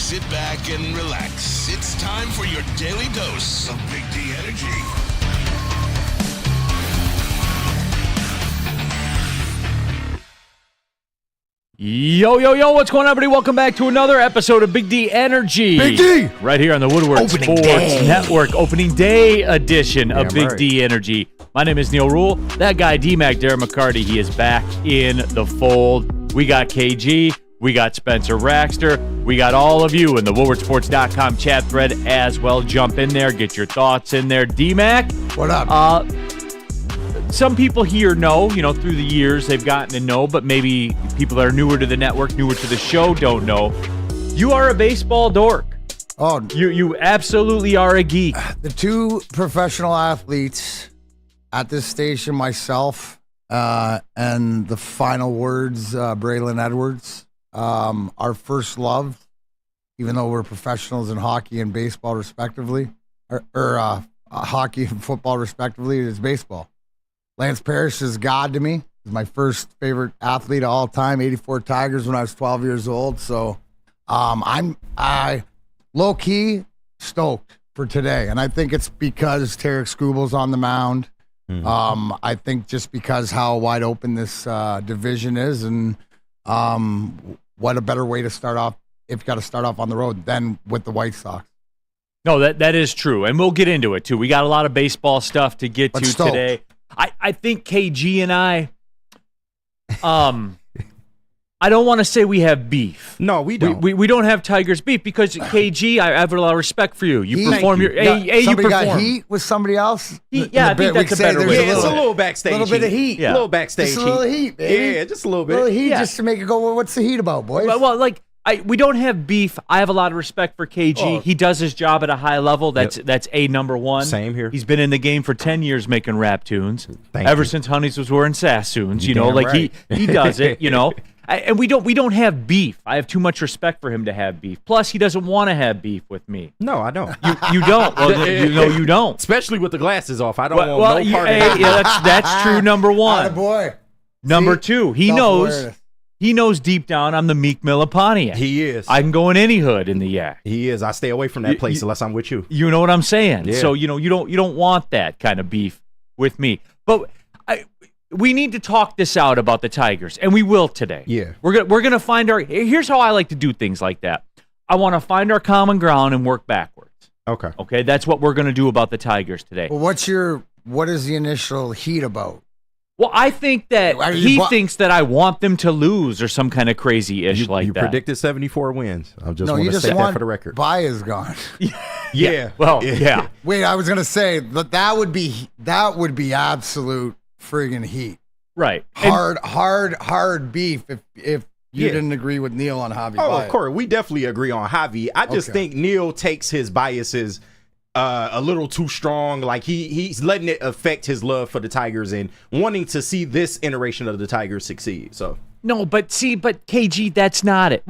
Sit back and relax. It's time for your daily dose of Big D energy. Yo, what's going on, everybody? Welcome back to another episode of Big D Energy. Big D! Right here on the Woodward Sports Network. Opening day edition of Big D Energy. My name is Neal Ruhl. That guy, D-Mac, Darren McCarty, he is back in the fold. We got KG. We got Spencer Raxter. We got all of you in the WoodwardSports.com chat thread as well. Jump in there. Get your thoughts in there. D-Mac. What up? Some people here know, through the years they've gotten to know, but maybe people that are newer to the network, newer to the show don't know. You are a baseball dork. Oh, You absolutely are a geek. the two professional athletes at this station, myself and the final words, Braylon Edwards, our first love, even though we're professionals in hockey and baseball respectively, or hockey and football respectively, is baseball. Lance Parrish is God to me. He's my first favorite athlete of all time, 84 Tigers when I was 12 years old. So I'm low-key stoked for today. And I think it's because Tarek Skubal's on the mound. Mm-hmm. I think just because how wide open this division is, and what a better way to start off if you got to start off on the road than with the White Sox. No, that is true. And we'll get into it, too. We got a lot of baseball stuff to get to today. I think KG and I don't want to say we have beef. No, we don't. We don't have Tigers beef because KG, I have a lot of respect for you. You perform your you somebody perform. Got heat with somebody else. I think that's a better way. Yeah, it's a little backstage. A little bit of heat. Yeah. A little backstage. Just a little heat, baby. Yeah, just a little bit. A little heat just to make it go, well, what's the heat about, boys? Well, we don't have beef. I have a lot of respect for KG. Oh. He does his job at a high level. That's a number one. Same here. He's been in the game for 10 years making rap tunes. Ever since Honeys was wearing Sassoons. He does it, And we don't have beef. I have too much respect for him to have beef. Plus, he doesn't want to have beef with me. No, I don't. You don't. Well, you don't. Especially with the glasses off. I don't want no part of it. Yeah, that's true. Number one. Atta boy. Number two, he knows. He knows deep down I'm the Meek Mill of Pontiac. He is. I can go in any hood in the Yak. He is. I stay away from that place unless I'm with you. You know what I'm saying? Yeah. So you don't want that kind of beef with me. But we need to talk this out about the Tigers, and we will today. Yeah. We're gonna find our. Here's how I like to do things like that. I want to find our common ground and work backwards. Okay. Okay. That's what we're gonna do about the Tigers today. Well, what is the initial heat about? Well, I think that he thinks that I want them to lose or some kind of crazy-ish like you that. You predicted 74 wins. I just want you to just state want that for the record. Baez gone. Yeah. Well, yeah. Wait, I was gonna say that would be absolute friggin' heat. Right. Hard beef if you didn't agree with Neal on Javi. Oh, of course. We definitely agree on Javi. I just think Neal takes his biases a little too strong. Like he's letting it affect his love for the Tigers and wanting to see this iteration of the Tigers succeed. So no, but KG, that's not it.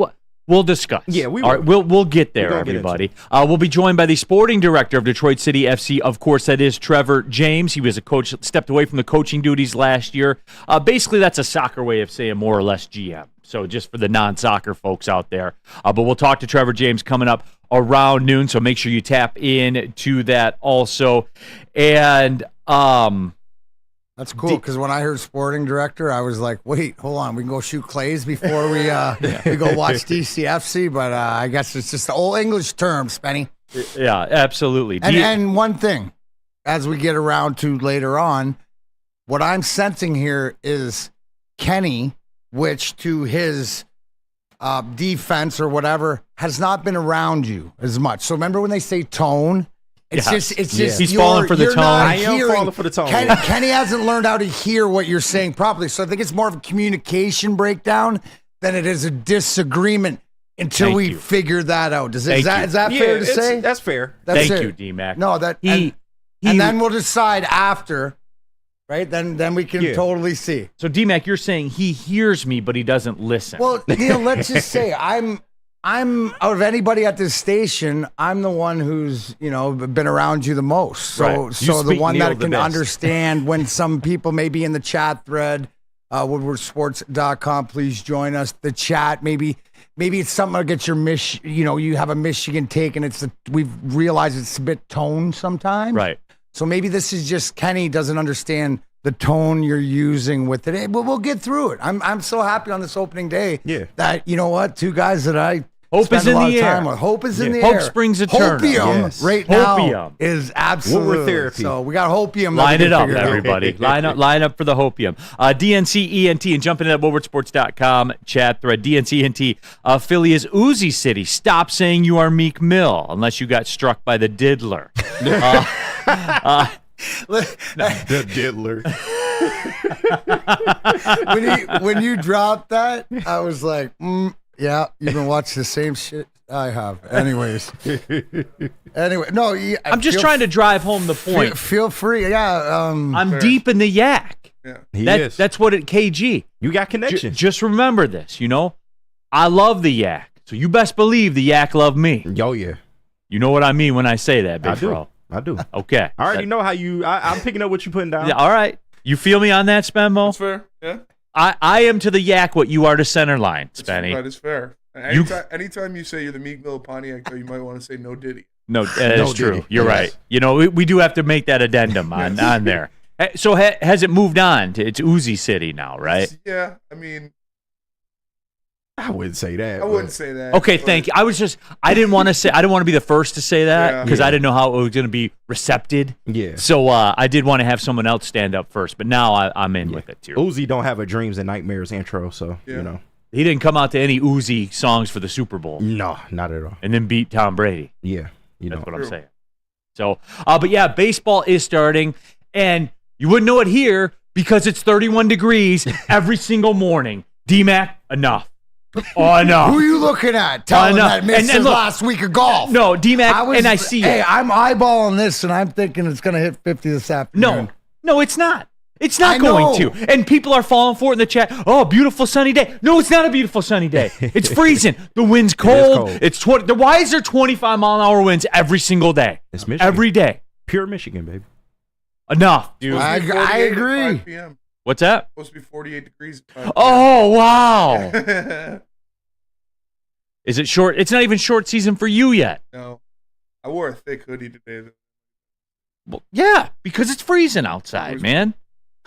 We'll discuss. Yeah, we will. All right, we'll get there, everybody. We'll be joined by the sporting director of Detroit City FC. Of course, that is Trevor James. He was a coach, stepped away from the coaching duties last year. Basically, that's a soccer way of saying more or less GM. So just for the non-soccer folks out there. But we'll talk to Trevor James coming up around noon, so make sure you tap in to that also. And that's cool, because when I heard sporting director, I was like, wait, hold on, we can go shoot clays before we go watch DCFC, but I guess it's just the old English term, Spenny. Yeah, absolutely. And one thing, as we get around to later on, what I'm sensing here is Kenny, which to his defense or whatever has not been around you as much. So remember when they say tone? It's just he's falling for the tone. I am falling for the tone. Kenny hasn't learned how to hear what you're saying properly. So I think it's more of a communication breakdown than it is a disagreement until we figure that out. Is that fair to say? That's fair. Thank you, D-Mac. No, and then we'll decide after. Right? Then we can totally see. So, D-Mac, you're saying he hears me, but he doesn't listen. Well, Neal, let's just say I'm out of anybody at this station, I'm the one who's, been around you the most. So Right. so the one Neal that can understand when some people may be in the chat thread woodwardsports.com. Please join us. The chat, maybe it's something to get your you have a Michigan take, and we've realized it's a bit toned sometimes. Right. So maybe this is just Kenny doesn't understand the tone you're using with it. But we'll get through it. I'm so happy on this opening day that, you know what, two guys that I Hope is in the air. Hope is in the air. Hope springs eternal. Hopium right now is absolute therapy. So we got Hopium. Line it up, everybody. line up for the Hopium. DNC-ENT, and jump into that woodwardsports.com chat thread. DNC-ENT, Philly is Uzi City. Stop saying you are Meek Mill unless you got struck by the diddler. The diddler. when you dropped that, I was like, yeah, you've been watching the same shit I have. Anyways. No, I'm just trying to drive home the point. Feel free. Yeah. I'm deep in the yak. Yeah. That's what it, KG. You got connections. Just remember this, I love the yak. So you best believe the yak love me. Oh, yeah. You know what I mean when I say that, big bro. I do. Okay. I already know how I'm picking up what you're putting down. Yeah, all right. You feel me on that, Spenmo? That's fair. Yeah. I am to the yak what you are to center line, Spenny. That is fair. Anytime you say you're the Meek Mill Pontiac, though, you might want to say no Diddy. No, that's true. Diddy. You're right. We do have to make that addendum on there. So has it moved on? It's Uzi City now, right? Yeah. I mean, I wouldn't say that. I wouldn't say that. Okay, thank you. I didn't want to be the first to say that because I didn't know how it was going to be recepted. Yeah. So I did want to have someone else stand up first, but now I'm in with it too. Uzi don't have a Dreams and Nightmares intro, so He didn't come out to any Uzi songs for the Super Bowl. No, not at all. And then beat Tom Brady. Yeah. That's what I'm saying. So, but yeah, baseball is starting, and you wouldn't know it here because it's 31 degrees every single morning. D-Mac, enough. Oh, no. Who are you looking at? Telling that missed his last week of golf. No, D-Mac, I see it. Hey, I'm eyeballing this, and I'm thinking it's going to hit 50 this afternoon. No, it's not. It's not going to. And people are falling for it in the chat. Oh, beautiful sunny day. No, it's not a beautiful sunny day. It's freezing. The wind's cold. It's 20. Why is there 25-mile-an-hour winds every single day? It's Michigan. Every day. Pure Michigan, baby. Enough, dude. I agree. 5 p.m. What's that? Supposed to be 48 degrees. At 5 p.m. Oh, wow. Is it short? It's not even short season for you yet. No. I wore a thick hoodie today. Well, yeah, because it's freezing outside, man.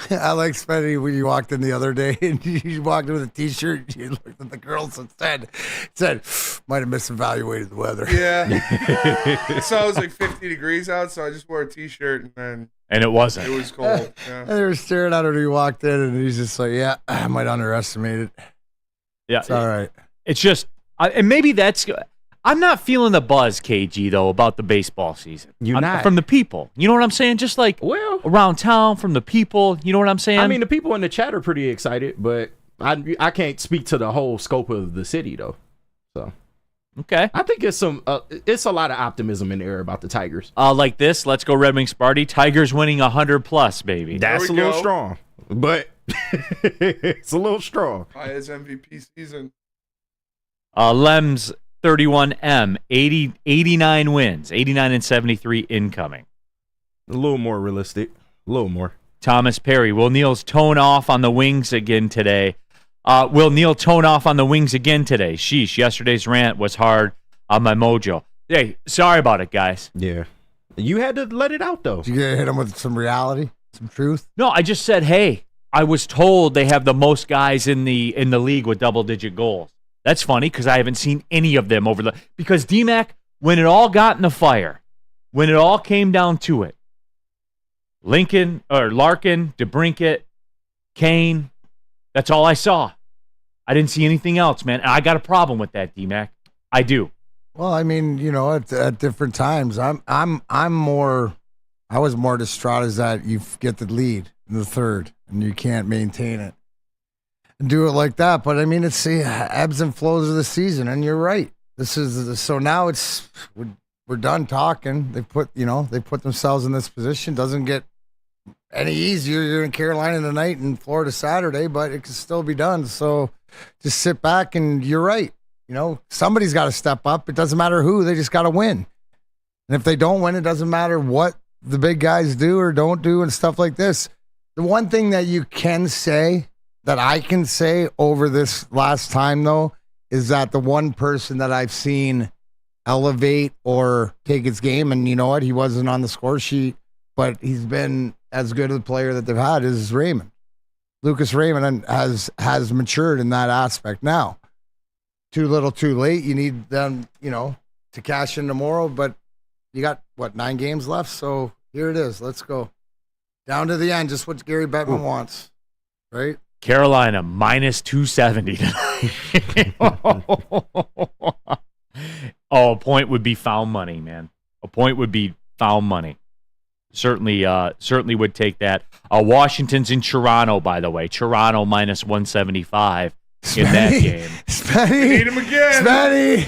I like Spenny when you walked in the other day and you walked in with a T-shirt. You looked at the girls and said, might have misevaluated the weather. Yeah. So it was like 50 degrees out, so I just wore a T-shirt and it wasn't. It was cold. Yeah. And they were staring at her when he walked in, and he's just like, yeah, I might underestimate it. Yeah. It's all right. It's just, and maybe that's, I'm not feeling the buzz, KG, though, about the baseball season. You're not. From the people. You know what I'm saying? Just like around town from the people. You know what I'm saying? I mean, the people in the chat are pretty excited, but I can't speak to the whole scope of the city, though. So, okay. I think it's a lot of optimism in the air about the Tigers. Like this, let's go Red Wings Sparty. Tigers winning 100+, baby. That's a little strong, but it's a little strong. His MVP season. Lems 31M, 89 wins, 89 and 73 incoming. A little more realistic. A little more. Thomas Perry, will Neal's tone off on the wings again today? Will Neal tone off on the wings again today? Sheesh, yesterday's rant was hard on my mojo. Hey, sorry about it, guys. Yeah. You had to let it out, though. Did you hit him with some reality, some truth? No, I just said, hey, I was told they have the most guys in the league with double-digit goals. That's funny because I haven't seen any of them because D-Mac, when it all got in the fire, when it all came down to it, Larkin, DeBrincat, Kane, that's all I saw. I didn't see anything else, man. And I got a problem with that, D-Mac. I do. Well, I mean, at different times, I was more distraught as that you get the lead in the third and you can't maintain it. Do it like that, but I mean, it's the ebbs and flows of the season, and you're right. So now we're done talking. They put themselves in this position. Doesn't get any easier. You're in Carolina tonight and Florida Saturday, but it can still be done. So just sit back, and you're right. Somebody's got to step up. It doesn't matter who. They just got to win. And if they don't win, it doesn't matter what the big guys do or don't do and stuff like this. The one thing that you can say that I can say over this last time, though, is that the one person that I've seen elevate or take his game, and you know what? He wasn't on the score sheet, but he's been as good a player that they've had is Raymond. Lucas Raymond has matured in that aspect now. Too little, too late. You need them, to cash in tomorrow, but you got, 9 games left? So here it is. Let's go. Down to the end, just what Gary Bettman wants, right? Carolina, minus 270 tonight. Oh, a point would be found money, man. A point would be found money. Certainly would take that. Washington's in Toronto, by the way. Toronto minus 175 in that game. Spenny, need him again.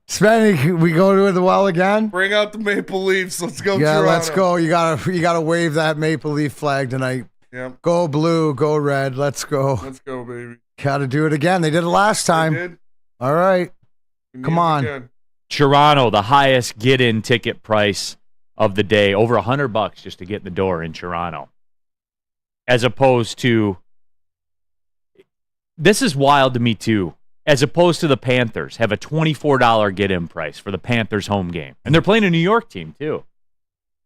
Spenny, we go to the well again? Bring out the Maple Leafs. Let's go, Yeah, Toronto. let's go. You gotta wave that Maple Leaf flag tonight. Yep. Go blue, go red. Let's go. Let's go, baby. Gotta do it again. They did it last time. They did. All right. We need Come him on. again. Toronto, the highest get-in ticket price of the day, over $100 just to get in the door in Toronto. As opposed to, this is wild to me too, as opposed to the Panthers have a $24 get-in price for the Panthers home game. And they're playing a New York team too.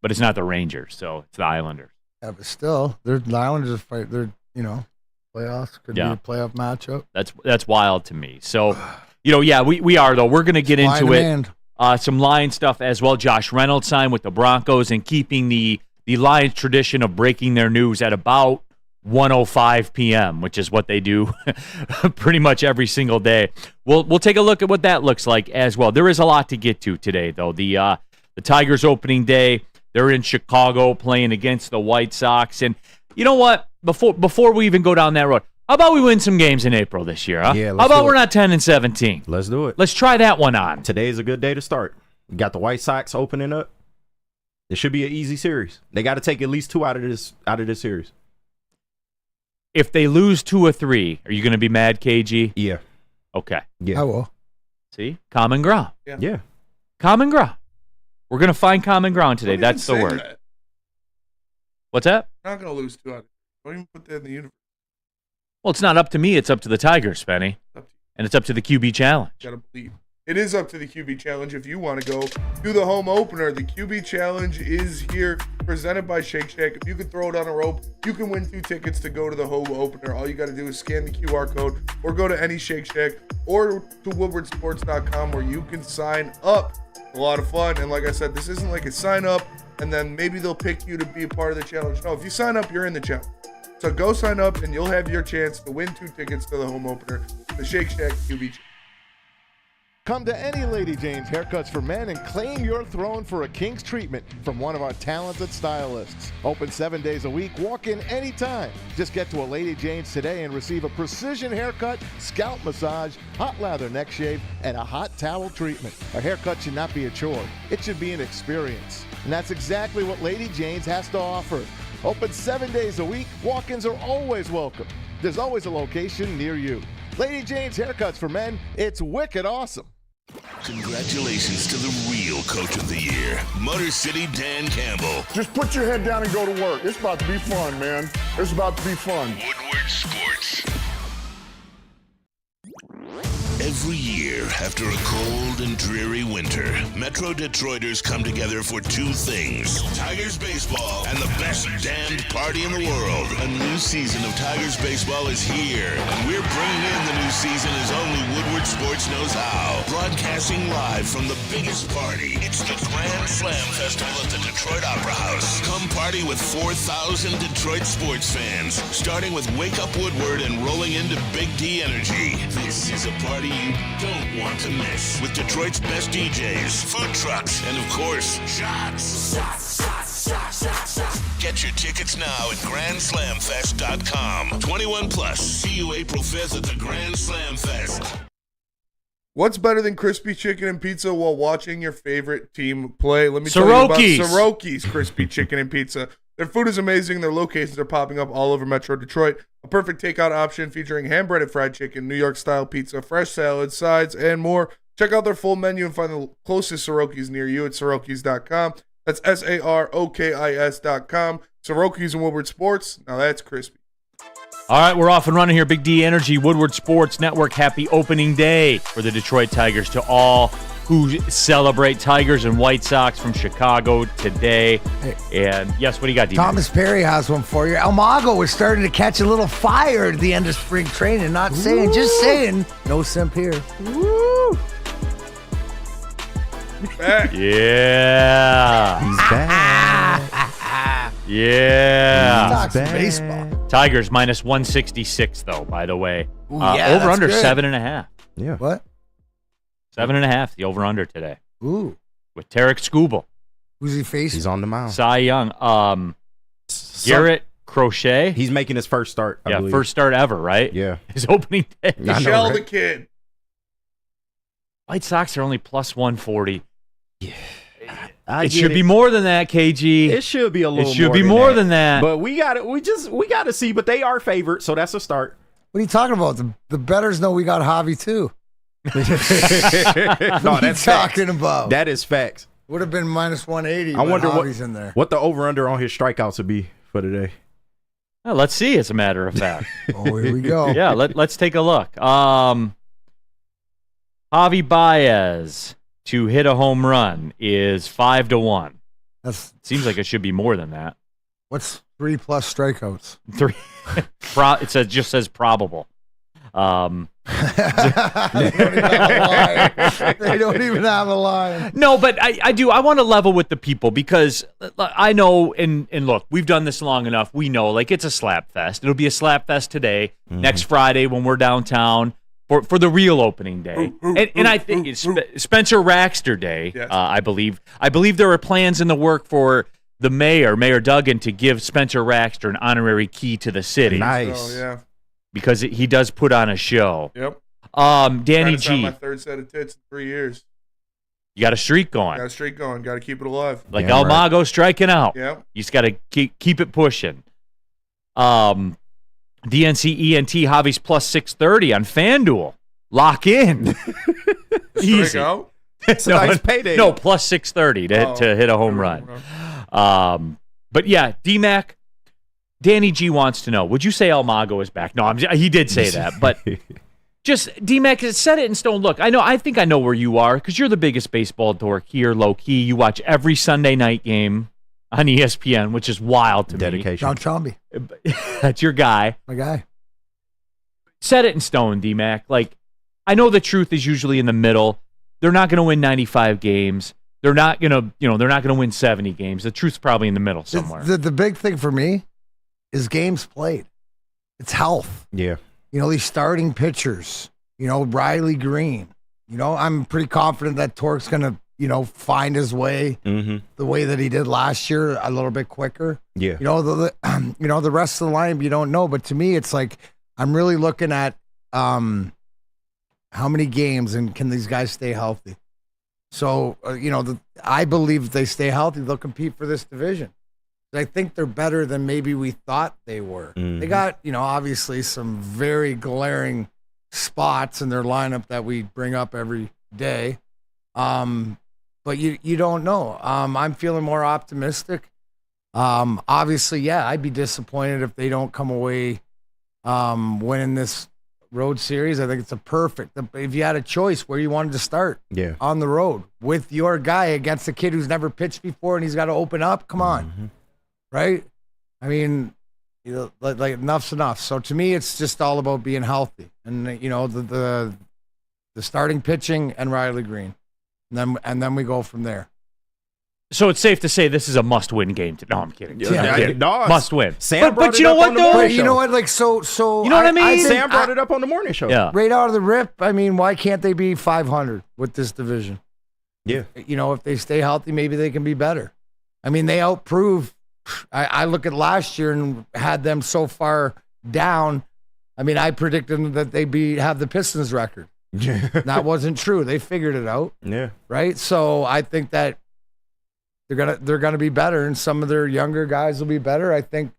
But it's not the Rangers, so it's the Islanders. Yeah, but still, the Islanders fight. They're playoffs could be a playoff matchup. That's wild to me. So, we are though. We're going to get into it. Some Lions stuff as well. Josh Reynolds signed with the Broncos and keeping the Lions tradition of breaking their news at about 1:05 p.m., which is what they do pretty much every single day. We'll take a look at what that looks like as well. There is a lot to get to today, though. The Tigers opening day. They're in Chicago playing against the White Sox. And you know what? Before we even go down that road, how about we win some games in April this year, huh? Yeah, how about we're not 10-17? Let's do it. Let's try that one on. Today's a good day to start. We got the White Sox opening up. It should be an easy series. They got to take at least 2 out of this series. If they lose 2 or 3, are you going to be mad, KG? Yeah. Okay. Yeah. I will. See? Common ground. Yeah. Common ground. We're going to find common ground today. Don't That's even the say word. that. What's that? Not going to lose 2 out of 3. Don't even put that in the universe. Well, it's not up to me. It's up to the Tigers, Spenny. It's up to you. And it's up to the QB challenge. Got to believe. It is up to the QB Challenge if you want to go do the home opener. The QB Challenge is here, presented by Shake Shack. If you can throw it on a rope, you can win 2 tickets to go to the home opener. All you got to do is scan the QR code or go to any Shake Shack or to woodwardsports.com where you can sign up. A lot of fun. And like I said, this isn't like a sign up and then maybe they'll pick you to be a part of the challenge. No, if you sign up, you're in the challenge. So go sign up and you'll have your chance to win 2 tickets to the home opener, the Shake Shack QB Challenge. Come to any Lady Jane's Haircuts for Men and claim your throne for a king's treatment from one of our talented stylists. Open 7 days a week, walk in anytime. Just get to a Lady Jane's today and receive a precision haircut, scalp massage, hot lather neck shave, and a hot towel treatment. A haircut should not be a chore. It should be an experience. And that's exactly what Lady Jane's has to offer. Open 7 days a week, walk-ins are always welcome. There's always a location near you. Lady Jane's Haircuts for Men, it's wicked awesome. Congratulations to the real Coach of the Year, Motor City Dan Campbell. Just put your head down and go to work. It's about to be fun, man. It's about to be fun. Woodward Sports. Every year, after a cold and dreary winter, Metro Detroiters come together for 2 things: Tigers baseball and the best damned party in the world. A new season of Tigers baseball is here, and we're bringing in the new season as only Woodward Sports knows how. Broadcasting live from the biggest party. It's the Grand Slam Festival at the Detroit Opera House. Come party with 4,000 Detroit sports fans, starting with Wake Up Woodward and rolling into Big D Energy. This is a party you don't want to miss, with Detroit's best DJs, food trucks, and of course, shots. Get your tickets now at GrandSlamFest.com. 21 plus. See you April 5th at the Grand Slam Fest. What's better than crispy chicken and pizza while watching your favorite team play? Let me tell you about Soroki's Crispy Chicken and Pizza. Their food is amazing. Their locations are popping up all over Metro Detroit. A perfect takeout option featuring hand-breaded fried chicken, New York-style pizza, fresh salads, sides, and more. Check out their full menu and find the closest Soroki's near you at Sorokis.com. That's SAROKIS.com. Soroki's and Woodward Sports. Now that's crispy. All right, we're off and running here. Big D Energy, Woodward Sports Network. Happy opening day for the Detroit Tigers to all who celebrate. Tigers and White Sox from Chicago today. And yes, what do you got, D? Thomas Perry has one for you. Almago was starting to catch a little fire at the end of spring training. Not saying, just saying. No simp here. Woo! Back. Yeah. He's back. Yeah. Talk some baseball. Tigers minus 166, though, by the way. Ooh, yeah, over under good. 7.5. Yeah. What? 7.5, the over under today. Ooh. With Tarek Skubal. Who's he facing? He's on the mound. Cy Young. Garrett Crochet. He's making his first start. I believe. First start ever, right? Yeah. His opening day. I know, Michelle right? the kid. White Sox are only plus 140. Yeah. It should be more than that, KG. It should be a little. It should be more than that. But we got it. We got to see. But they are favored, so that's a start. What are you talking about? The bettors know we got Javi too. No, What are you that's facts. talking about? That is facts. Would have been minus 180. I wonder Javi's in there. what the over under on his strikeouts would be for today. Well, let's see, as a matter of fact. Oh, here we go. Yeah, let's take a look. Javi Baez to hit a home run is 5-1. That's Seems like it should be more than that. what's 3+ strikeouts. 3. Just says probable. They don't even have a line. They don't even have a line. No, but I do. I want to level with the people because I know, and look, we've done this long enough. We know, like, it's a slap fest. It'll be a slap fest today, next Friday when we're downtown for the real opening day. And I think it's Spencer Raxter Day, Yes. I believe. I believe there are plans in the work for the Mayor Duggan, to give Spencer Raxter an honorary key to the city. Nice. Oh, yeah. Because he does put on a show. Yep. Danny Trying to sign G, my third set of tits in 3 years. you got a streak going. Got a streak going. Got to keep it alive. Like Damn right. Almago striking out. Yep. You just got to keep it pushing. DNC ENT Javi's plus 630 on FanDuel. Lock in. Strike Easy. out. It's a nice payday. No, plus 630 to hit a home run. But yeah, D-Mac, Danny G wants to know, would you say Almago is back? No, he did say that, but just D-Mac, set it in stone. Look, I think I know where you are because you're the biggest baseball dork here, low-key. You watch every Sunday night game on ESPN, which is wild to Dedication. John Chomby, me. That's your guy. my guy. Set it in stone, D-Mac. Like, I know the truth is usually in the middle. They're not going to win 95 games. They're not going to, they're not going to win 70 games. The truth's probably in the middle somewhere. The big thing for me is games played. It's health. Yeah. These starting pitchers, Riley Green. I'm pretty confident that Torque's going to, find his way the way that he did last year, a little bit quicker. Yeah. The rest of the lineup you don't know, but to me, it's like I'm really looking at how many games and can these guys stay healthy. So I believe if they stay healthy, they'll compete for this division. I think they're better than maybe we thought they were. They got, obviously some very glaring spots in their lineup that we bring up every day. But you don't know. I'm feeling more optimistic. Obviously, yeah, I'd be disappointed if they don't come away winning this road series. I think it's a perfect. If you had a choice where you wanted to start, Yeah. on the road with your guy against a kid who's never pitched before and he's got to open up. Come on, right? I mean, like enough's enough. So to me, it's just all about being healthy, and the starting pitching and Riley Green, and then we go from there. So it's safe to say this is a must-win game. No, I'm kidding. Must win. Sam brought but it you know up what, on the though? morning But you show. know what? Like so. You know what I mean? Sam brought it up on the morning show. Yeah. Right out of the rip. I mean, why can't they be 500 with this division? Yeah. If they stay healthy, maybe they can be better. I mean, they outprove. I look at last year and had them so far down. I mean, I predicted that they'd have the Pistons record. That wasn't true. They figured it out. Yeah. Right. So I think that they're gonna be better, and some of their younger guys will be better. I think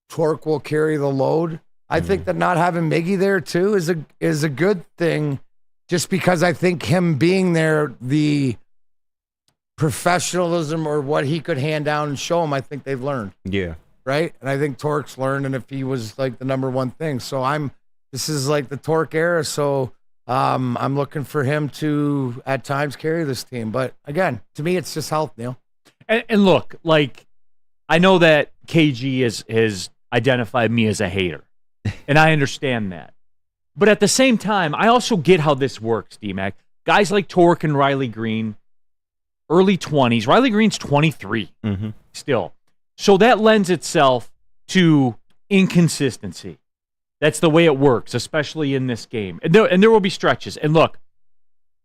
Torque will carry the load. I think that not having Miggy there too is a good thing, just because I think him being there, the professionalism or what he could hand down and show them, I think they've learned. Yeah. right? And I think Torque's learned, and if he was like the number one thing. So this is like the Torque era. So I'm looking for him to at times carry this team. But again, to me, it's just health, Neal. And look, like, I know that KG has identified me as a hater, and I understand that. But at the same time, I also get how this works, D-Mac. Guys like Torque and Riley Green, early 20s. Riley Green's 23 still. So that lends itself to inconsistency. That's the way it works, especially in this game. And there will be stretches. And look,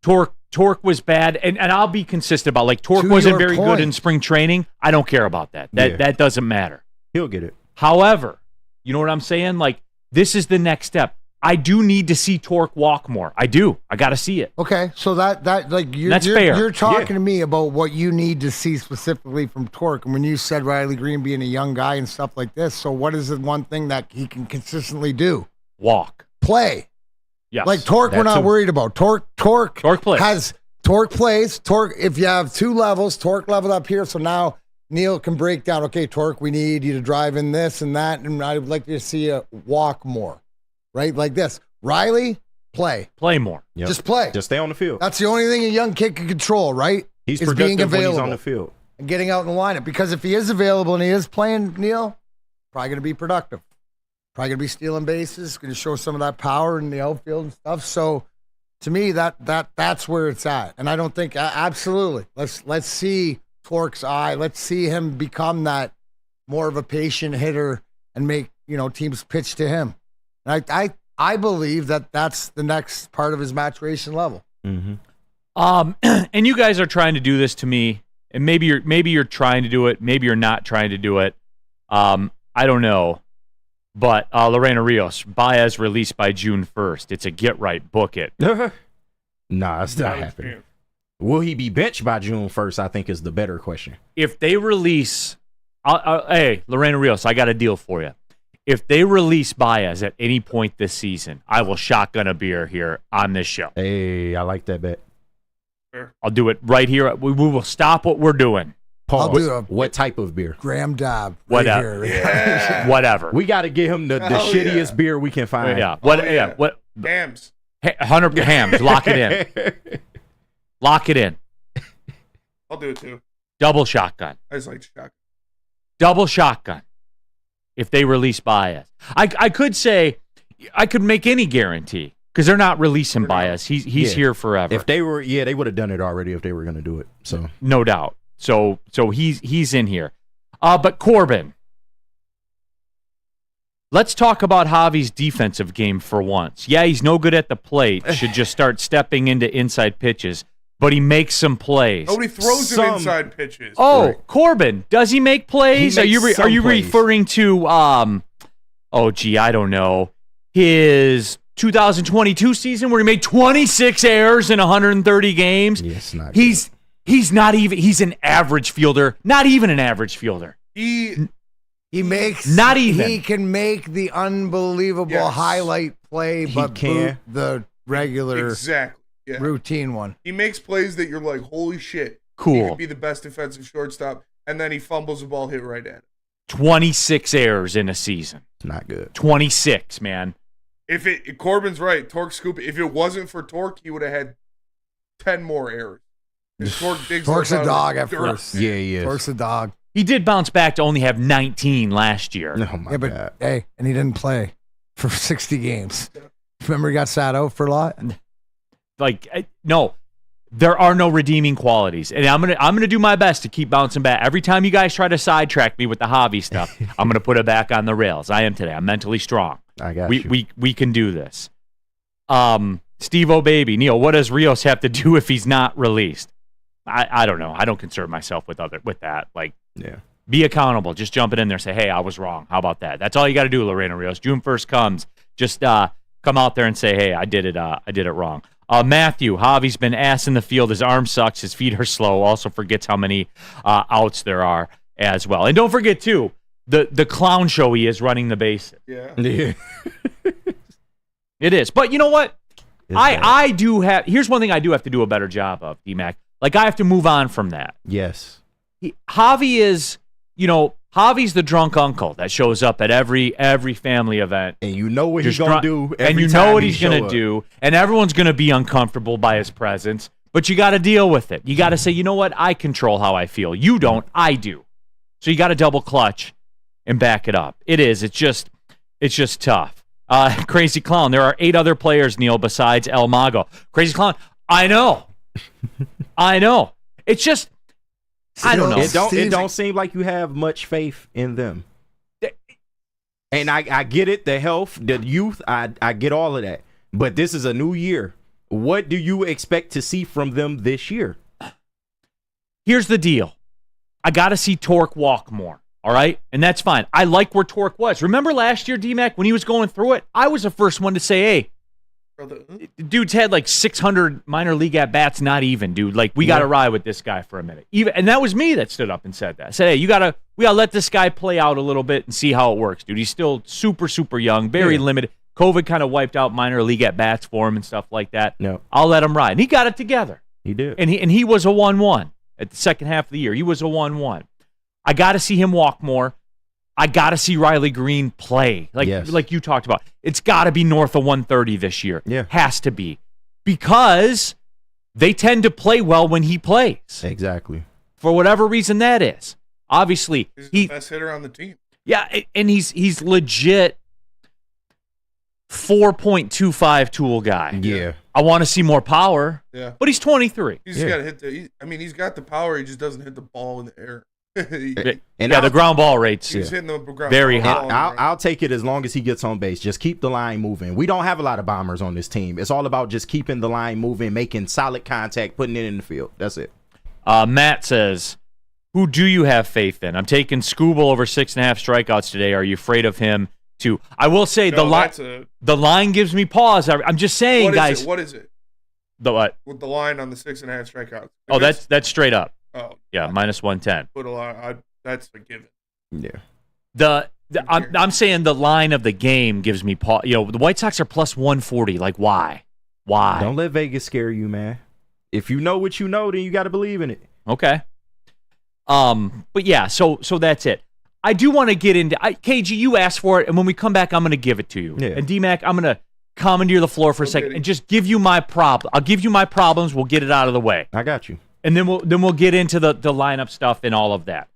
Torque was bad, and I'll be consistent about, like, Torque wasn't very good in spring training. I don't care about that. That doesn't matter. He'll get it. However, you know what I'm saying? Like, this is the next step. I do need to see Torque walk more. I do. I got to see it. Okay, so that's fair. You're talking to me about what you need to see specifically from Torque, and when you said Riley Green being a young guy and stuff like this, so what is the one thing that he can consistently do? Walk. Play. Yes. Like Torque, we're not worried about. Torque plays. Torque plays. Torque, if you have two levels, Torque leveled up here, so now Neal can break down, okay, Torque, we need you to drive in this and that, and I would like to see you walk more. Right? Like this. Riley, play. Play more. Yep. Just play. Just stay on the field. That's the only thing a young kid can control, right? He's is productive being available when he's on the field. And getting out in the lineup. Because if he is available and he is playing, Neal, probably going to be productive. Probably going to be stealing bases, going to show some of that power in the outfield and stuff. So, to me, that's where it's at. And I don't think, absolutely, let's see Torque's eye. Let's see him become that more of a patient hitter and make, teams pitch to him. And I believe that that's the next part of his maturation level. Mm-hmm. And you guys are trying to do this to me, and maybe you're trying to do it, maybe you're not trying to do it. I don't know, but Lorena Rios, Baez released by June 1st. It's a get right, book it. Nah, it's not happening. Will he be benched by June 1st? I think is the better question. If they release, hey, Lorena Rios, I got a deal for you. If they release Baez at any point this season, I will shotgun a beer here on this show. Hey, I like that bet. I'll do it right here. We will stop what we're doing. Pause. What type of beer? Graham Dab. Whatever. Right yeah. Whatever. We got to get him the shittiest beer we can find. Yeah. What? Hams. 100 hams. Lock it in. Lock it in. I'll do it too. Double shotgun. I just like shotgun. Double shotgun. If they release Baez, I could say I could make any guarantee because they're not releasing Baez. He's here forever. If they were, they would have done it already if they were going to do it. So no doubt. So he's in here. But Corbin, let's talk about Javi's defensive game for once. Yeah, he's no good at the plate. Should just start stepping into inside pitches. But he makes some plays. Nobody throws him inside pitches. Oh, right. Corbin, does he make plays? Are you referring to I don't know, his 2022 season where he made 26 errors in 130 games? Yes, not. He's not even. He's an average fielder. Not even an average fielder. He makes not even. He can make the unbelievable highlight play, but boot the regular routine one. He makes plays that you're like, holy shit. Cool. He could be the best defensive shortstop, and then he fumbles the ball hit right at it. 26 errors in a season. Not good. 26, man. Corbin's right. Torque scoop. If it wasn't for Torque, he would have had 10 more errors. Torque's a dog at first. Yeah, he is. Torque's a dog. He did bounce back to only have 19 last year. Oh my God. Hey, and he didn't play for 60 games. Remember he got sat out for a lot? No, there are no redeeming qualities, and I'm gonna do my best to keep bouncing back. Every time you guys try to sidetrack me with the Javi stuff, I'm gonna put it back on the rails. I am today. I'm mentally strong. I got you. We can do this. Steve O'Baby, Neal, what does Rios have to do if he's not released? I don't know. I don't concern myself with that. Be accountable. Just jump it in there. Say, hey, I was wrong. How about that? That's all you got to do, Lorena Rios. June 1st comes. Just come out there and say, hey, I did it wrong. Matthew, Javi's been ass in the field. His arm sucks. His feet are slow. Also forgets how many outs there are as well. And don't forget, too, the clown show he is running the bases. Yeah. It is. But you know what? I do have – here's one thing I do have to do a better job of, D-Mac. I have to move on from that. Yes. Javi is, Javi's the drunk uncle that shows up at every family event. And you know what he's going to do. And you know what he's going to do. And everyone's going to be uncomfortable by his presence. But you got to deal with it. You got to say, you know what? I control how I feel. You don't. I do. So you got to double clutch and back it up. It's just tough. Crazy Clown. There are 8 other players, Neal, besides El Mago. Crazy Clown. I know. I know. It's just, I don't know. It don't seem like you have much faith in them. And I get it, the health, the youth, I get all of that. But this is a new year. What do you expect to see from them this year? Here's the deal. I got to see Torque walk more, all right? And that's fine. I like where Torque was. Remember last year, D-Mac, when he was going through it? I was the first one to say, hey, dude's had like 600 minor league at-bats, not even, dude. Like, we got to ride with this guy for a minute. And that was me that stood up and said that. I said, hey, we got to let this guy play out a little bit and see how it works, dude. He's still super, super young, very limited. COVID kind of wiped out minor league at-bats for him and stuff like that. No. I'll let him ride. And he got it together. He did. And he was a 1-1 at the second half of the year. He was a 1-1. I got to see him walk more. I got to see Riley Green play, like you talked about. It's got to be north of 130 this year. Yeah. Has to be. Because they tend to play well when he plays. Exactly. For whatever reason that is. Obviously, he's the best hitter on the team. Yeah, and he's legit 4.25 tool guy. Yeah. I want to see more power. Yeah. But he's 23. He's got to hit he's got the power, he just doesn't hit the ball in the air. The ground ball rates he's hitting the ground very ball high. I'll take it as long as he gets on base. Just keep the line moving. We don't have a lot of bombers on this team. It's all about just keeping the line moving, making solid contact, putting it in the field. That's it. Matt says, who do you have faith in? I'm taking Skubal over 6.5 strikeouts today. Are you afraid of him too? I will say the line gives me pause. I'm just saying, guys. What is it? The what? With the line on the 6.5 strikeouts. Oh, that's straight up. Oh, yeah, minus 110. Put a line. That's a given. Yeah. I'm saying the line of the game gives me pause. You know, the White Sox are plus 140. Like, why? Why? Don't let Vegas scare you, man. If you know what you know, then you got to believe in it. Okay. But yeah, so that's it. I do want to get into KG. You asked for it, and when we come back, I'm going to give it to you. Yeah. And D-Mac, I'm going to commandeer the floor for a second and just give you my problem. I'll give you my problems. We'll get it out of the way. I got you. And then we'll get into the lineup stuff and all of that.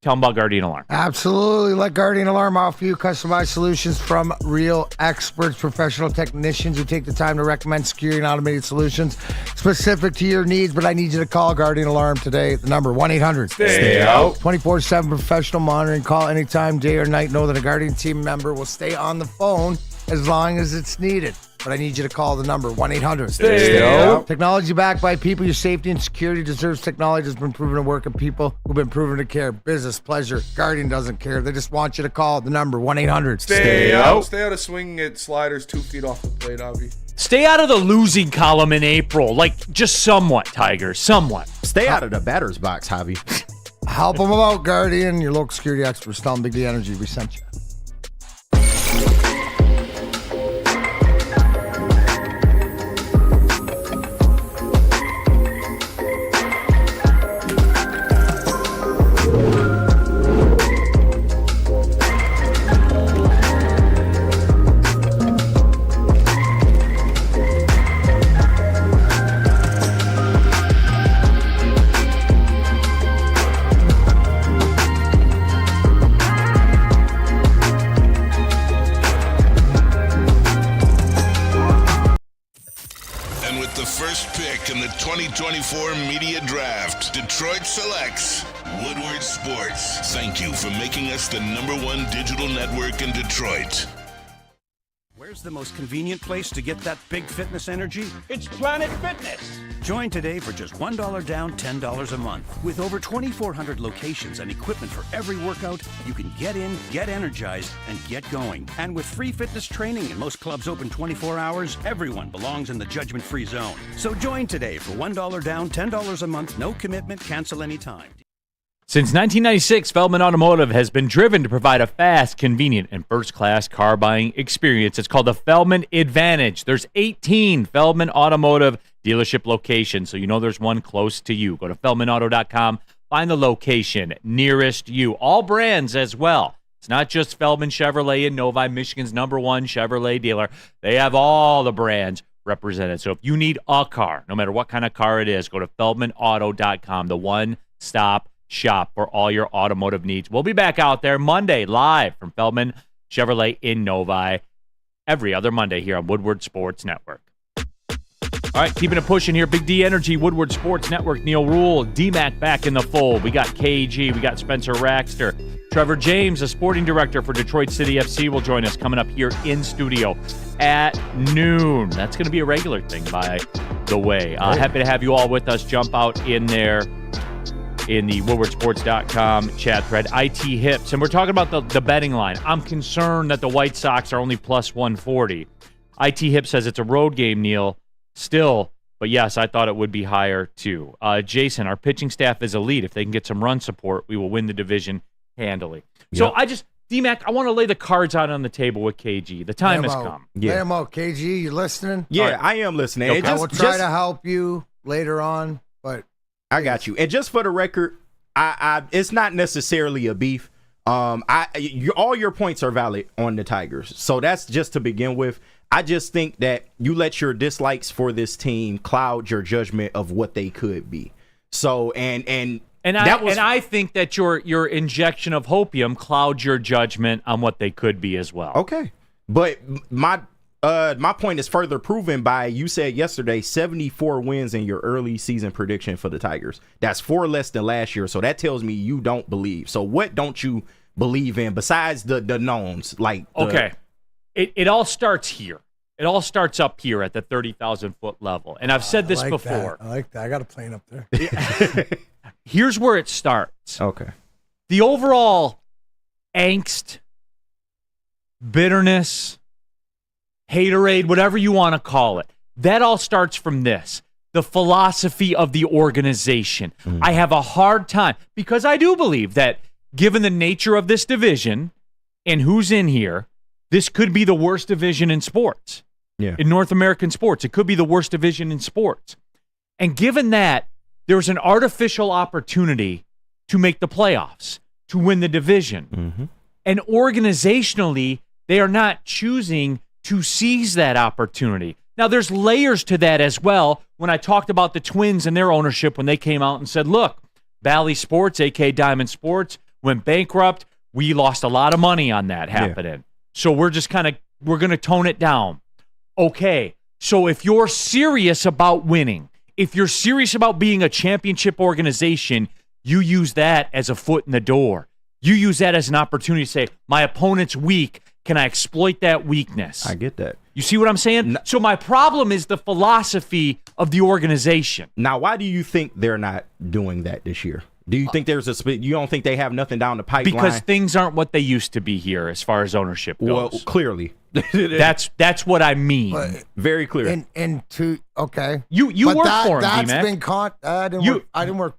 Tell them about Guardian Alarm. Absolutely. Let Guardian Alarm offer you customized solutions from real experts, professional technicians who take the time to recommend security and automated solutions specific to your needs. But I need you to call Guardian Alarm today. The number 1-800. Stay out. 24/7 professional monitoring. Call anytime, day or night. Know that a Guardian team member will stay on the phone as long as it's needed. But I need you to call the number 1-800. Stay out. Technology backed by people. Your safety and security deserves technology that's been proven to work, and people who've been proven to care. Business, pleasure. Guardian doesn't care. They just want you to call the number 1-800. Stay out. Stay out of swinging at sliders 2 feet off the plate, Avi. Stay out of the losing column in April. Like, just somewhat, Tigers. Somewhat. Stay out of the batter's box, Javi. Help them out, Guardian. Your local security experts. Tell them Big D Energy we sent you. First pick in the 2024 Media Draft, Detroit selects Woodward Sports. Thank you for making us the #1 digital network in Detroit. Where's the most convenient place to get that big fitness energy? It's Planet Fitness. Join today for just $1 down, $10 a month. With over 2,400 locations and equipment for every workout, you can get in, get energized, and get going. And with free fitness training and most clubs open 24 hours, everyone belongs in the judgment-free zone. So join today for $1 down, $10 a month, no commitment, cancel anytime. Since 1996, Feldman Automotive has been driven to provide a fast, convenient, and first-class car buying experience. It's called the Feldman Advantage. There's 18 Feldman Automotive dealership locations, so you know there's one close to you. Go to feldmanauto.com, Find the location nearest you. All brands as well. It's not just Feldman Chevrolet in Novi, Michigan's #1 Chevrolet dealer. They have all the brands represented. So if you need a car, no matter what kind of car it is, go to feldmanauto.com, the one-stop shop for all your automotive needs. We'll be back out there Monday live from Feldman Chevrolet in Novi every other Monday here on Woodward Sports Network. All right, keeping it pushing here. Big D Energy, Woodward Sports Network, Neal Ruhl, D-Mac back in the fold. We got KG, we got Spencer Raxter. Trevor James, a sporting director for Detroit City FC, will join us coming up here in studio at noon. That's going to be a regular thing, by the way. Happy to have you all with us. Jump out in there in the woodwardsports.com chat thread. IT Hips, and we're talking about the betting line. I'm concerned that the White Sox are only plus 140. IT Hips says it's a road game, Neal. Still, but yes, I thought it would be higher too. Jason, our pitching staff is elite. If they can get some run support, we will win the division handily. So D-Mac, I want to lay the cards out on the table with KG. The time has come. Lay them out. KG, you listening? Yeah, right. I am listening. Okay. I will try to help you later on, but I got you. And just for the record, I it's not necessarily a beef. All your points are valid on the Tigers. So that's just to begin with. I just think that you let your dislikes for this team cloud your judgment of what they could be. So and I think that your injection of hopium clouds your judgment on what they could be as well. Okay, but my point is further proven by, you said yesterday, 74 wins in your early season prediction for the Tigers. That's 4 less than last year. So that tells me you don't believe. So what don't you believe in besides the knowns? Okay. It all starts here. It all starts up here at the 30,000-foot level. And I've said this before. I like that. I got a plane up there. Here's where it starts. Okay. The overall angst, bitterness, haterade, whatever you want to call it, that all starts from this. The philosophy of the organization. I have a hard time, because I do believe that given the nature of this division and who's in here, this could be the worst division in sports. Yeah. In North American sports. It could be the worst division in sports. And given that, there's an artificial opportunity to make the playoffs, to win the division. Mm-hmm. And organizationally, they are not choosing to seize that opportunity. Now, there's layers to that as well. When I talked about the Twins and their ownership, when they came out and said, look, Valley Sports, a.k.a. Diamond Sports, went bankrupt. We lost a lot of money on that happening. Yeah. So we're going to tone it down. Okay, so if you're serious about winning, if you're serious about being a championship organization, you use that as a foot in the door. You use that as an opportunity to say, my opponent's weak. Can I exploit that weakness? I get that. You see what I'm saying? So my problem is the philosophy of the organization. Now, why do you think they're not doing that this year? Do you think there's you don't think they have nothing down the pipeline? Because things aren't what they used to be here as far as ownership goes. Well, clearly. That's what I mean. But, very clear. Okay. You work for him, That's D-Mac. been caught. I didn't work.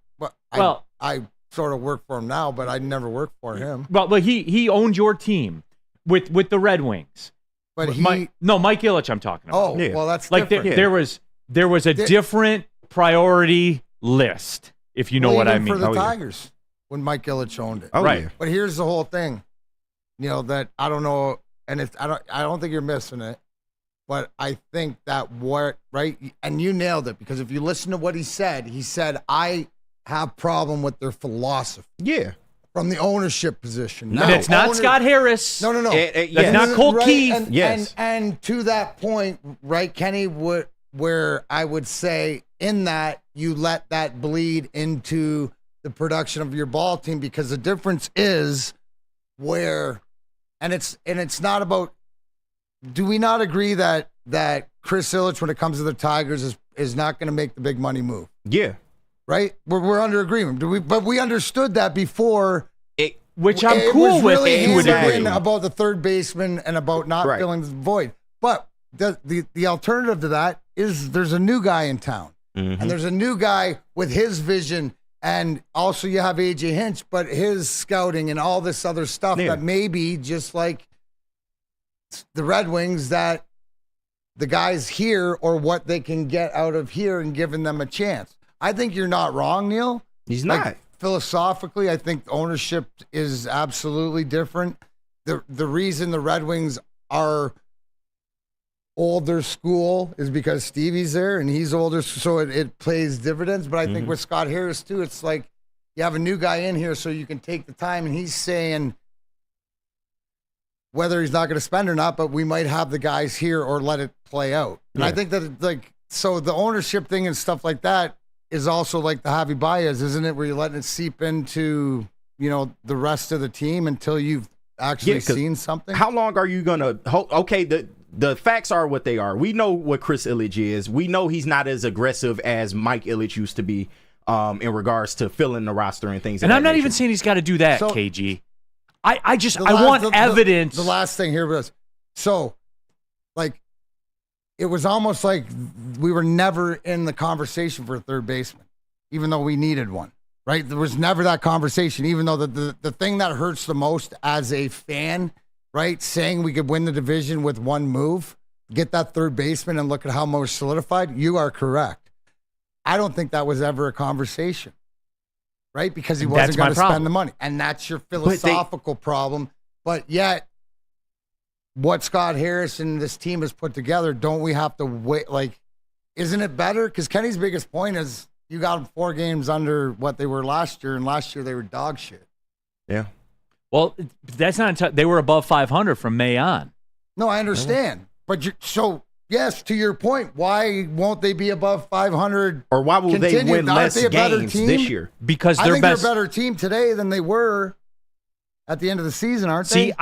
I sort of work for him now, but I never worked for him. Well, he owned your team with the Red Wings. But Mike Ilitch I'm talking about. Oh, yeah. Well, that's like different. There was a different priority list, if you know what I mean. For the Tigers, when Mike Ilitch owned it. Oh, right. Yeah. But here's the whole thing, that I don't know, and I don't think you're missing it, but I think that right, and you nailed it, because if you listen to what he said, I have problem with their philosophy. Yeah. From the ownership position. No, it's not Scott Harris. No. That's not Colt Keith. Yes. And to that point, right, Kenny, where I would say in that you let that bleed into the production of your ball team, because the difference is and it's not about, do we not agree that Chris Ilitch, when it comes to the Tigers, is not going to make the big money move? Yeah. Right? We're under agreement. But we understood that before. Which I'm cool with. Really hammered about the third baseman and about not filling the void. But the alternative to that is there's a new guy in town. Mm-hmm. And there's a new guy with his vision. And also you have AJ Hinch, but his scouting and all this other stuff that maybe, just like the Red Wings, that the guys here or what they can get out of here and giving them a chance. I think you're not wrong, Neal. He's not. philosophically, I think ownership is absolutely different. The reason the Red Wings are older school is because Stevie's there and he's older, so it plays dividends. But I think with Scott Harris too, it's like you have a new guy in here so you can take the time, and he's saying whether he's not going to spend or not, but we might have the guys here or let it play out. And I think that so the ownership thing and stuff like that is also like the Javi Baez, isn't it? Where you're letting it seep into, the rest of the team until you've actually seen something. How long are you going to hold? Okay, the facts are what they are. We know what Chris Ilitch is. We know he's not as aggressive as Mike Ilitch used to be in regards to filling the roster and things. And I'm not even saying he's got to do that, KG. I want evidence. The last thing here was, it was almost like we were never in the conversation for a third baseman, even though we needed one, right? There was never that conversation, even though the thing that hurts the most as a fan, right, saying we could win the division with one move, get that third baseman and look at how much solidified, you are correct. I don't think that was ever a conversation, right? Because he wasn't going to spend the money. And that's your philosophical problem. But yet, what Scott Harris and this team has put together, don't we have to wait? Isn't it better? Because Kenny's biggest point is you got them 4 games under what they were last year, and last year they were dog shit. Yeah. Well, that's not. They were above 500 from May on. No, I understand. But yes, to your point, why won't they be above 500? Or why will they win less games this year? Because they're a better team today than they were at the end of the season, aren't they?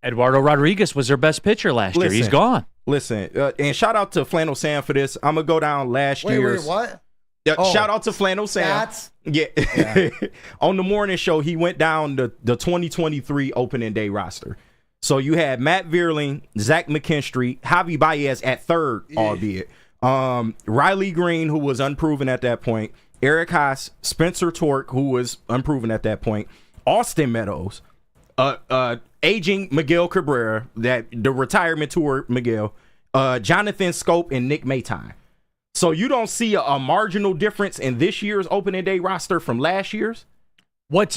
Eduardo Rodriguez was their best pitcher last year. He's gone. Listen, and shout out to Flannel Sam for this. I'm going to go down last year's. Wait, what? Shout out to Flannel Sam. Yeah. On the morning show, he went down the 2023 opening day roster. So you had Matt Vierling, Zach McKinstry, Javi Baez at third, albeit. Riley Green, who was unproven at that point. Eric Haas, Spencer Torque, who was unproven at that point. Austin Meadows, aging Miguel Cabrera, the retirement tour Miguel, Jonathan Scope, and Nick Maytime. So you don't see a marginal difference in this year's opening day roster from last year's? But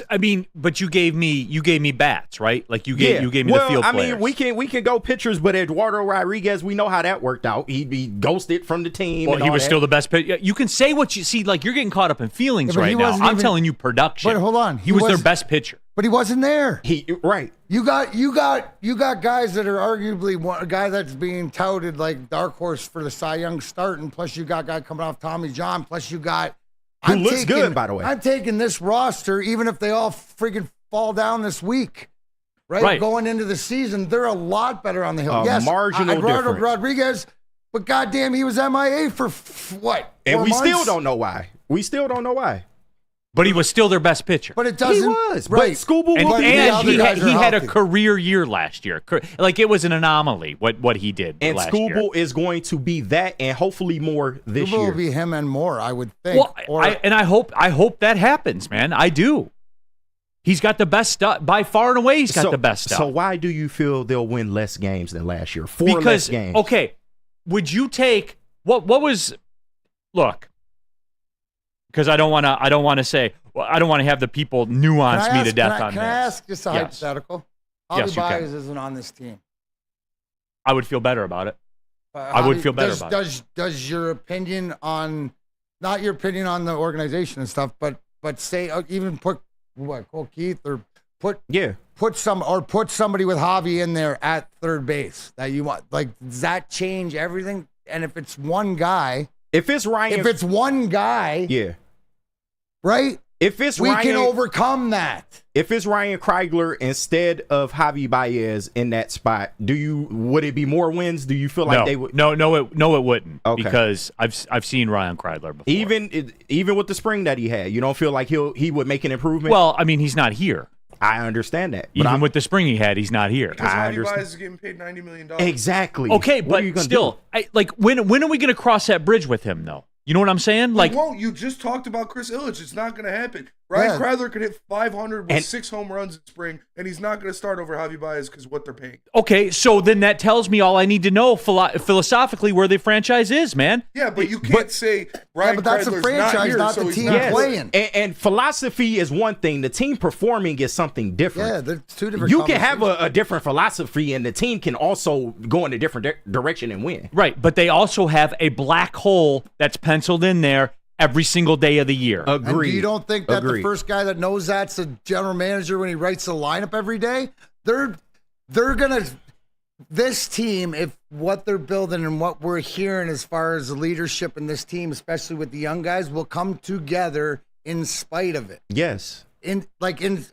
you gave me bats, right? Like you gave me the field players. We can go pitchers, but Eduardo Rodriguez, we know how that worked out. He ghosted from the team. Well, he was still the best pitcher. You can say what you see, like you're getting caught up in feelings right now. I'm telling you production. But hold on. He was their best pitcher. But he wasn't there. Right. You got guys that are arguably a guy that's being touted like dark horse for the Cy Young start, and plus you got a guy coming off Tommy John, plus you got Who looks good, by the way. I'm taking this roster, even if they all freaking fall down this week, right? Going into the season, they're a lot better on the hill. Yes, marginal difference. Rodriguez, but goddamn, he was MIA for what? And we months? still don't know why. But he was still their best pitcher. But it doesn't. He was. Right. But Scooble and he had a career year last year. Like it was an anomaly what he did and last year. And year. Scooble is going to be that and hopefully more this year. Scooble will be him and more, I would think. Well, I hope that happens, man. I do. He's got the best stuff. By far and away, he's got the best stuff. So why do you feel they'll win less games than last year? 4 less games. Okay, would you take what was look? Because I don't want to say. Well, I don't want to have the people nuance me to death on this. Can I ask just a hypothetical? Javi Baez isn't on this team. I would feel better about it. I would feel better about it. Does your opinion on, not your opinion on the organization and stuff, but say even put Cole Keith or put somebody with Javi in there at third base that you want. Like, does that change everything? And if it's one guy, if it's one guy, right? We can overcome that. If it's Ryan Kreigler instead of Javi Baez in that spot, would it be more wins? Do you feel like they would? No, it wouldn't. Okay. Because I've seen Ryan Kreigler before. Even with the spring that he had, you don't feel like he would make an improvement? Well, I mean, he's not here. I understand that. Even with the spring he had, he's not here. Because Javi Baez is getting paid $90 million. Exactly. Okay, but still, when are we going to cross that bridge with him, though? You know what I'm saying? Like, won't. You just talked about Chris Ilitch. It's not going to happen. Ryan Kreidler could hit 500 with 6 home runs in spring, and he's not going to start over Javi Baez because what they're paying. Okay, so then that tells me all I need to know philosophically where the franchise is, man. Yeah, but you can't say Ryan that's a Kreidler's franchise, not the team playing. And philosophy is one thing. The team performing is something different. Yeah, there's two different. You can have a different philosophy, and the team can also go in a different direction and win. Right, but they also have a black hole that's penciled in there every single day of the year. Agreed. And you don't think that the first guy that knows that's the general manager when he writes the lineup every day? They're gonna this team, if what they're building and what we're hearing as far as the leadership in this team, especially with the young guys, will come together in spite of it. Yes.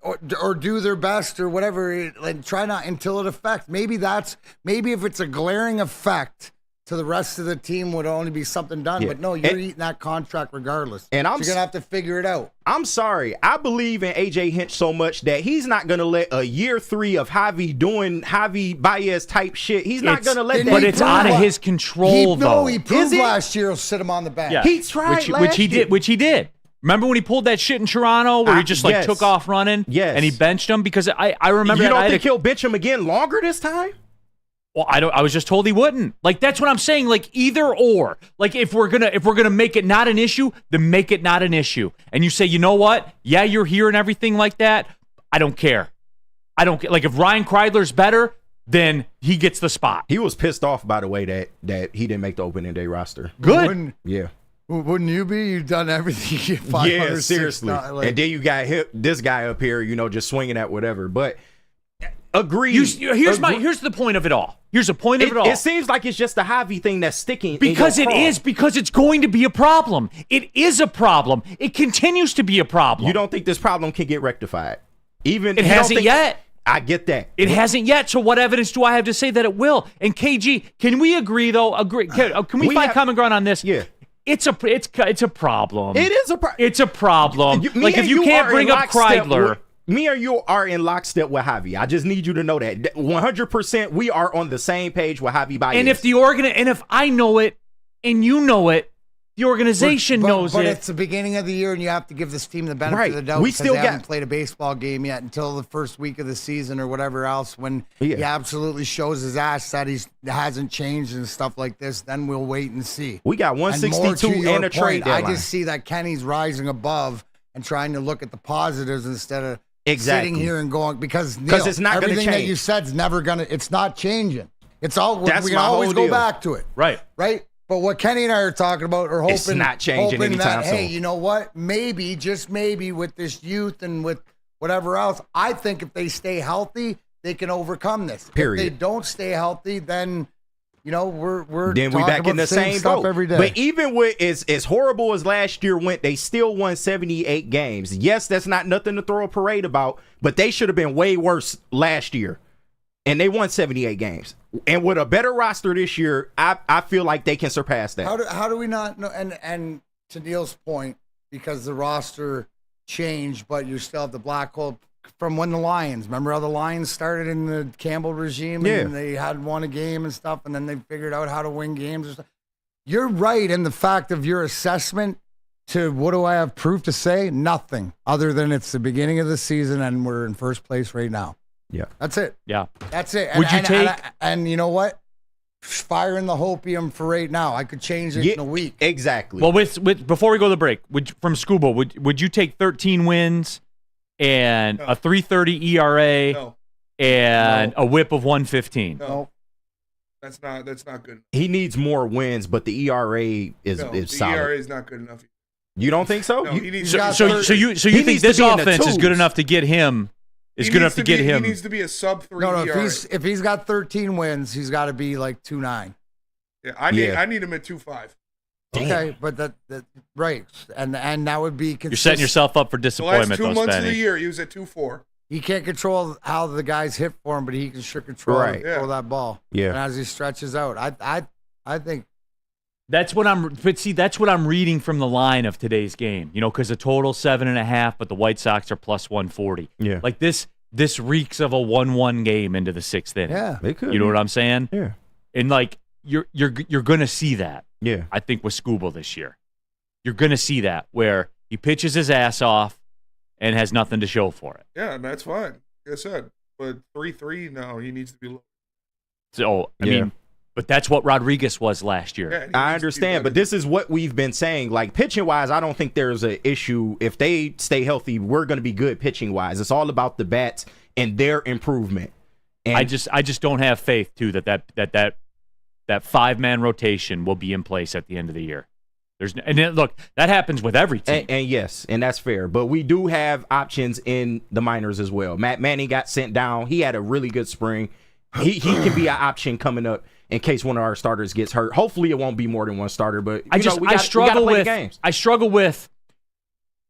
Or do their best or whatever, and try not until it affects. Maybe if it's a glaring effect to the rest of the team would only be something done. Yeah. But no, you're eating that contract regardless. And you're going to have to figure it out. I'm sorry. I believe in AJ Hinch so much that he's not going to let a year 3 of Javi doing Javi Baez type shit. He's not going to let that. But it's out of his control, though. He proved last year he'll sit him on the bench. Yeah. He tried which he did. Remember when he pulled that shit in Toronto where he just took off running? Yes. And he benched him? Because I remember you don't think he'll bench him again longer this time? Well, I was just told he wouldn't. Like, that's what I'm saying. Like, either or. Like, if we're gonna make it not an issue, then make it not an issue. And you say, you know what? Yeah, you're here and everything like that. I don't care. Like, if Ryan Kreidler's better, then he gets the spot. He was pissed off, by the way, that he didn't make the opening day roster. Good. Wouldn't you be? You've done everything. Yeah, seriously. And then you got this guy up here, just swinging at whatever. But agreed. Here's the point of it all. Here's the point of it all. It seems like it's just a Javi thing that's sticking. Because because it's going to be a problem. It is a problem. It continues to be a problem. You don't think this problem can get rectified? It hasn't yet. I get that. It hasn't yet. So what evidence do I have to say that it will? And KG, can we agree though? Can we find common ground on this? Yeah. It's a problem. It is a problem. It's a problem. Like if you can't bring up Kreidler. Me or you are in lockstep with Javi. I just need you to know that 100% we are on the same page with Javi Baez. And if I know it and you know it, the organization knows it. But it's the beginning of the year, and you have to give this team the benefit of the doubt because they haven't played a baseball game yet until the first week of the season or whatever else. When he absolutely shows his ass that he hasn't changed and stuff like this, then we'll wait and see. We got 162 and a trade deadline. I just see that Kenny's rising above and trying to look at the positives instead of sitting here and going because it's not going to change. Everything that you said's never going to. It's not changing. It's all. We can always go back to it. Right. But what Kenny and I are talking about are hoping it's not changing anytime soon. Hey, you know what? Maybe, just maybe, with this youth and with whatever else, I think if they stay healthy, they can overcome this. Period. If they don't stay healthy, then we're then we back in the same boat every day. But even with as horrible as last year went, they still won 78 games. Yes, that's not nothing to throw a parade about, but they should have been way worse last year. And they won 78 games. And with a better roster this year, I feel like they can surpass that. How do we not know? And to Neal's point, because the roster changed, but you still have the black hole from when the Lions. Remember how the Lions started in the Campbell regime and they had won a game and stuff, and then they figured out how to win games and stuff. You're right in the fact of your assessment to what do I have proof to say? Nothing other than it's the beginning of the season and we're in first place right now. Yeah. That's it. Yeah. That's it. Would you take... And you know what? Firing the hopium for right now. I could change it in a week. Exactly. Well, with before we go to the break, from Scuba, would you take 13 wins and a 3.30 ERA and a whip of 115? No. That's not good. He needs more wins, but the ERA is solid. The ERA is not good enough. You don't think so? No, he needs so you think this offense is good enough to get him? He needs to be a sub 3 ERA. No, if he's got 13 wins, he's got to be like 2.9. Yeah, I need him at 2.5. Okay, but that right, and that would be consistent. You're setting yourself up for disappointment. The last 2 months of the year, he was at 2.4. He can't control how the guys hit for him, but he can sure control that ball. Yeah, and as he stretches out, I think that's what I'm. But see, that's what I'm reading from the line of today's game. Because the total 7.5, but the White Sox are plus 140. Yeah, like this reeks of a 1-1 game into the 6th inning. Yeah, they could. You know what I'm saying? Yeah, and like you're gonna see that. Yeah, I think with Scooble this year, you're gonna see that where he pitches his ass off, and has nothing to show for it. Yeah, and that's fine. Like I said, but 3-3, no, he needs to be low. So, I mean, but that's what Rodriguez was last year. Yeah, I understand, but this is what we've been saying. Like, pitching-wise, I don't think there's an issue. If they stay healthy, we're going to be good pitching-wise. It's all about the bats and their improvement. And I just don't have faith, too, that 5-man rotation will be in place at the end of the year. Look, that happens with every team. And yes, and that's fair. But we do have options in the minors as well. Matt Manning got sent down. He had a really good spring. He can be an option coming up in case one of our starters gets hurt. Hopefully, it won't be more than one starter. But I struggle with.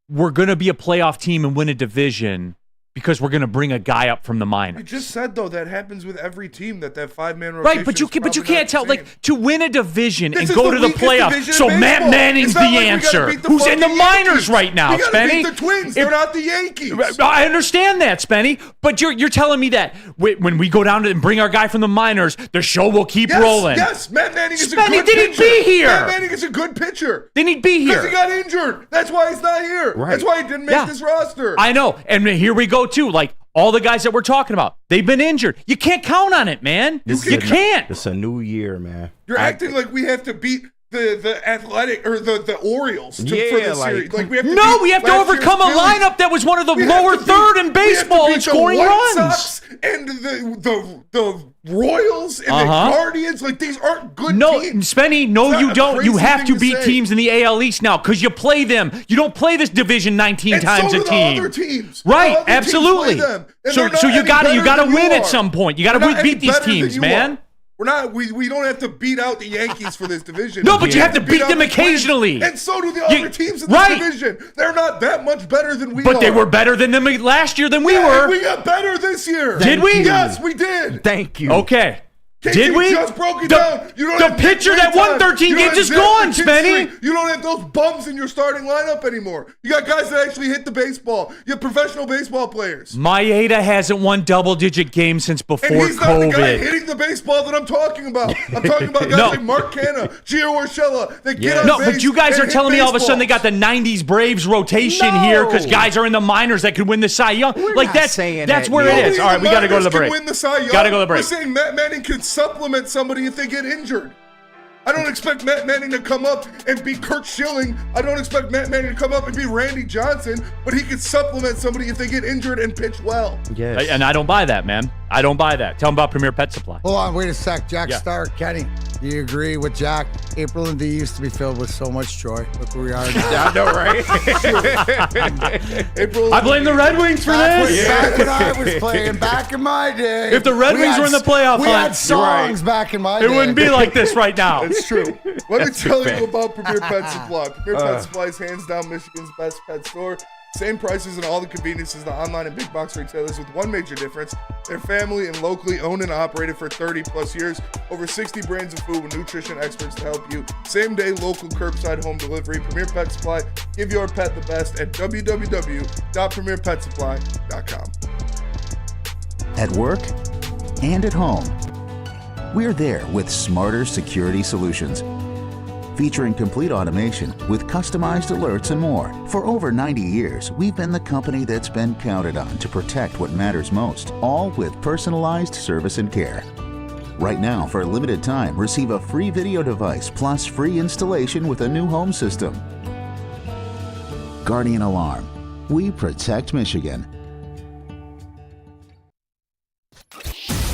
We're going to be a playoff team and win a division because we're going to bring a guy up from the minors. You just said, though, that happens with every team, that 5-man rotation. Right, but you can't tell. Like, to win a division and go to the playoffs. So Matt Manning's the answer. Who's in the minors right now, Spenny? Beat the Twins. They're not the Yankees. I understand that, Spenny. But you're telling me that when we go down and bring our guy from the minors, the show will keep rolling. Yes, Matt Manning is a good pitcher. Didn't be here. Matt Manning is a good pitcher. Didn't he be here? Because he got injured. That's why he's not here. Right. That's why he didn't make this roster. I know. And here we go, too. Like, all the guys that we're talking about, they've been injured. You can't count on it, man. You can't. It's a new year, man. You're acting like we have to beat the Athletic or the Orioles for this series. Like we have to overcome a lineup that was one of the lower third in baseball in scoring runs. Sox and the Royals and the Guardians, like these aren't good teams. No, Spenny, no, you don't. You have to beat teams in the AL East now because you play them. You don't play this division 19 times a team. Other teams. Right, absolutely. So you got to win at some point. You got to beat these teams, man. We don't have to beat out the Yankees for this division. No, but you have to beat them occasionally. And so do the other teams in this division. They're not that much better than we are. But they were better than them last year than we were. We got better this year. Did we? Yes, we did. Thank you. Okay. Did we? Just broke it down. The pitcher that won 13 games is gone, Spenny. You don't have those bums in your starting lineup anymore. You got guys that actually hit the baseball. You have professional baseball players. Maeda hasn't won double-digit games since before and he's COVID. Not the guy hitting the baseball that I'm talking about. I'm talking about guys like Mark Canha, Gio Urshela that get on base. No, but you guys are telling me all of a sudden they got the 90s Braves rotation here because guys are in the minors that could win the Cy Young. That's where it is. All right, we got to go to the break. Got to go to the break. We're saying Matt Manning could supplement somebody if they get injured. I don't expect Matt Manning to come up and be Kurt Schilling. I don't expect Matt Manning to come up and be Randy Johnson, but he could supplement somebody if they get injured and pitch well. Yes. And I don't buy that, man. I don't buy that. Tell them about Premier Pet Supply. Hold on, wait a sec. Jack Starr, Kenny, do you agree with Jack? April and D used to be filled with so much joy. Look where we are now. I know, right? I blame the Red Wings for this. Back when I was playing, back in my day. If the Red Wings were in the playoff we had songs back in my day. It wouldn't be like this right now. It's true. Let me tell you about Premier Pet Supply. Premier Pet Supply is hands down Michigan's best pet store. Same prices and all the conveniences the online and big box retailers with one major difference. They're family and locally owned and operated for 30 plus years. Over 60 brands of food with nutrition experts to help you. Same day local curbside home delivery. Premier Pet Supply. Give your pet the best at www.premierpetsupply.com. At work and at home, we're there with smarter security solutions. Featuring complete automation with customized alerts and more. For over 90 years, we've been the company that's been counted on to protect what matters most, all with personalized service and care. Right now, for a limited time, receive a free video device plus free installation with a new home system. Guardian Alarm. We protect Michigan.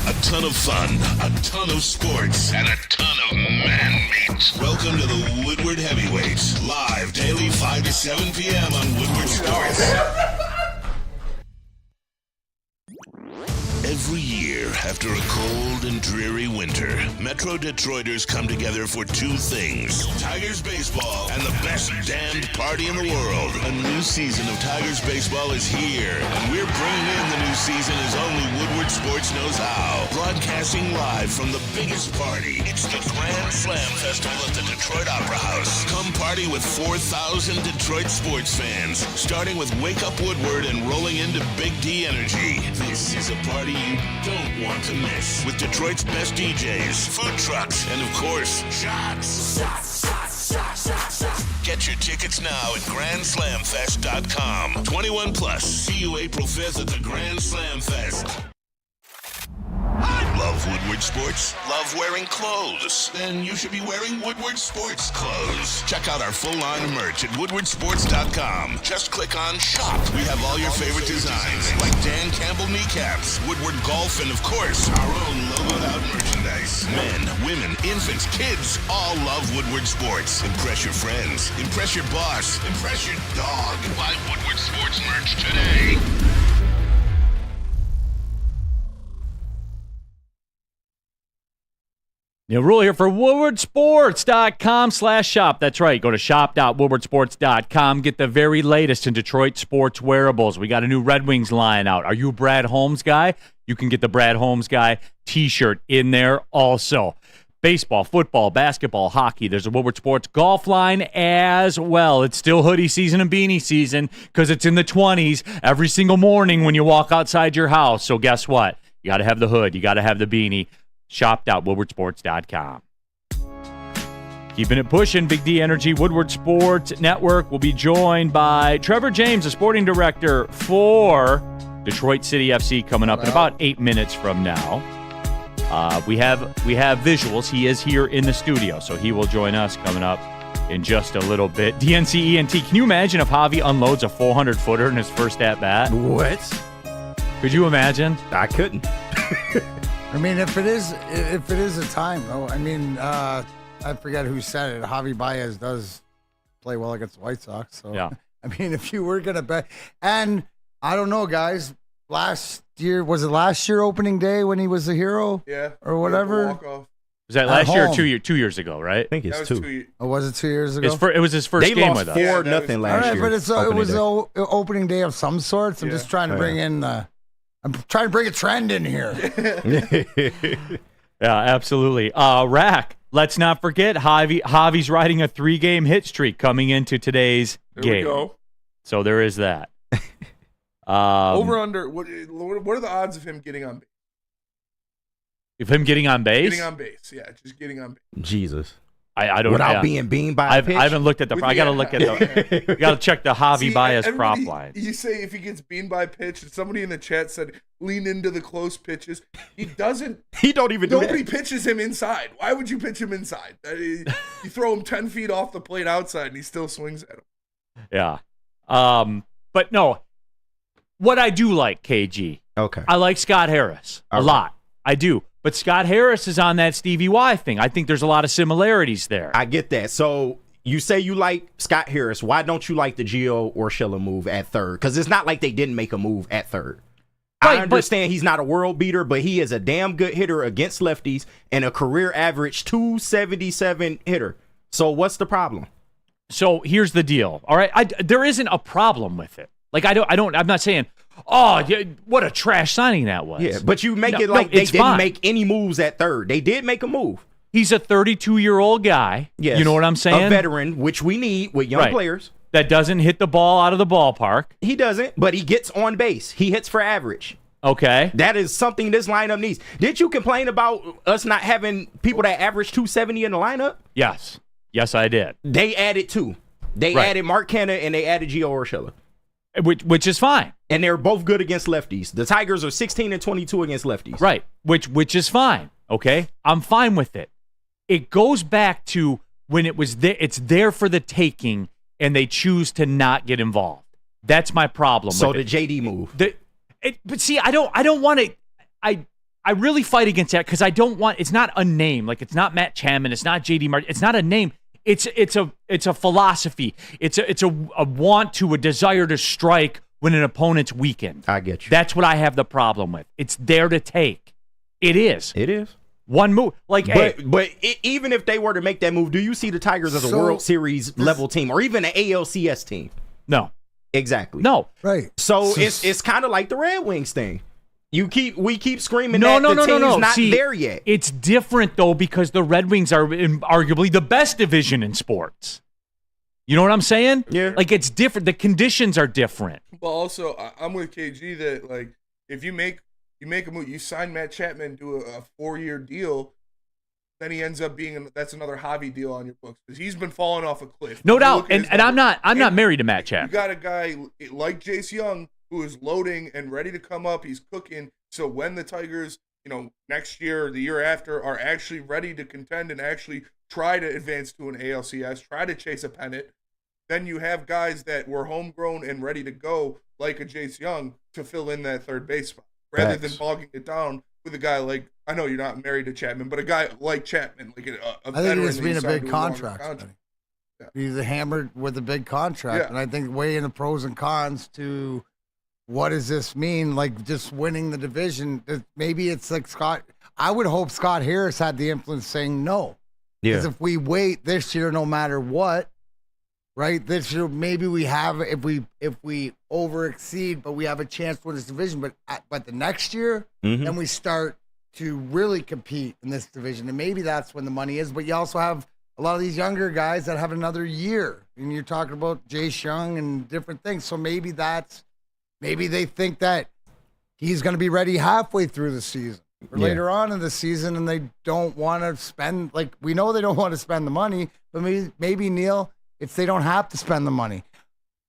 A ton of fun, a ton of sports, and a ton of man meat. Welcome to the Woodward Heavyweights, live daily 5 to 7 p.m. on Woodward Sports. Every year, after a cold and dreary winter, Metro Detroiters come together for two things: Tigers baseball and the best damned party in the world. A new season of Tigers baseball is here, and we're bringing in the new season as only Woodward Sports knows how. Broadcasting live from the biggest party. It's the Grand Slam Festival at the Detroit Opera House. Come party with 4,000 Detroit sports fans, starting with Wake Up Woodward and rolling into Big D Energy. This is a party you don't want to miss, with Detroit's best DJs, food trucks, and of course, shots. Get your tickets now at GrandSlamFest.com. 21 plus. See you April 5th at the Grand Slam Fest. Love Woodward Sports? Love wearing clothes? Then you should be wearing Woodward Sports clothes. Check out our full line of merch at WoodwardSports.com. Just click on Shop. We have all your favorite designs, like Dan Campbell kneecaps, Woodward Golf, and of course, our own logoed out merchandise. Men, women, infants, kids all love Woodward Sports. Impress your friends. Impress your boss. Impress your dog. Buy Woodward Sports merch today. Neal Ruhl here for WoodwardSports.com/shop. That's right. Go to shop.woodwardsports.com. Get the very latest in Detroit sports wearables. We got a new Red Wings line out. Are you a Brad Holmes guy? You can get the Brad Holmes guy t-shirt in there also. Baseball, football, basketball, hockey. There's a Woodward Sports golf line as well. It's still hoodie season and beanie season because it's in the 20s every single morning when you walk outside your house. So guess what? You got to have the hood. You got to have the beanie. Shop.woodwardsports.com. Keeping it pushing, Big D Energy Woodward Sports Network will be joined by Trevor James, the sporting director for Detroit City FC, coming up in about 8 minutes from now. We have visuals. He is here in the studio, so he will join us coming up in just a little bit. DNC ENT, can you imagine if Javi unloads a 400-footer in his first at-bat? What? Could you imagine? I couldn't. I mean, if it is a time, though. I mean, I forget who said it. Javi Baez does play well against the White Sox. So, yeah. I mean, if you were gonna bet, and I don't know, guys. Last year opening day when he was a hero? Yeah. Or whatever. Walk-off. Was that last year or 2 years ago, right? I think it's That was 2. Oh, was it 2 years ago? It was his first game with us. They Yeah, lost 4-0 last All right, year. but it was an opening day of some sorts. I'm Yeah. just trying to bring in I'm trying to bring a trend in here. Yeah, absolutely. Rack, let's not forget Javi's riding a 3-game hit streak coming into today's game. We go. So there is that. Over under. What are the odds of him getting on base? Of him getting on base? Getting on base, yeah, just getting on base. Jesus. I don't Without yeah. being beamed by a pitch? I haven't looked at the. I got to look at the. You got to check the Javi Baez prop everybody- line. You say if he gets beamed by pitch, and somebody in the chat said lean into the close pitches. He doesn't. He don't even do Nobody that. pitches him inside. Why would you pitch him inside? You throw him 10 feet off the plate outside, and he still swings at him. Yeah. But no. What I do like, KG. Okay. I like Scott Harris a lot. I do. But Scott Harris is on that Stevie Y thing. I think there's a lot of similarities there. I get that. So you say you like Scott Harris. Why don't you like the Gio Urshela move at third? Because it's not like they didn't make a move at third. Right, I understand he's not a world beater, but he is a damn good hitter against lefties and a career average 277 hitter. So what's the problem? So here's the deal. All right. There isn't a problem with it. Like, I'm not saying, oh, what a trash signing that was. Yeah, but you make it like they didn't make any moves at third. They did make a move. He's a 32-year-old guy. Yes. You know what I'm saying? A veteran, which we need with young players. That doesn't hit the ball out of the ballpark. He doesn't, but he gets on base. He hits for average. Okay. That is something this lineup needs. Did you complain about us not having people that average 270 in the lineup? Yes. Yes, I did. They added 2. They added Mark Canha and they added Gio Urshela. Which is fine. And they're both good against lefties. The Tigers are 16 and 22 against lefties. Right. Which is fine. Okay. I'm fine with it. It goes back to when it was there. It's there for the taking, and they choose to not get involved. That's my problem. So with the it. JD move. But see, I don't want to. I really fight against that because I don't want. It's not a name. Like, it's not Matt Chapman. It's not JD Martin. It's not a name. It's a philosophy. It's a want to, a desire to strike when an opponent's weakened. I get you. That's what I have the problem with. It's there to take. It is. It is. One move. Like, but even if they were to make that move, do you see the Tigers as a World Series level team or even an ALCS team? No. Exactly. No. Right. So it's kind of like the Red Wings thing. We keep screaming No. the team's not See, there yet. It's different, though, because the Red Wings are arguably the best division in sports. You know what I'm saying? Yeah. Like, it's different. The conditions are different. But also, I'm with KG that, like, if you make a move, you sign Matt Chapman to a 4-year deal, then he ends up being that's another Javi deal on your books because he's been falling off a cliff. No doubt. And I'm not married to Matt Chapman. You got a guy like Jace Young who is loading and ready to come up. He's cooking. So when the Tigers, next year or the year after are actually ready to contend and actually try to advance to an ALCS, try to chase a pennant, then you have guys that were homegrown and ready to go, like a Jace Young, to fill in that third base spot, rather than bogging it down with a guy like, I know you're not married to Chapman, but a guy like Chapman, like a I think he's being a big contract. Yeah. He's hammered with a big contract, and I think weighing the pros and cons to what does this mean, like just winning the division. Maybe it's like Scott. I would hope Scott Harris had the influence saying no. Because if we wait this year, no matter what, right? This year maybe we have if we over exceed, but we have a chance to win this division. But the next year, then we start to really compete in this division, and maybe that's when the money is. But you also have a lot of these younger guys that have another year, and you're talking about Jace Young and different things. So maybe they think that he's going to be ready halfway through the season or later on in the season, and they don't want to spend, like, we know they don't want to spend the money, but maybe Neal, it's they don't have to spend the money.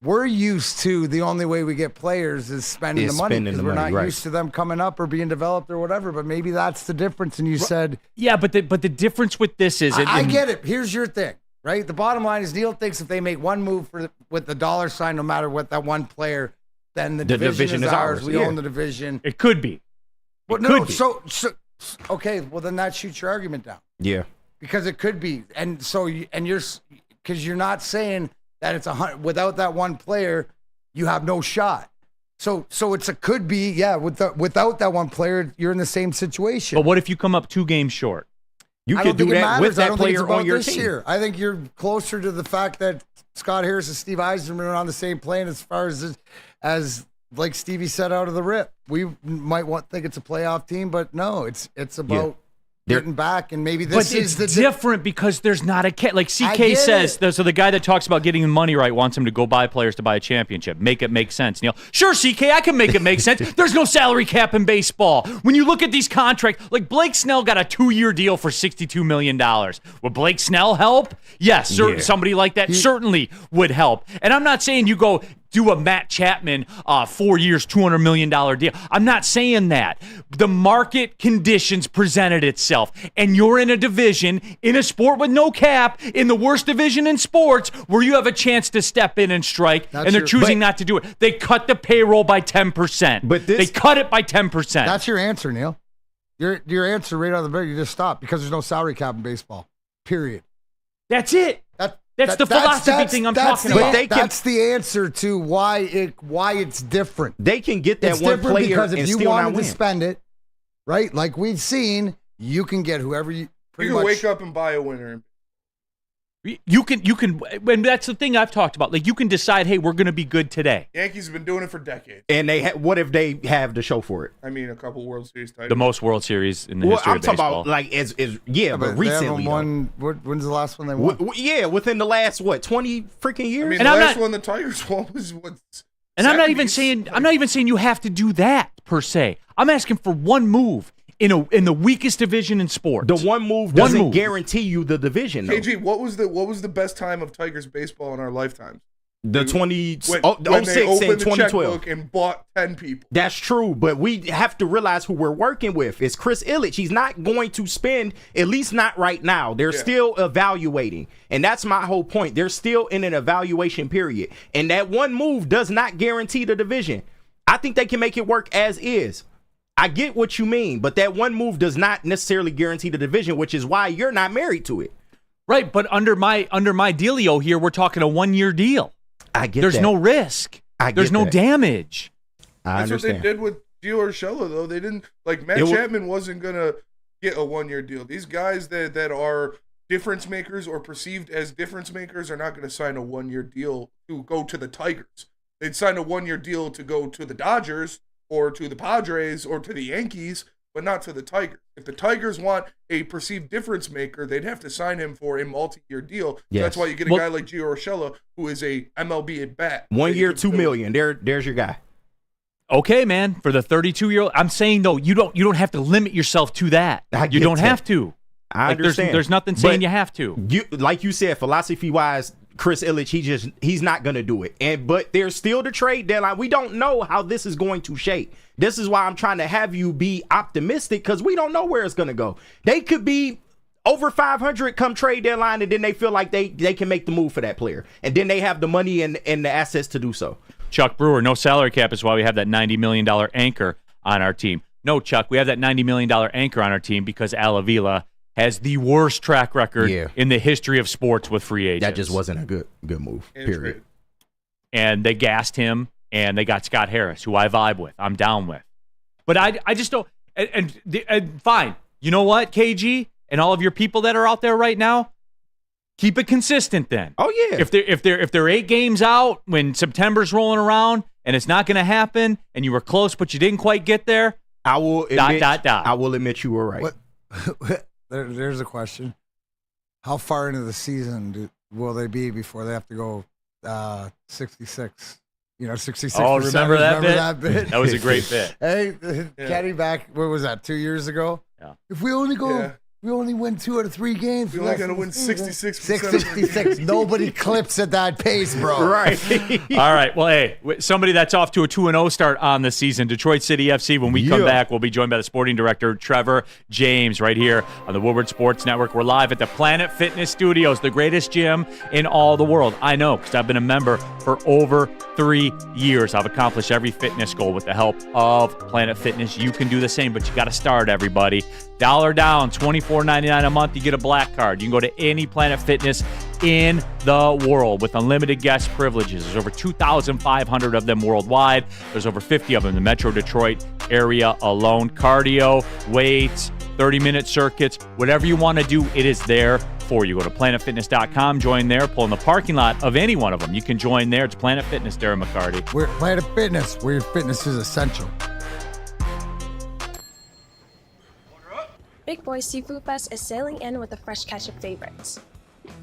We're used to the only way we get players is spending the money because we're not used to them coming up or being developed or whatever, but maybe that's the difference. And you said... Yeah, but the difference with this is... I get it. Here's your thing, right? The bottom line is Neal thinks if they make one move with the dollar sign, no matter what that one player... Then the division is ours. We own the division. It could be. But no, so okay. Well, then that shoots your argument down. Yeah, because it could be, and so you're not saying that it's without that one player, you have no shot. So it's a could be. Yeah, without that one player, you're in the same situation. But what if you come up 2 games short? You could do that with that player on your team. Year. I think you're closer to the fact that Scott Harris and Steve Eisenman are on the same plane as far as like Stevie said out of the rip. We might think it's a playoff team, but no, it's about getting back, and maybe this is different because there's not a like CK says. So the guy that talks about getting the money right wants him to go buy players to buy a championship. Make it make sense, Neal. Sure, CK, I can make it make sense. There's no salary cap in baseball. When you look at these contracts, like Blake Snell got a 2-year deal for $62 million. Would Blake Snell help? Yes, somebody like that certainly would help. And I'm not saying you go do a Matt Chapman 4 years, $200 million deal. I'm not saying that. The market conditions presented itself, and you're in a division, in a sport with no cap, in the worst division in sports, where you have a chance to step in and strike, and they're choosing not to do it. They cut the payroll by 10%. They cut it by 10%. That's your answer, Neal. Your answer right out of the bat, you just stop because there's no salary cap in baseball, period. That's it. That's the philosophy thing I'm talking about. That's the answer to why it's different. They can get that one player because if and you still wanted not win. to spend it, right? Like we've seen, you can get whoever you pretty can much wake up and buy a winner. You can, and that's the thing I've talked about. Like you can decide, hey, we're going to be good today. Yankees have been doing it for decades. And what if they have to show for it? I mean, a couple World Series titles. The most World Series in the history of baseball. I'm talking about but recently. When's the last one they won? Within the last 20 freaking years. I mean, the last one the Tigers won was what? And 70s? I'm not even saying you have to do that per se. I'm asking for one move. In the weakest division in sports. The one move doesn't guarantee you the division, though. KG, what was the best time of Tigers baseball in our lifetimes? The 06 when and they opened 2012. the checkbook and bought 10 people. That's true, but we have to realize who we're working with. It's Chris Ilitch. He's not going to spend, at least not right now. They're still evaluating, and that's my whole point. They're still in an evaluation period, and that one move does not guarantee the division. I think they can make it work as is. I get what you mean, but that one move does not necessarily guarantee the division, which is why you're not married to it. Right, but under my dealio here, we're talking a 1-year deal. I get There's that. no risk. There's no damage. I That's understand. what they did with Gio Urshela, though. They didn't Matt Chapman wasn't gonna get a 1-year deal. These guys that are difference makers or perceived as difference makers are not going to sign a 1-year deal to go to the Tigers. They'd sign a 1-year deal to go to the Dodgers or to the Padres or to the Yankees, but not to the Tigers. If the Tigers want a perceived difference maker, they'd have to sign him for a multi-year deal. So that's why you get a guy like Gio Urshela, who is a MLB at bat. 1 year, $2 million. There's your guy. Okay, man. For the 32-year-old, I'm saying though, you don't have to limit yourself to that. You don't have to. I understand. There's nothing saying you have to. Like you said, philosophy-wise, Chris Ilitch, he's not going to do it. But there's still the trade deadline. We don't know how this is going to shape. This is why I'm trying to have you be optimistic, because we don't know where it's going to go. They could be over 500 come trade deadline, and then they feel like they can make the move for that player. And then they have the money and the assets to do so. Chuck Brewer, no salary cap is why we have that $90 million anchor on our team. No, Chuck, we have that $90 million anchor on our team because Al Avila has the worst track record in the history of sports with free agents. That just wasn't a good move, period. And they gassed him, and they got Scott Harris, who I vibe with. I'm down with. But I just don't – and fine. You know what, KG, and all of your people that are out there right now, keep it consistent then. Oh, yeah. If they're 8 games out when September's rolling around and it's not going to happen and you were close but you didn't quite get there, I will admit you were right. There's a question. How far into the season will they be before they have to go 66? 66. Oh, remember that bit? That was a great bit. Hey, Kenny back, what was that, 2 years ago? Yeah. If we only go, we only win 2 out of 3 games. We only got to win 66%. 66. Nobody clips at that pace, bro. Right. All right. Well, hey, somebody that's off to a 2-0 start on the season, Detroit City FC. When we come back, we'll be joined by the sporting director, Trevor James, right here on the Woodward Sports Network. We're live at the Planet Fitness Studios, the greatest gym in all the world. I know, because I've been a member for over 3 years. I've accomplished every fitness goal with the help of Planet Fitness. You can do the same, but you got to start, everybody. $1 down, $24.99 a month. You get a black card. You can go to any Planet Fitness in the world with unlimited guest privileges. There's over 2,500 of them worldwide. There's over 50 of them in the Metro Detroit area alone. Cardio, weights, 30-minute circuits, whatever you want to do, it is there for you. Go to planetfitness.com, join there, pull in the parking lot of any one of them. You can join there. It's Planet Fitness, Darren McCarty. We're Planet Fitness, where your fitness is essential. Big Boy Seafood Fest is sailing in with a fresh catch of favorites.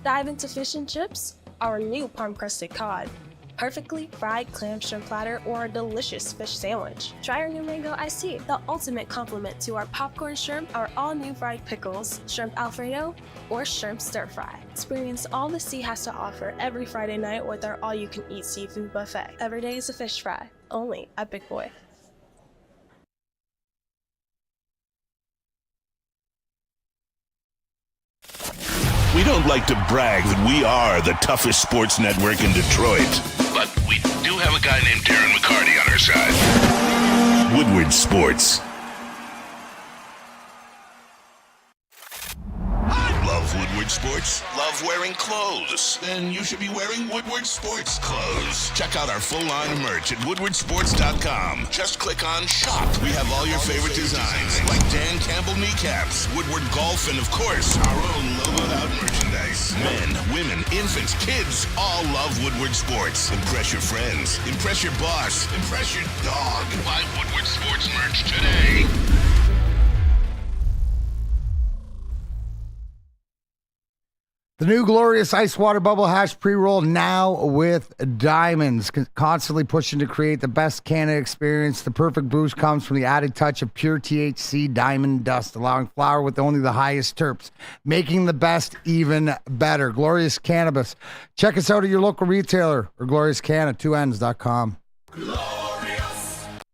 Dive into fish and chips, our new palm-crusted cod, perfectly fried clam shrimp platter, or a delicious fish sandwich. Try our new mango iced tea, the ultimate complement to our popcorn shrimp, our all-new fried pickles, shrimp alfredo, or shrimp stir-fry. Experience all the sea has to offer every Friday night with our all-you-can-eat seafood buffet. Every day is a fish fry, only at Big Boy. We don't like to brag that we are the toughest sports network in Detroit, but we do have a guy named Darren McCarty on our side. Woodward Sports. Love Woodward Sports? Love wearing clothes? Then you should be wearing Woodward Sports clothes. Check out our full line of merch at woodwardsports.com. Just click on shop. We have all your favorite designs, like Dan Campbell kneecaps, Woodward golf, and of course, our own logoed out merchandise. Men, women, infants, kids all love Woodward Sports. Impress your friends. Impress your boss. Impress your dog. Buy Woodward Sports merch today. The new glorious ice water bubble hash pre-roll now with diamonds, constantly pushing to create the best Canada experience. The perfect boost comes from the added touch of pure THC diamond dust, allowing flower with only the highest terps, making the best even better. Glorious Cannabis. Check us out at your local retailer or gloriouscanna2ns.com.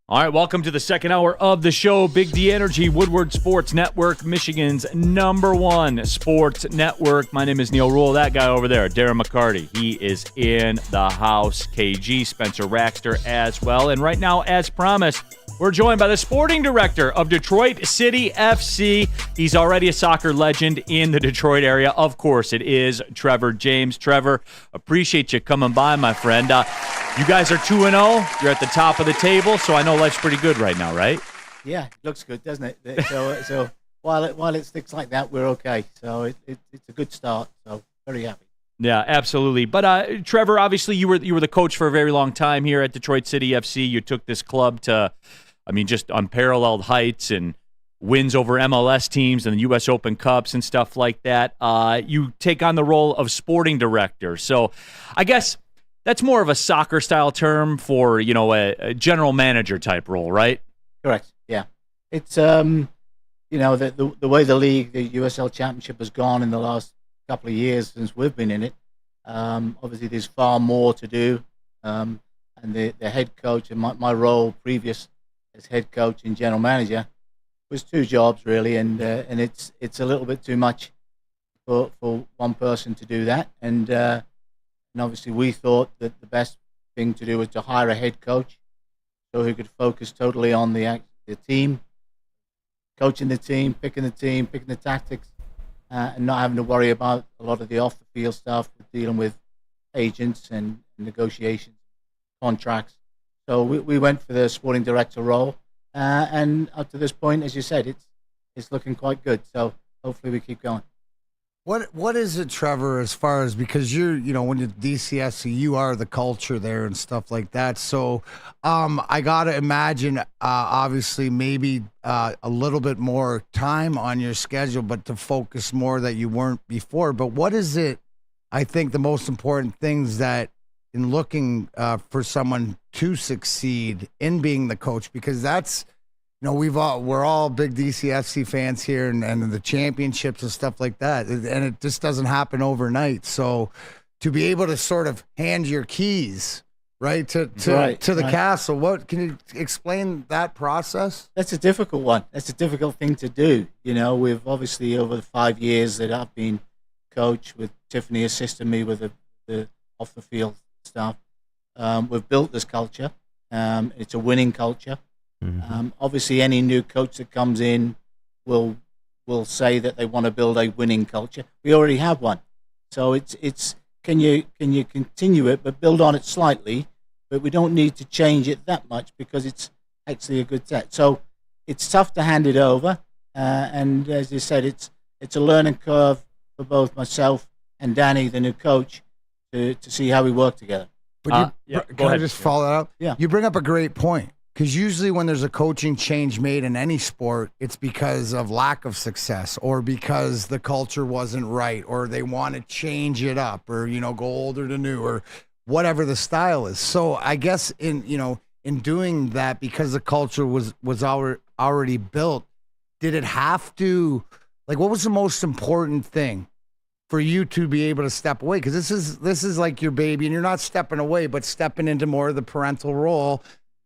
All right, welcome to the second hour of the show. Big D Energy, Woodward Sports Network, Michigan's #1 sports network. My name is Neal Ruhl. That guy over there, Darren McCarty, he is in the house. KG, Spencer Raxter as well. And right now, as promised, we're joined by the sporting director of Detroit City FC. He's already a soccer legend in the Detroit area. Of course, it is Trevor James. Trevor, appreciate you coming by, my friend. You guys are 2-0. You're at the top of the table, so I know life's pretty good right now, right? Yeah, it looks good, doesn't it? So while it sticks like that, we're okay. So it's a good start. So very happy. Yeah, absolutely. But Trevor, obviously you were the coach for a very long time here at Detroit City FC. You took this club to, just unparalleled heights and wins over MLS teams and the U.S. Open Cups and stuff like that. You take on the role of sporting director. So I guess that's more of a soccer-style term for, a general manager type role, right? Correct. Yeah, it's the way the league, the USL Championship has gone in the last couple of years since we've been in it, obviously there's far more to do. And the head coach and my role previous as head coach and general manager was 2 jobs really, and it's a little bit too much for one person to do that. And obviously we thought that the best thing to do was to hire a head coach so he could focus totally on the team, coaching the team, picking the tactics, and not having to worry about a lot of the off the field stuff, dealing with agents and negotiations, contracts. So we went for the sporting director role, and up to this point, as you said, it's looking quite good. So hopefully we keep going. What is it, Trevor, as far as, because you're, when you're DCFC, you are the culture there and stuff like that. So I got to imagine, obviously, maybe a little bit more time on your schedule, but to focus more that you weren't before. But what is it, I think, the most important things that in looking for someone to succeed in being the coach? Because that's, we're all big DCFC fans here, and the championships and stuff like that, and it just doesn't happen overnight. So to be able to sort of hand your keys right to the castle, what can you explain that process? That's a difficult one. That's a difficult thing to do. We've obviously, over the 5 years that I've been coach, with Tiffany assisting me with the off the field stuff, we've built this culture. It's a winning culture. Mm-hmm. Obviously, any new coach that comes in will say that they want to build a winning culture. We already have one, so it's can you continue it, but build on it slightly. But we don't need to change it that much because it's actually a good set. So it's tough to hand it over, and as you said, it's a learning curve for both myself and Danny, the new coach, to see how we work together. But can I just follow that up? Yeah. You bring up a great point. Because usually when there's a coaching change made in any sport, it's because of lack of success, or because the culture wasn't right, or they want to change it up, or, go older to new, or whatever the style is. So I guess in doing that, because the culture was already built, did it have to, what was the most important thing for you to be able to step away? Because this is like your baby, and you're not stepping away, but stepping into more of the parental role,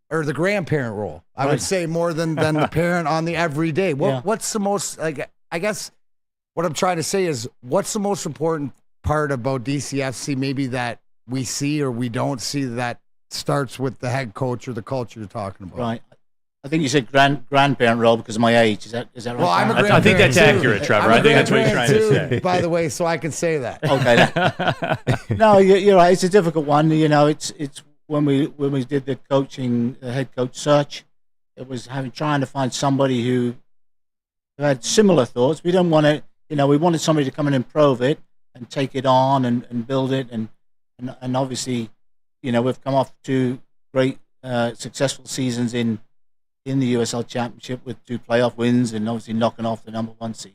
or the grandparent role, I would say, more than the parent on the everyday. What's the most, I guess what I'm trying to say is, what's the most important part about DCFC maybe that we see or we don't see that starts with the head coach or the culture you're talking about? Right. I think you said grandparent role because of my age. Is that right? Well, I'm a grandparent. I think that's accurate, Trevor. I think that's what you're trying to say. By the way, so I can say that. Okay. No, you're right. It's a difficult one. It's when we did the head coach search, it was trying to find somebody who had similar thoughts. We didn't want to, we wanted somebody to come and improve it and take it on and build it, and obviously, we've come off 2 great successful seasons in the USL Championship with 2 playoff wins, and obviously knocking off the number 1 seed.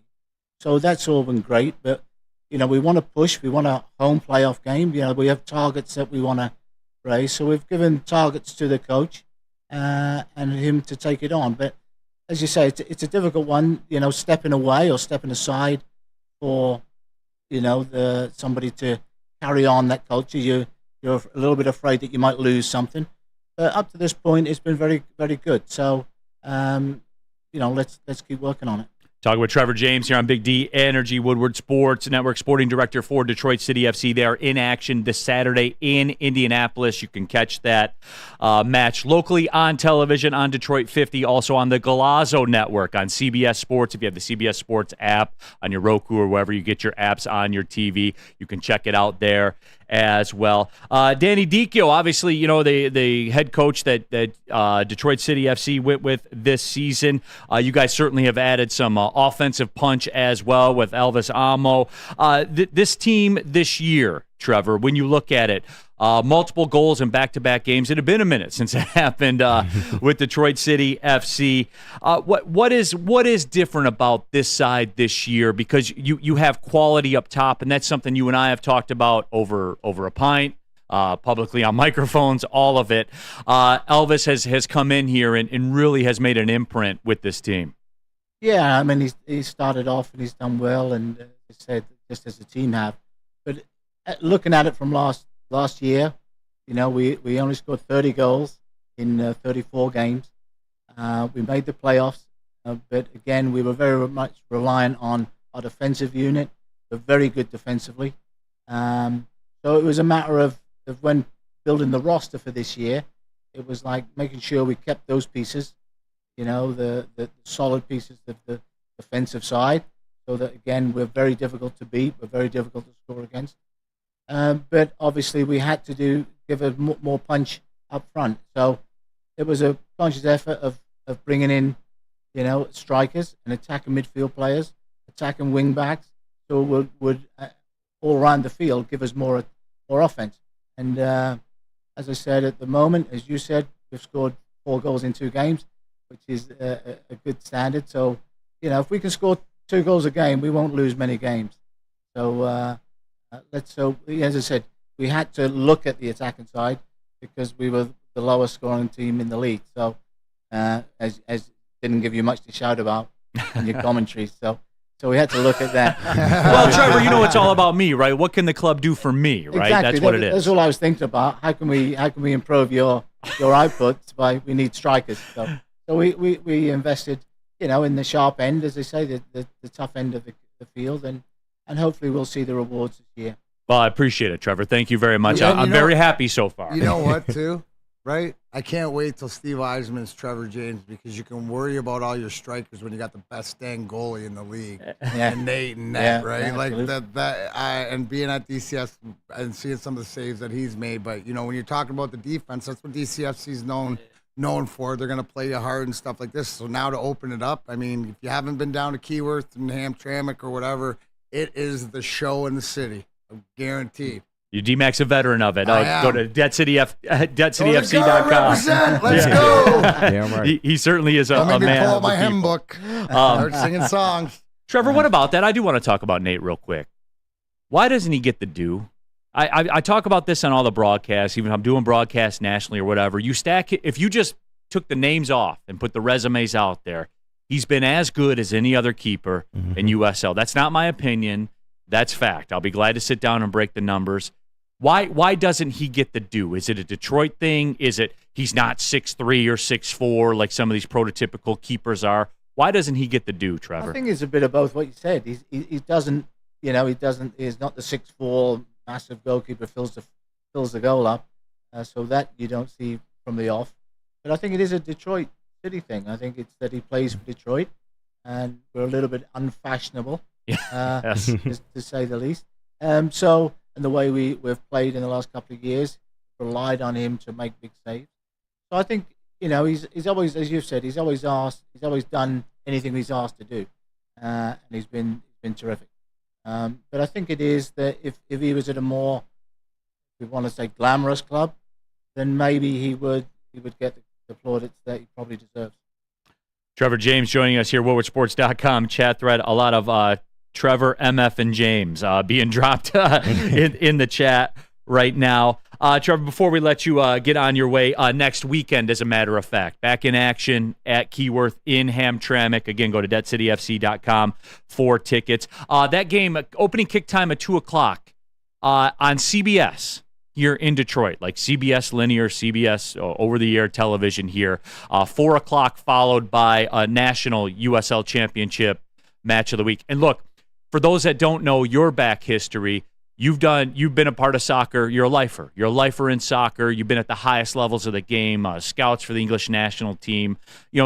So that's all been great, but we want to push. We want a home playoff game. We have targets that we want to raise. So we've given targets to the coach and him to take it on. But as you say, it's a difficult one, stepping away or stepping aside for, somebody to carry on that culture. You're a little bit afraid that you might lose something. But up to this point, it's been very, very good. So, let's keep working on it. Talking with Trevor James here on Big D Energy, Woodward Sports Network, sporting director for Detroit City FC. They are in action this Saturday in Indianapolis. You can catch that match locally on television on Detroit 50, also on the Galazzo Network on CBS Sports. If you have the CBS Sports app on your Roku or wherever you get your apps on your TV, you can check it out there as well. Danny Dicchio, obviously, the head coach that Detroit City FC went with this season. You guys certainly have added some offensive punch as well with Elvis Amo. This team this year, Trevor, when you look at it, multiple goals in back-to-back games. It had been a minute since it happened with Detroit City FC. What is different about this side this year? Because you have quality up top, and that's something you and I have talked about over a pint, publicly on microphones, all of it. Elvis has come in here and really has made an imprint with this team. Yeah, I mean, he started off and he's done well, and as I said, just as the team have. But looking at it from last year, we only scored 30 goals in 34 games. We made the playoffs, but again, we were very much reliant on our defensive unit. We're very good defensively. So it was a matter of when building the roster for this year, it was like making sure we kept those pieces, the solid pieces of the defensive side, so that, again, we're very difficult to beat, we're very difficult to score against. But obviously we had to give a more punch up front. So it was a conscious effort of bringing in, strikers and attacking midfield players, attacking wing backs, so would all around the field give us more offense. And as I said, at the moment, as you said, we've scored 4 goals in 2 games, which is a good standard. So, if we can score 2 goals a game, we won't lose many games. So as I said, we had to look at the attacking side because we were the lowest scoring team in the league. So as didn't give you much to shout about in your commentary. So we had to look at that. Well, Trevor, it's all about me, right? What can the club do for me, right? Exactly. That's what it is. That's all I was thinking about. How can we improve your output? We need strikers. So we invested, in the sharp end, as they say, the tough end of the field, and hopefully we'll see the rewards this year. Well, I appreciate it, Trevor. Thank you very much. I'm very happy so far. You know what, too? Right? I can't wait till Steve Eisman's Trevor James, because you can worry about all your strikers when you got the best dang goalie in the league, and Nate and Nat, right? Yeah, like and being at DCS and seeing some of the saves that he's made. But when you're talking about the defense, that's what DCFC's known for. They're going to play you hard and stuff like this. So now to open it up, I mean, if you haven't been down to Keyworth and Hamtramck or whatever, it is the show in the city, guaranteed. You D-Mac's a veteran of it. Go to DebtCityFC.com. Let's go. Damn right. He certainly is a man. Pull out my hymn book. Start singing songs. Trevor, what about that? I do want to talk about Nate real quick. Why doesn't he get the due? I talk about this on all the broadcasts, even if I'm doing broadcasts nationally or whatever. You stack it. If you just took the names off and put the resumes out there, he's been as good as any other keeper in USL. That's not my opinion. That's fact. I'll be glad to sit down and break the numbers. Why doesn't he get the due? Is it a Detroit thing? Is it he's not 6'3" or 6'4" like some of these prototypical keepers are? Why doesn't he get the due, Trevor? I think it's a bit of both. What you said, he doesn't. He's not the 6'4" massive goalkeeper fills the goal up, so that you don't see from the off. But I think it is a Detroit City thing. I think it's that he plays for Detroit, and we're a little bit unfashionable, yes. to say the least. And the way we've played in the last couple of years, relied on him to make big saves. So I think he's always, as you've said, he's always done anything he's asked to do, and he's been terrific. But I think it is that if he was at a more, we want to say, glamorous club, then maybe he would get the plaudits that he probably deserves. Trevor James joining us here, WoodwardSports.com chat thread. A lot of Trevor, MF, and James being dropped in the chat right now. Trevor, before we let you get on your way, next weekend, as a matter of fact, back in action at Keyworth in Hamtramck. Again, go to DebtCityFC.com for tickets. That game, opening kick time at 2 o'clock on CBS here in Detroit, like CBS Linear, CBS over-the-air television here. 4 o'clock followed by a national USL Championship match of the week. And look, for those that don't know your back history, you've been a part of soccer. You're a lifer. You're a lifer in soccer. You've been at the highest levels of the game, scouts for the English national team,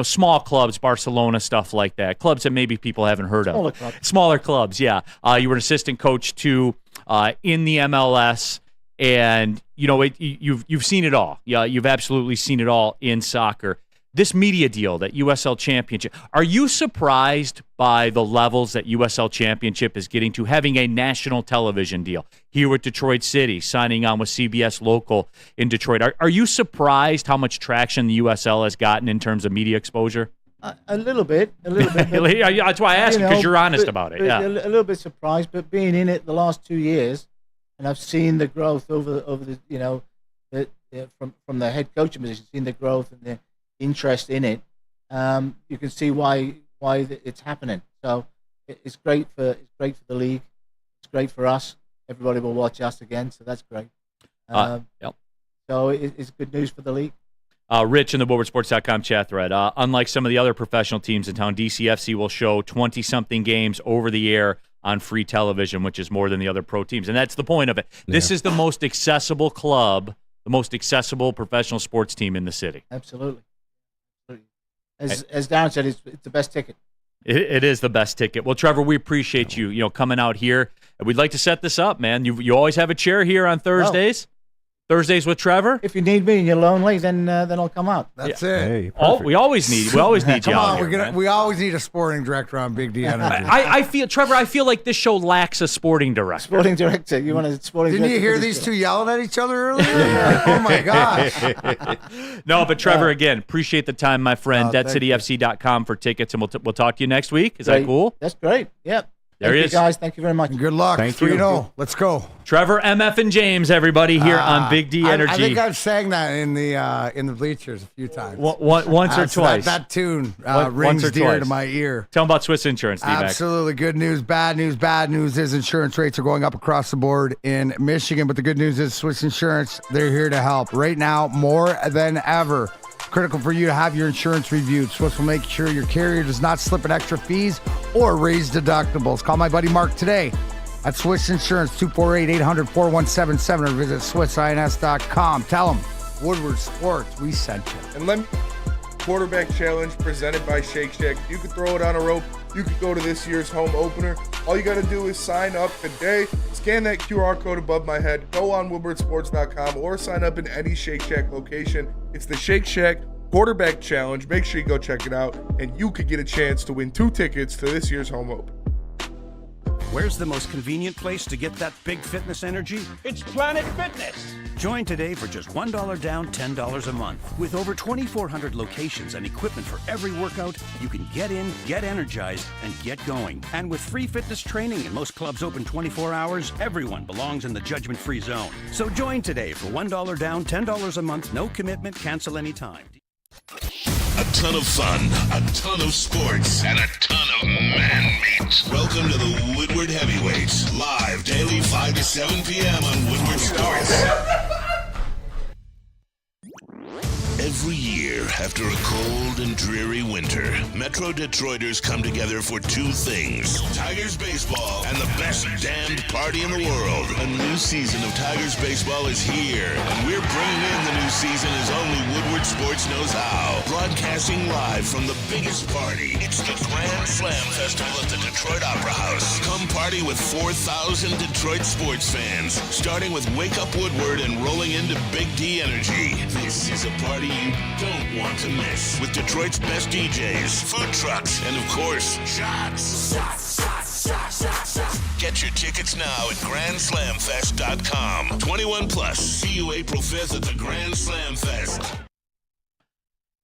small clubs, Barcelona, stuff like that. Clubs that maybe people haven't heard of. Smaller clubs, yeah. You were an assistant coach too in the MLS, and you've seen it all. Yeah, you've absolutely seen it all in soccer. This media deal, that USL Championship, are you surprised by the levels that USL Championship is getting to, having a national television deal here with Detroit City, signing on with CBS Local in Detroit? Are you surprised how much traction the USL has gotten in terms of media exposure? A little bit. That's why I asked you, because you're honest about it. Yeah, a little bit surprised, but being in it the last 2 years, and I've seen the growth over the from the head coaching position, seen the growth and the interest in it. You can see why it's happening. So it's great for the league. It's great for us. Everybody will watch us again, so that's great. Yep. So it's good news for the league. Rich in the WoodwardSports.com chat thread. Unlike some of the other professional teams in town, DCFC will show 20-something games over the air on free television, which is more than the other pro teams. And that's the point of it. This is the most accessible club, the most accessible professional sports team in the city. Absolutely. As Darren said, it's the best ticket. It is the best ticket. Well, Trevor, we appreciate you coming out here. And we'd like to set this up, man. You always have a chair here on Thursdays. Thursdays with Trevor. If you need me and you're lonely, then I'll come out. That's it. Hey, We always need you out here. We always need a sporting director on Big D Energy. I feel, Trevor, I feel like this show lacks a sporting director. Sporting director. You want a sporting Didn't director? you hear these two yelling at each other earlier? Oh, my gosh. No, but Trevor, again, appreciate the time, my friend. DeadCityFC.com for tickets, and we'll talk to you next week. Is that cool? That's great. Yep. There he is. Guys. Thank you very much. Good luck. Thank you. 3-0. Let's go. Trevor, MF, and James, everybody here on Big D Energy. I think I've sang that in the bleachers a few times. Once or twice. That tune Once rings or dear twice. to my ear. Tell them about Swiss Insurance, D-Mac. Absolutely. Good news, bad news. Bad news is insurance rates are going up across the board in Michigan, but the good news is Swiss Insurance, they're here to help. Right now, more than ever. Critical for you to have your insurance reviewed. Swiss will make sure your carrier does not slip in extra fees or raise deductibles. Call my buddy Mark today at Swiss Insurance, 248-800-4177, or visit SwissINS.com. Tell him, Woodward Sports, we sent you. And let me quarterback challenge presented by Shake Shack. If you could throw it on a rope, you could go to this year's home opener. All you got to do is sign up today. Scan that QR code above my head. Go on WoodwardSports.com or sign up in any Shake Shack location. It's the Shake Shack Quarterback Challenge. Make sure you go check it out, and you could get a chance to win 2 tickets to this year's home opener. Where's the most convenient place to get that big fitness energy? It's Planet Fitness. Join today for just $1 down, $10 a month. With over 2,400 locations and equipment for every workout, you can get in, get energized, and get going. And with free fitness training and most clubs open 24 hours, everyone belongs in the judgment-free zone. So join today for $1 down, $10 a month, no commitment, cancel anytime. A ton of fun, a ton of sports, and a ton of man meat. Welcome to the Woodward Heavyweights, live daily 5 to 7 p.m. on Woodward Sports. Every year, after a cold and dreary winter, Metro Detroiters come together for 2 things: Tigers baseball and the best damned party in the world. A new season of Tigers baseball is here, and we're bringing in the new season as only Woodward Sports knows how. Broadcasting live from the biggest party. It's the Grand Slam Festival at the Detroit Opera House. Come party with 4,000 Detroit sports fans, starting with Wake Up Woodward and rolling into Big D Energy. This is a party you don't want to miss, with Detroit's best DJs, food trucks, and of course, shots. Get your tickets now at GrandSlamFest.com. 21 plus. See you April 5th at the Grand Slam Fest.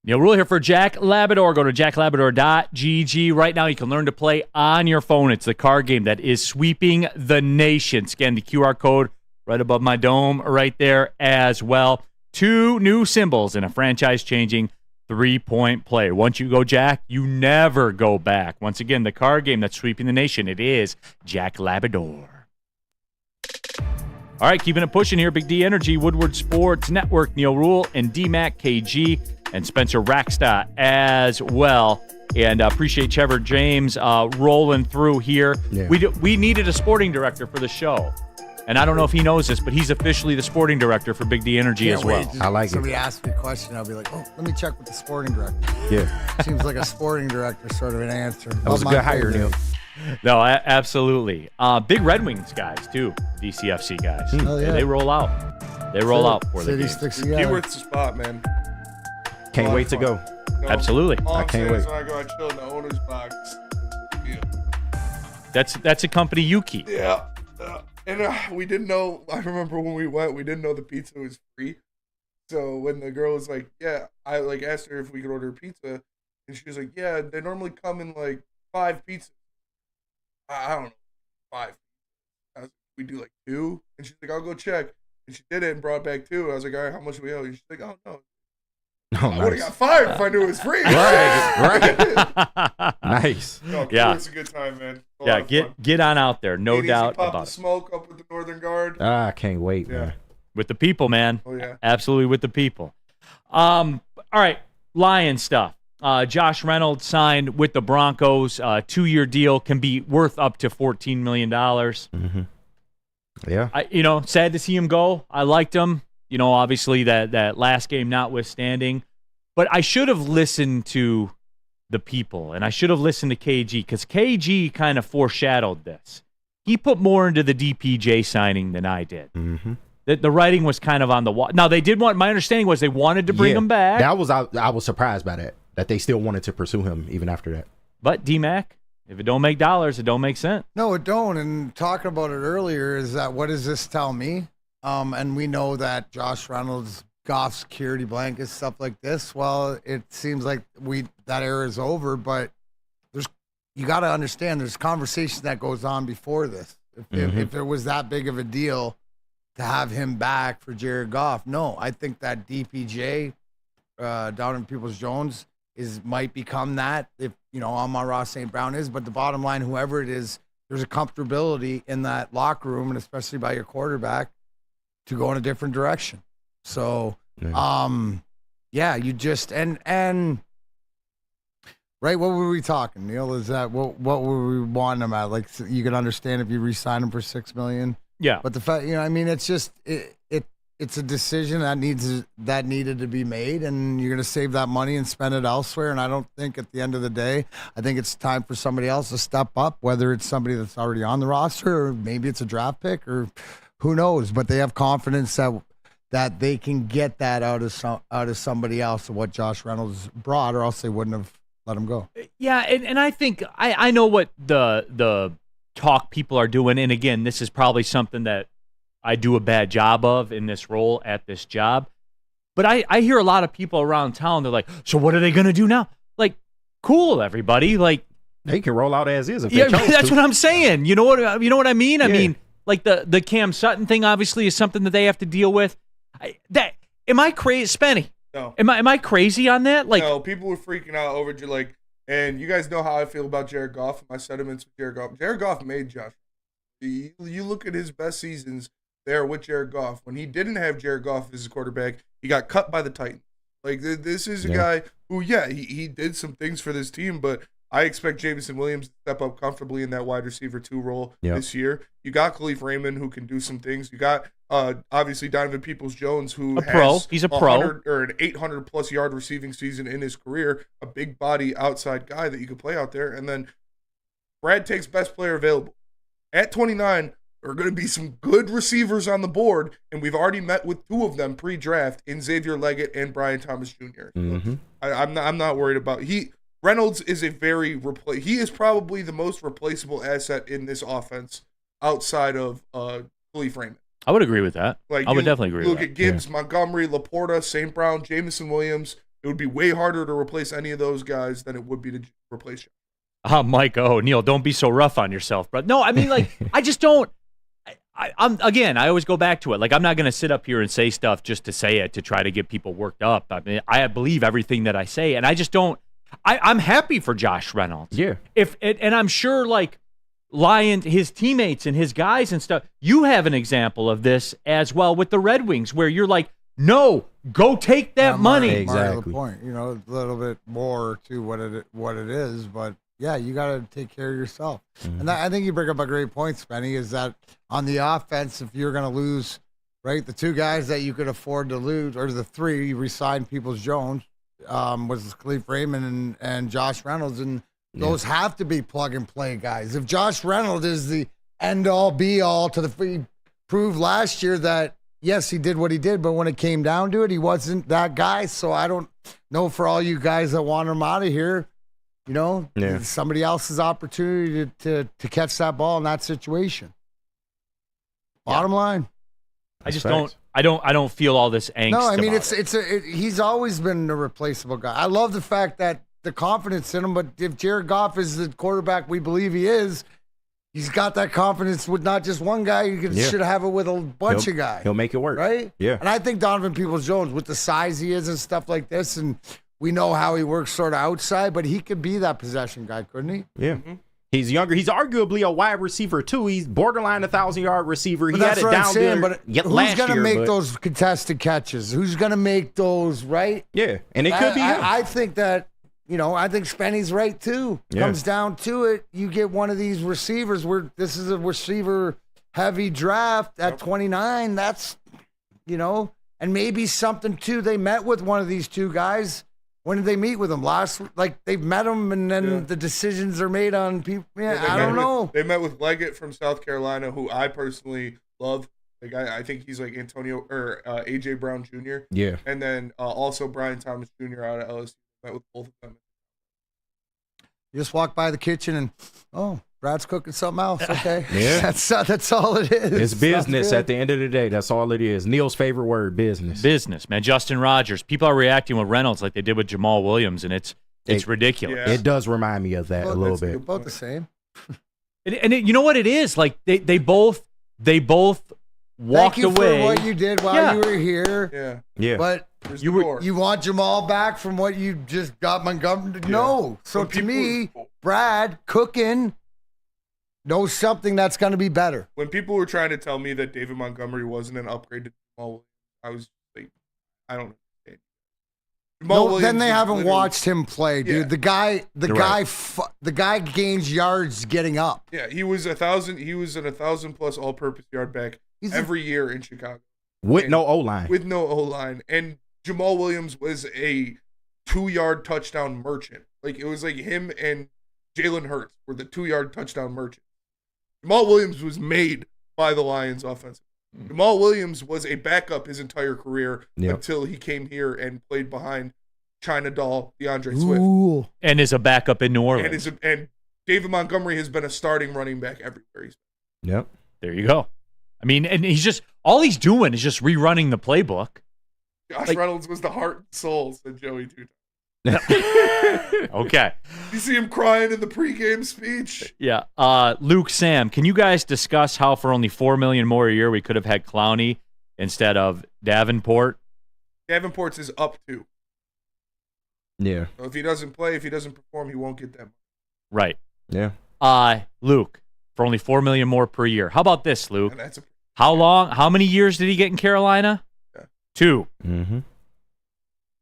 Neal Ruhl here for Jack Labrador. Go to jacklabrador.gg. Right now, you can learn to play on your phone. It's the card game that is sweeping the nation. Scan the QR code right above my dome right there as well. 2 new symbols in a franchise-changing 3-point play. Once you go Jack, you never go back. Once again, the card game that's sweeping the nation, it is Jack Labrador. All right, keeping it pushing here. Big D Energy, Woodward Sports Network, Neal Ruhl, and D-Mac KG, and Spencer Rackstad as well. And appreciate Trevor James rolling through here. Yeah. We needed a sporting director for the show. And I don't know if he knows this, but he's officially the sporting director for Big D Energy as well. I like it. Somebody asks me a question, I'll be like, oh, let me check with the sporting director. Yeah. Seems like a sporting director sort of an answer. That was a good hire, Neal. No, absolutely. Big Red Wings guys, too. DCFC guys. Oh, yeah. They roll out. They roll out for the game. Sticks together. Keyworth's the spot, man. Can't wait to go. No, Absolutely. All I I'm can't saying is wait. when I go and chill in the owner's box. Yeah. That's a company you keep. Yeah. And we didn't know, I remember when we went, we didn't know the pizza was free. So when the girl was like, yeah, I asked her if we could order pizza. And she was like, yeah, they normally come in 5 pizzas. I don't know, 5. I was like, we do 2. And she's like, I'll go check. And she did it and brought back 2. I was like, all right, how much do we owe? And she's like, oh, no. Oh, I would have got fired if I knew it was free. Right. Nice. No, Yeah. It's a good time, man. Get on out there. No doubt pop about the it. smoke up with the Northern Guard. I can't wait, Yeah. man. With the people, man. Oh, yeah. Absolutely with the people. All right, Lion stuff. Josh Reynolds signed with the Broncos. 2-year deal, can be worth up to $14 million. Mm-hmm. Yeah. Sad to see him go. I liked him. Obviously that last game notwithstanding. But I should have listened to the people, and I should have listened to KG, because KG kind of foreshadowed this. He put more into the DPJ signing than I did. Mm-hmm. The writing was kind of on the wall. Now, they did want, my understanding was they wanted to bring him back. I was surprised by that they still wanted to pursue him even after that. But D-Mac, if it don't make dollars, it don't make sense. No, it don't. And talking about it earlier is that, what does this tell me? And we know that Josh Reynolds, Goff security blankets, stuff like this. Well, it seems like that era is over, but you got to understand there's conversation that goes on before this. If it was that big of a deal to have him back for Jared Goff, no, I think that DPJ down in Peoples-Jones might become that if Amon-Ra St. Brown is. But the bottom line, whoever it is, there's a comfortability in that locker room, and especially by your quarterback, to go in a different direction. So, you just and right. What were we talking, Neal? Is that what were we wanting him at? Like, you can understand if you re-sign him for $6 million. Yeah, but the fact, it's just it's a decision that needed to be made, and you're going to save that money and spend it elsewhere. And I don't think at the end of the day, I think it's time for somebody else to step up, whether it's somebody that's already on the roster, or maybe it's a draft pick, or who knows. But they have confidence that they can get that out of somebody else, of what Josh Reynolds brought, or else they wouldn't have let him go. Yeah, and I think I know what the talk people are doing, and again, this is probably something that I do a bad job of in this role at this job. But I hear a lot of people around town, they're like, so what are they going to do now? Like, cool, everybody. Like, they can roll out as is if they chose that's to. what I'm saying. You know what I mean? Yeah. I mean, like the Cam Sutton thing obviously is something that they have to deal with. Am I crazy, Spenny? No. Am I crazy on that? Like, no, people were freaking out over and you guys know how I feel about Jared Goff and my sentiments with Jared Goff. Jared Goff made Josh. You look at his best seasons there with Jared Goff. When he didn't have Jared Goff as his quarterback, he got cut by the Titans. Like, this is a guy who, he did some things for this team, but I expect Jameson Williams to step up comfortably in that wide receiver 2 role this year. You got Khalif Raymond, who can do some things. You got obviously Donovan Peoples-Jones, who has He's a pro, or an 800+ yard receiving season in his career, a big body outside guy that you can play out there. And then Brad takes best player available. At 29, there are going to be some good receivers on the board, and we've already met with 2 of them pre-draft in Xavier Leggett and Brian Thomas Jr. Mm-hmm. I'm not worried about Reynolds is he is probably the most replaceable asset in this offense outside of Khalif Raymond. I would agree with that. I would definitely agree with that. Look at Gibbs, Montgomery, Laporta, St. Brown, Jameson Williams. It would be way harder to replace any of those guys than it would be to replace you. Mike, Neal, don't be so rough on yourself, bro. No, I mean, like, I just don't. I always go back to it. Like, I'm not going to sit up here and say stuff just to say it, to try to get people worked up. I mean, I believe everything that I say, and I just don't. I'm happy for Josh Reynolds. Yeah. And I'm sure, like, Lion, his teammates and his guys and stuff, you have an example of this as well with the Red Wings, where you're like, no, go take that money. Exactly. The point, a little bit more to what it is, but yeah, you got to take care of yourself. Mm-hmm. And I think you bring up a great point, Spenny, is that on the offense, if you're going to lose, right, the 2 guys that you could afford to lose, or the 3, you re-signed Peoples-Jones, was Khalif Raymond and Josh Reynolds, and those have to be plug-and-play guys. If Josh Reynolds is the end-all, be-all he proved last year that, yes, he did what he did, but when it came down to it, he wasn't that guy. So I don't know, for all you guys that want him out of here, somebody else's opportunity to catch that ball in that situation. Bottom line. I just don't. I don't feel all this angst. No, I mean, he's always been a replaceable guy. I love the fact that the confidence in him, but if Jared Goff is the quarterback we believe he is, he's got that confidence with not just one guy. You should have it with a bunch of guys. He'll make it work. Right? Yeah. And I think Donovan Peoples-Jones, with the size he is and stuff like this, and we know how he works sort of outside, but he could be that possession guy, couldn't he? Yeah. Mm-hmm. He's younger. He's arguably a wide receiver, too. He's borderline 1,000-yard receiver. But he had it down there but who's going to make those contested catches? Who's going to make those, right? Yeah, and it could be him. I think that, I think Spenny's right, too. Yeah. Comes down to it, you get one of these receivers where this is a receiver-heavy draft at 29. That's, and maybe something, too. They met with one of these two guys. When did they meet with him? They've met him, and then the decisions are made on people. I don't know. They met with Leggett from South Carolina, who I personally love. Like I think he's like Antonio or AJ Brown Jr. Yeah, and then also Brian Thomas Jr. out of LSU. Met with both of them. You just walk by the kitchen and Brad's cooking something else. Okay, yeah, that's all it is. It's business at the end of the day. That's all it is. Neal's favorite word, business. Business, man. Justin Rogers. People are reacting with Reynolds like they did with Jamal Williams, and it's ridiculous. Yeah. It does remind me of that a little bit. Both the same. And you know what it is? Like they both walked Thank you away for what you did while you were here. Yeah. But you want Jamal back from what you just got Montgomery? No. So to me, Brad cooking knows something that's going to be better. When people were trying to tell me that David Montgomery wasn't an upgrade to Jamal Williams, I was like, I don't understand. Then they haven't watched him play, dude. Yeah. The guy gains yards getting up. Yeah, he was 1,000. He was an 1,000+ all-purpose yard back every year in Chicago with no O-line. With no O-line, and Jamal Williams was a 2-yard touchdown merchant. Like it was like him and Jalen Hurts were the 2-yard touchdown merchant. Jamal Williams was made by the Lions offensive. Jamal Williams was a backup his entire career until he came here and played behind China Doll, DeAndre Swift. And is a backup in New Orleans. And David Montgomery has been a starting running back everywhere he's been. Yep. There you go. I mean, and all he's doing is just rerunning the playbook. Josh Reynolds was the heart and soul, said Joey 2 times. Okay. You see him crying in the pregame speech? Yeah. Luke, Sam, can you guys discuss how for only $4 million more a year we could have had Clowney instead of Davenport? Davenport's is up to. Yeah. So if he doesn't play, if he doesn't perform, he won't get that money. Right. Yeah. Luke, for only $4 million more per year. How about this, Luke? And How many years did he get in Carolina? 2. Mm-hmm.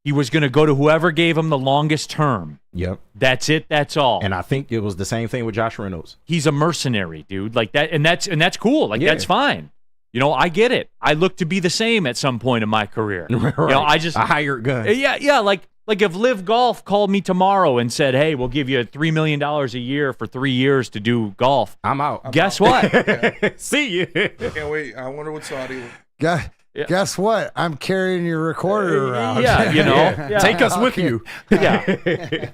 He was going to go to whoever gave him the longest term. Yep. That's it. That's all. And I think it was the same thing with Josh Reynolds. He's a mercenary, dude. Like that, and that's cool. Like that's fine. I get it. I look to be the same at some point in my career. Right. I just a hired gun. Yeah. Like if Live Golf called me tomorrow and said, "Hey, we'll give you $3 million a year for 3 years to do golf," I'm out. Guess what? See you. Can't wait. I wonder what Saudi will. Guess what? I'm carrying your recorder around. Yeah, Take us with you. Yeah.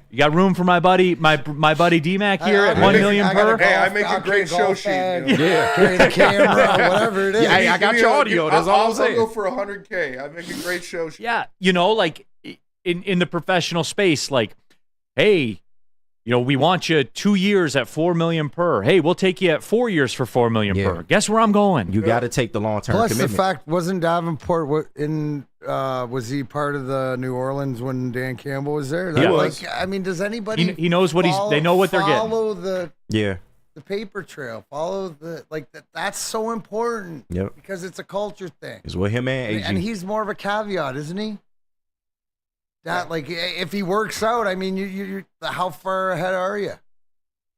You got room for my buddy D-Mac here at $1 million per? Hey, I make a great show sheet. Carry the camera, whatever it is. Yeah, I got your audio. That's all I'm saying. I'll go for $100K. I make a great show sheet. Yeah, like in the professional space, like, hey, we want you 2 years at $4 million per. Hey, we'll take you at 4 years for $4 million per. Guess where I'm going? You got to take the long-term Plus commitment. the fact, wasn't Davenport was he part of the New Orleans when Dan Campbell was there? He was. Does anybody? He knows what they know what they're getting. Follow the paper trail. Follow that's so important. Yep. Because it's a culture thing. It's with him and AG. And he's more of a caveat, isn't he? That if he works out, you how far ahead are you?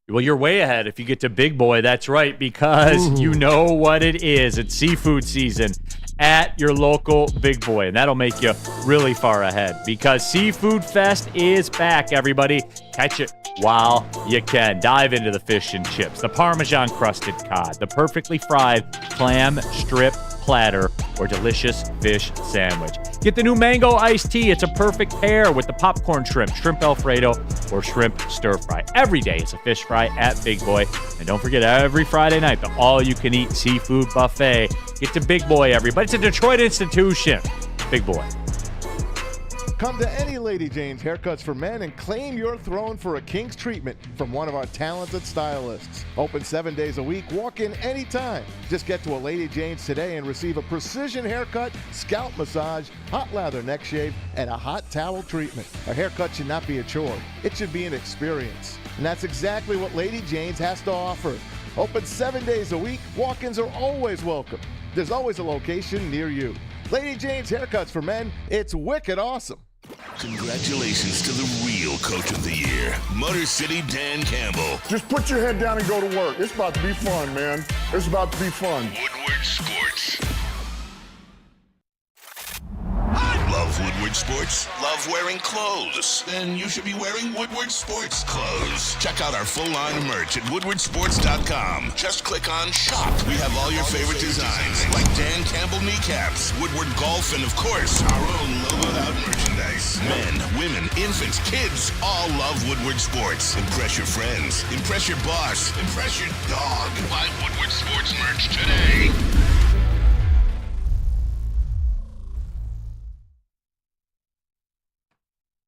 Well, you're way ahead if you get to Big Boy. That's right, because you know what it is. It's seafood season at your local Big Boy, and that'll make you really far ahead because Seafood Fest is back, everybody. Catch it while you can. Dive into the fish and chips, the Parmesan crusted cod, the perfectly fried clam strip platter, or delicious fish sandwich. Get the new mango iced tea. It's a perfect pair with the popcorn shrimp, shrimp Alfredo, or shrimp stir fry. Every day is a fish fry at Big Boy. And don't forget, every Friday night, the all-you-can-eat seafood buffet. Get to Big Boy, everybody. It's a Detroit institution. Big Boy. Come to any Lady Jane's Haircuts for Men and claim your throne for a king's treatment from one of our talented stylists. Open 7 days a week, walk in anytime. Just get to a Lady Jane's today and receive a precision haircut, scalp massage, hot lather neck shave, and a hot towel treatment. A haircut should not be a chore. It should be an experience. And that's exactly what Lady Jane's has to offer. Open 7 days a week, walk-ins are always welcome. There's always a location near you. Lady Jane's Haircuts for Men, it's wicked awesome. Congratulations to the real Coach of the Year, Motor City Dan Campbell. Just put your head down and go to work. It's about to be fun, man. It's about to be fun. Woodward Sports. Love Woodward Sports? Love wearing clothes? Then you should be wearing Woodward Sports clothes. Check out our full line of merch at woodwardsports.com. Just click on Shop. We have all your favorite designs, like Dan Campbell kneecaps, Woodward Golf, and of course, our own logoed out merchandise. Men, women, infants, kids all love Woodward Sports. Impress your friends. Impress your boss. Impress your dog. Buy Woodward Sports merch today.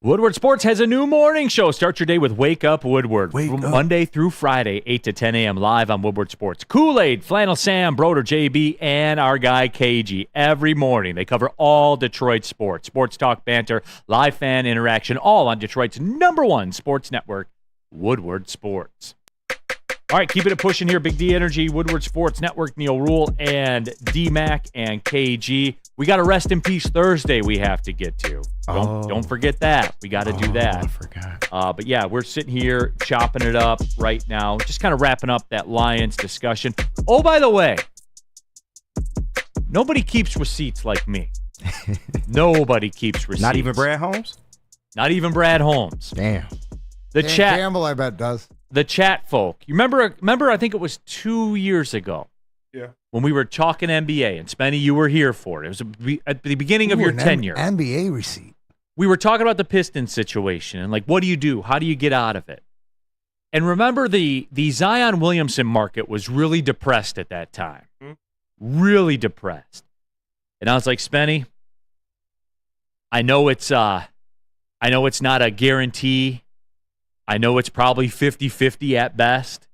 Woodward Sports has a new morning show. Start your day with Wake Up Woodward. Monday through Friday, 8 to 10 a.m. live on Woodward Sports. Kool-Aid, Flannel Sam, Broder JB, and our guy KG. Every morning, they cover all Detroit sports. Sports talk, banter, live fan interaction, all on Detroit's #1 sports network, Woodward Sports. All right, keeping it pushing here. Big D Energy, Woodward Sports Network, Neal, Ruhl, and D-Mac and KG. We got a Rest in Peace Thursday we have to get to. Don't forget that. We got to do that. I forgot. But yeah, we're sitting here chopping it up right now. Just kind of wrapping up that Lions discussion. Oh, by the way, nobody keeps receipts like me. Nobody keeps receipts. Not even Brad Holmes? Not even Brad Holmes. Damn. The Dan chat. Campbell, I bet, does. The chat folk. You remember, I think it was 2 years ago. Yeah. When we were talking NBA, and Spenny, you were here for it. It was at the beginning of your tenure. NBA receipt. We were talking about the Pistons situation and, like, what do you do? How do you get out of it? And remember, the Zion Williamson market was really depressed at that time. Really depressed. And I was like, Spenny, I know it's not a guarantee. I know it's probably 50-50 at best.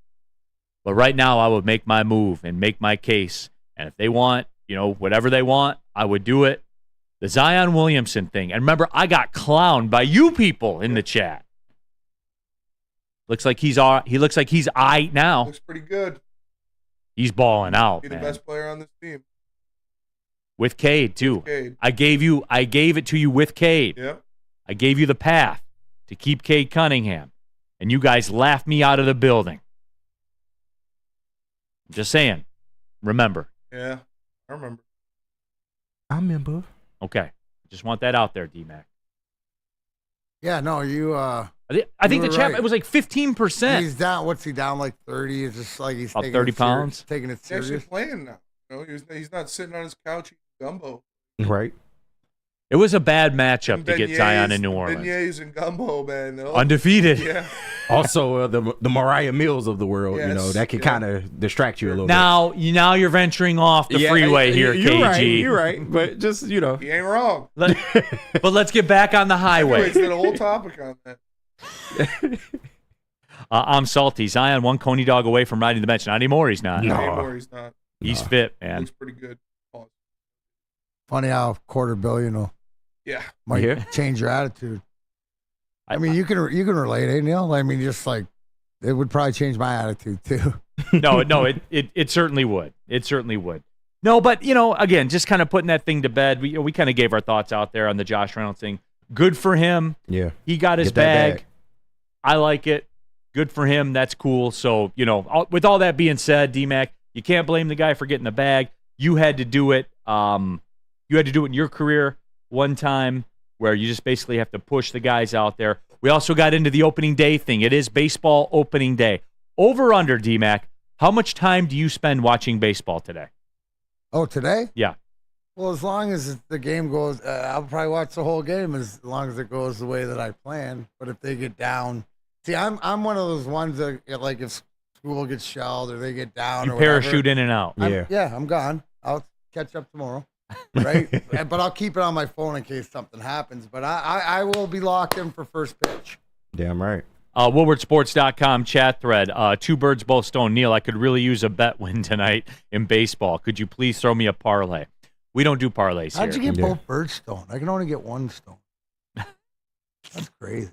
But right now, I would make my move and make my case. And if they want, whatever they want, I would do it. The Zion Williamson thing. And remember, I got clowned by you people in the chat. Looks like he looks like he's aight now. Looks pretty good. He's balling out, Be man. the best player on this team. With Cade, too. Cade. I gave it to you with Cade. Yep. I gave you the path to keep Cade Cunningham. And you guys laughed me out of the building. I'm just saying. Remember. Yeah, I remember. I remember. Okay. Just want that out there, D-Mac. Yeah, no, you. I think the chat, right. it was like 15%. He's down. What's he down like 30? It's just like he's About taking 30 it pounds? Taking it He's actually serious. playing now. He's not sitting on his couch eating gumbo. Right. It was a bad matchup to get Zion in New Orleans. Beignets and gumbo, man. Undefeated. Yeah. Also, the Mariah Mills of the world, Yes, that can kind of distract you a little Now you're venturing off the freeway here, KG. You're right. But just, He ain't wrong. But let's get back on the highway. Anyways, did a whole topic on that. I'm salty. Zion one Coney dog away from riding the bench. Not anymore. He's not. Not anymore, he's not. He's fit, man. Looks pretty good. Pause. Funny how $250 million Yeah. might change your attitude. I mean, you can relate, eh, Neal? I mean, just like it would probably change my attitude too. No, it certainly would. It certainly would. No, but again, just kind of putting that thing to bed. We kind of gave our thoughts out there on the Josh Reynolds thing. Good for him. Yeah, he got his Get that bag. I like it. Good for him. That's cool. So with all that being said, D-Mac, you can't blame the guy for getting the bag. You had to do it. You had to do it in your career one time, where you just basically have to push the guys out there. We also got into the opening day thing. It is baseball opening day. Over under, D-Mac, how much time do you spend watching baseball today? Oh, today? Yeah. Well, as long as the game goes, I'll probably watch the whole game as long as it goes the way that I plan. But if they get down, see, I'm one of those ones that, like, if school gets shelled or they get down, You or whatever, parachute in and out. I'm gone. I'll catch up tomorrow. right? But I'll keep it on my phone in case something happens. But I will be locked in for first pitch. Damn right. WoodwardSports.com chat thread. Two birds, both stone. Neal, I could really use a bet win tonight in baseball. Could you please throw me a parlay? We don't do parlays here. How'd you get both bird stone? I can only get one stone. That's crazy.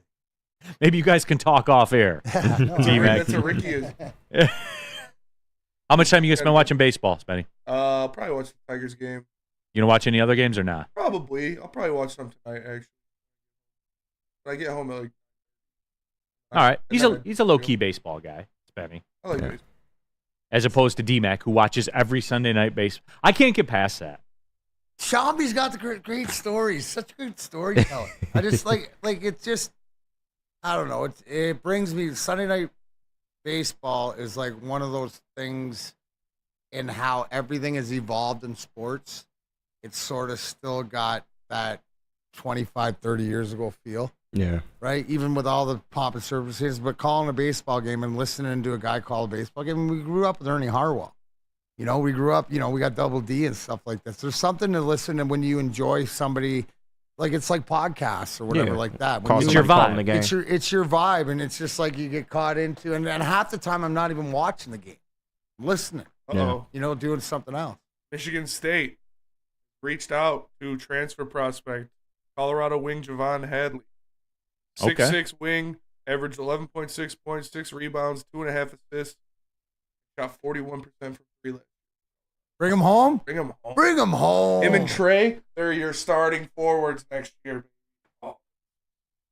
Maybe you guys can talk off air. That's what Ricky is. How much time you guys spend watching baseball, Spenny? Probably watch the Tigers game. You gonna watch any other games or not? Probably. I'll probably watch some tonight, actually. When I get home at like. All right. He's a low-key baseball guy, Spenny. I like baseball. As opposed to D-Mac, who watches every Sunday night baseball. I can't get past that. Shelby's got the great stories. Such a good storyteller. I just like it's just, I don't know. It brings me, Sunday night baseball is like one of those things in how everything has evolved in sports. It's sort of still got that 25, 30 years ago feel. Yeah. Right? Even with all the pomp and circumstances, but calling a baseball game and listening to a guy call a baseball game. We grew up with Ernie Harwell. You know, we grew up, we got Double D and stuff like this. There's something to listen to when you enjoy somebody, like it's like podcasts or whatever like that. It's your vibe. It's your vibe, and it's just like you get caught into, and half the time I'm not even watching the game. I'm listening. Uh-oh. Doing something else. Michigan State reached out to transfer prospect, Colorado wing Javon Hadley. 6'6" wing, averaged 11.6 points, 6 rebounds, 2.5 assists. Shot 41% from free. Bring him home? Bring him home. Bring him home. Him and Trey, they're your starting forwards next year.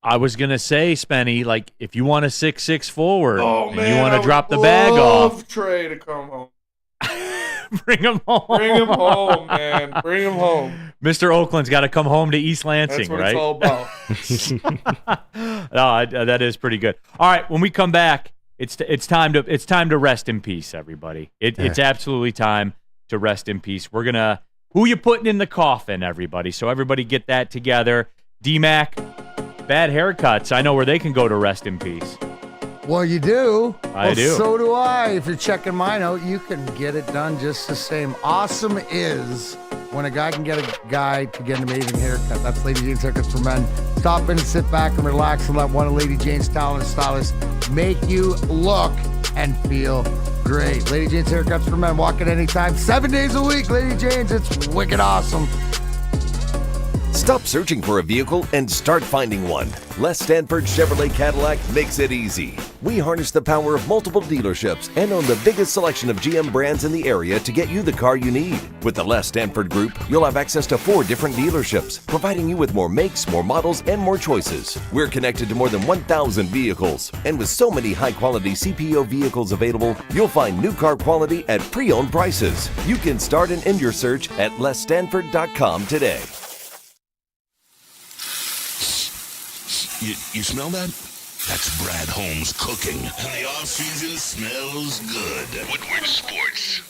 I was going to say, Spenny, like, if you want a 6'6" forward and you want to drop the I bag off. love Trey to come home. Bring him home. Bring him home, man. Bring him home. Mr. Oakland's got to come home to East Lansing, That's what right? it's all about. No, that is pretty good. All right, when we come back, it's time to rest in peace, everybody. It's absolutely time to rest in peace. We're gonna who you putting in the coffin, everybody. So everybody get that together. D-Mac, bad haircuts. I know where they can go to rest in peace. Well, you do. I do. So do I. If you're checking mine out, you can get it done just the same. Awesome is when a guy can get a guy to get an amazing haircut. That's Lady Jane's Haircuts for Men. Stop in and sit back and relax and let one of Lady Jane's talent stylists make you look and feel great. Lady Jane's Haircuts for Men. Walk in anytime, 7 days a week. Lady Jane's, it's wicked awesome. Stop searching for a vehicle and start finding one. Les Stanford Chevrolet Cadillac makes it easy. We harness the power of multiple dealerships and own the biggest selection of GM brands in the area to get you the car you need. With the Les Stanford Group, you'll have access to 4 different dealerships, providing you with more makes, more models, and more choices. We're connected to more than 1,000 vehicles, and with so many high-quality CPO vehicles available, you'll find new car quality at pre-owned prices. You can start and end your search at lesstanford.com today. You smell that? That's Brad Holmes cooking. And the off-season smells good. Woodward Sports.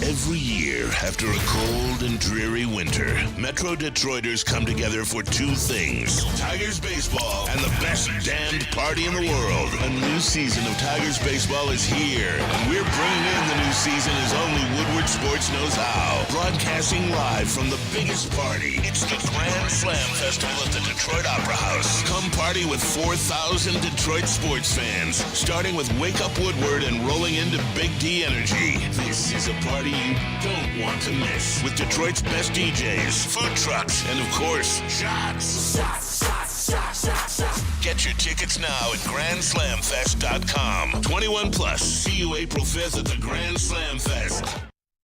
Every year, after a cold and dreary winter, Metro Detroiters come together for 2 things. Tigers baseball and the best damned party in the world. A new season of Tigers baseball is here, and we're bringing in the new season as only Woodward Sports knows how. Broadcasting live from the biggest party. It's the Grand Slam Festival at the Detroit Opera House. Come party with 4,000 Detroit sports fans, starting with Wake Up Woodward and rolling into Big D Energy. This is a party you don't want to miss. With Detroit's best DJs, food trucks, and of course, shots. Get your tickets now at GrandSlamFest.com. 21 plus. See you April 5th at the Grand Slam Fest.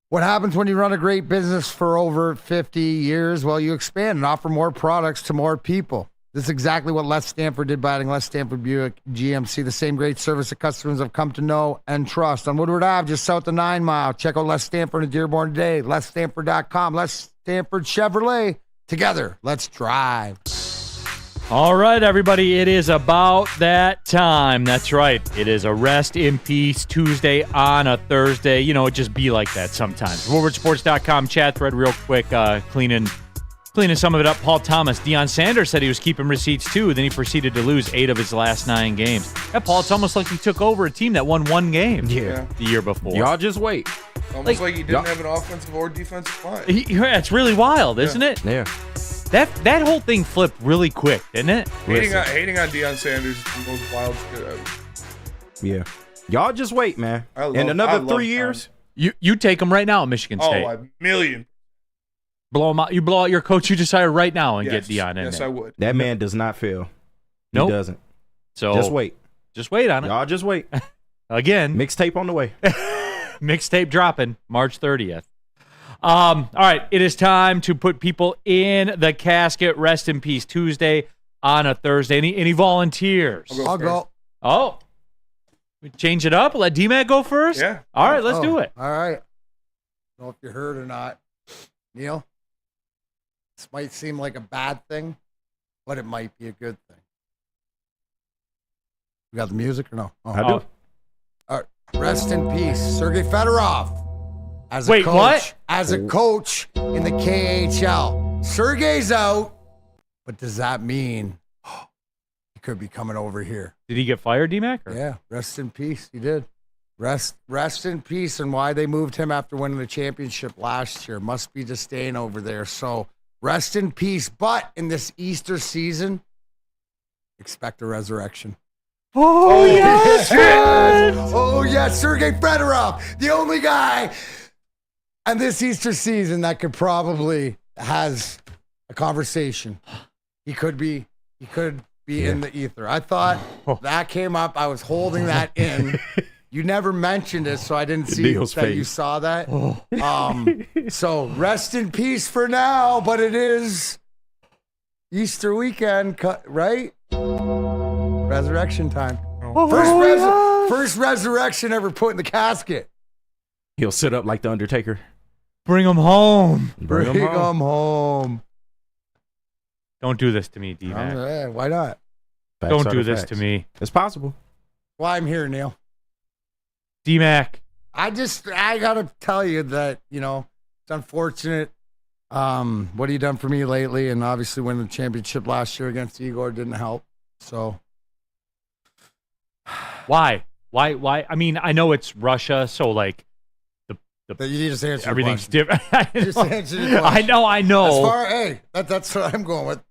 What happens when you run a great business for over 50 years? Well, you expand and offer more products to more people. This is exactly what Les Stanford did by adding Les Stanford Buick GMC, the same great service that customers have come to know and trust. On Woodward Ave, just south of 9 Mile. Check out Les Stanford in Dearborn today. LesStanford.com. Les Stanford Chevrolet. Together, let's drive. All right, everybody, it is about that time. That's right. It is a Rest in Peace Tuesday on a Thursday. You know, it just be like that sometimes. WoodwardSports.com chat thread real quick, cleaning some of it up. Paul Thomas, Deion Sanders said he was keeping receipts too. Then he proceeded to lose 8 of his last 9 games. Yeah, Paul, it's almost like he took over a team that won 1 game the year before. Y'all just wait. Almost like he didn't have an offensive or defensive line. It's really wild, isn't it? Yeah. That whole thing flipped really quick, didn't it? Hating on Deion Sanders is the most wild shit ever. Yeah. Y'all just wait, man. In another 3 years, you take them right now at Michigan State. Oh, a million. Blow him out. You blow out your coach you desire right now and get Deion in there. Yes, I would. that man does not fail. Nope. He doesn't. So Just wait. Just wait on it. Y'all just wait. Again, Mixtape on the way. mixtape dropping March 30th. All right, it is time to put people in the casket. Rest in peace Tuesday on a Thursday. Any volunteers? I'll go. Oh, we change it up. Let D-Mac go first. Yeah. All right, let's do it. All right. I don't know if you heard or not, Neal. This might seem like a bad thing, but it might be a good thing. We got the music or no? Oh. I do. All right. Rest in peace, Sergei Fedorov. As a Wait, coach, what? As a coach in the KHL. Sergei's out, but does that mean he could be coming over here? Did he get fired, D-Mac? Or? Yeah, rest in peace. He did. Rest in peace. And why they moved him after winning the championship last year must be to staying over there. So rest in peace. But in this Easter season, expect a resurrection. Oh, yes! Oh, yes, Sergei Fedorov, the only guy and this Easter season that could probably has a conversation. He could be in the ether. I thought that came up. I was holding that in. You never mentioned it, so I didn't see Neal's that face. you saw that. So rest in peace for now, but it is Easter weekend, right? Resurrection time. First resurrection ever put in the casket. He'll sit up like the Undertaker. Bring him home. Bring him home. Don't do this to me, D-Mac. Why not? Facts Don't are do the this facts. to me. It's possible. Well, I'm here, Neal. D-Mac. I gotta tell you that, it's unfortunate. What he done for me lately, and obviously winning the championship last year against Igor didn't help. So Why? I mean, I know it's Russia, so like you just answer everything's different. Just answer your question. I know. That's what I'm going with.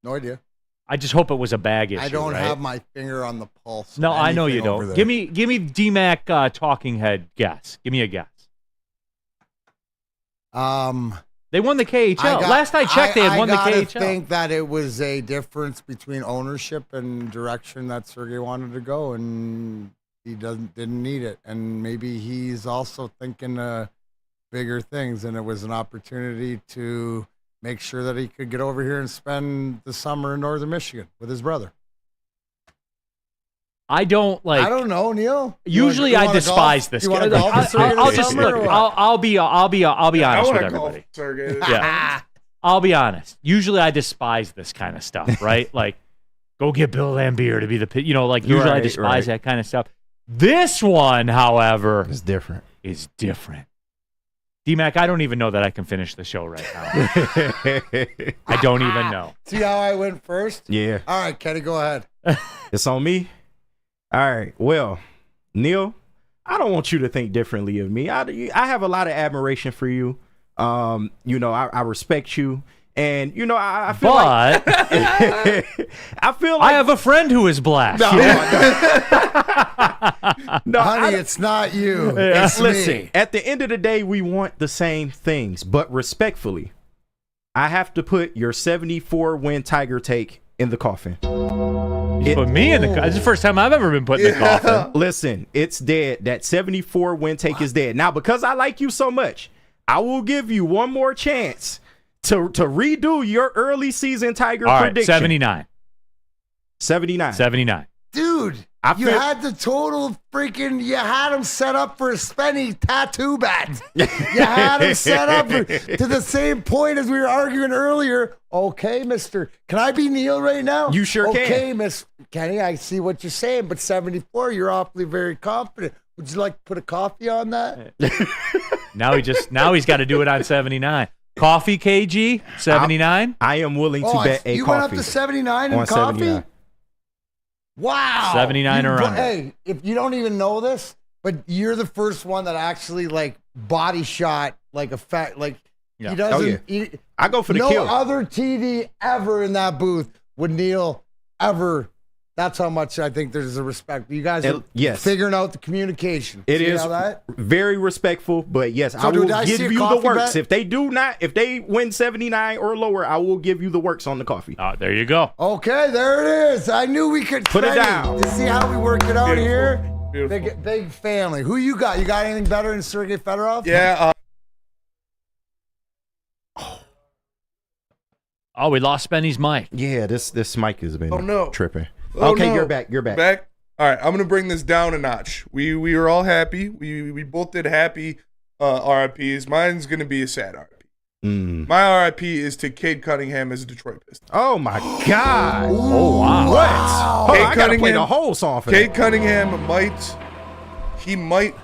No idea. I just hope it was a bag issue. I don't right? have my finger on the pulse. No, I know you over don't. there. Give me D-Mac talking head guess. Give me a guess. They won the KHL. Last I checked, they had won the KHL. I think that it was a difference between ownership and direction that Sergei wanted to go, and he didn't need it. And maybe he's also thinking bigger things, and it was an opportunity to make sure that he could get over here and spend the summer in northern Michigan with his brother. I don't know, Neal. Usually I despise this guy. I'll just look. I'll be honest with everybody. Yeah. I'll be honest. Usually I despise this kind of stuff, right? Like, go get Bill Lambier to be the usually I despise that kind of stuff. This one, however, is different. D-Mac, I don't even know that I can finish the show right now. I don't even know. See how I went first? Yeah. All right, Kenny, go ahead. It's on me. All right. Well, Neal, I don't want you to think differently of me. I have a lot of admiration for you. I respect you. And, I feel like... I feel like... I have a friend who is black. No, honey, it's not you. It's Listen, me. At the end of the day, we want the same things. But respectfully, I have to put your 74-win Tiger take in the coffin. Put me in the coffin. It's the first time I've ever been put in the coffin. Listen, it's dead. That 74-win take is dead. Now, because I like you so much, I will give you one more chance to redo your early season Tiger prediction. 79. 79. Dude, you had the total you had him set up for a Spenny tattoo bat. You had him set up to the same point as we were arguing earlier. Okay, mister. Can I be Neal right now? You sure can. Okay, Miss Kenny, I see what you're saying, but 74, you're awfully very confident. Would you like to put a coffee on that? Now he's got to do it on 79. Coffee KG 79. I am willing to bet a coffee. You went up to 79 in coffee? 79. Wow. 79 or under. Hey, if you don't even know this, But you're the first one that actually like body shot like a fat like he doesn't. I go for the no kill. No other TD ever in that booth would Neal ever. That's how much I think there's a respect. You guys are figuring out the communication. It is very respectful, but yes, I will give you the works. If they win 79 or lower, I will give you the works on the coffee. There you go. Okay, there it is. I knew we could put it down to see how we work it out here. Big family. Who you got? You got anything better than Sergei Fedorov? Yeah. Oh, we lost Benny's mic. Yeah, this mic has been tripping. Okay, you're back. You're back. Back. All right, I'm gonna bring this down a notch. We were all happy. We both did happy RIPs. Mine's gonna be a sad RIP. My RIP is to Cade Cunningham as a Detroit Piston. Oh my God! Oh wow! What? I gotta play the whole song for Cade Cunningham might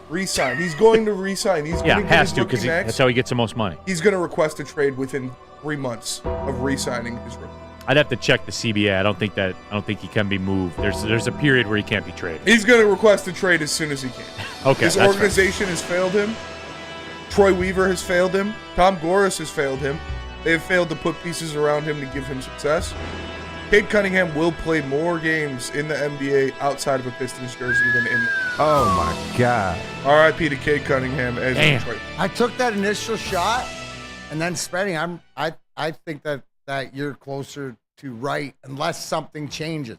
re-sign. He's going to re-sign. He's going to has to because that's how he gets the most money. He's going to request a trade within 3 months of re-signing his rookie. I'd have to check the CBA. I don't think he can be moved. There's a period where he can't be traded. He's going to request a trade as soon as he can. Okay. His organization has failed him. Troy Weaver has failed him. Tom Gores has failed him. They have failed to put pieces around him to give him success. Cade Cunningham will play more games in the NBA outside of a Pistons jersey than in. Oh my God! R.I.P. to Cade Cunningham as Detroit. I took that initial shot, and then spreading. I think that you're closer to right unless something changes.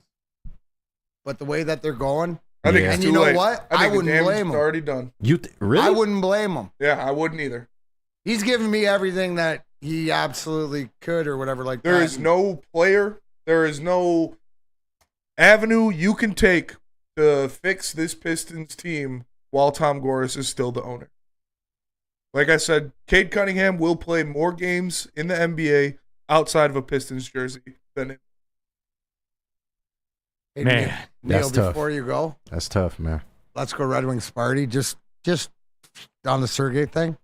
But the way that they're going, I think it's too late. What? I wouldn't blame him. Already done. Really? I wouldn't blame him. Yeah, I wouldn't either. He's given me everything that he absolutely could, or whatever. Like there is no player. There is no avenue you can take to fix this Pistons team while Tom Gores is still the owner. Like I said, Cade Cunningham will play more games in the NBA outside of a Pistons jersey than in. Hey, man, Neal, that's tough. Before you go, that's tough, man. Let's go Red Wings party. Just on the Sergei thing.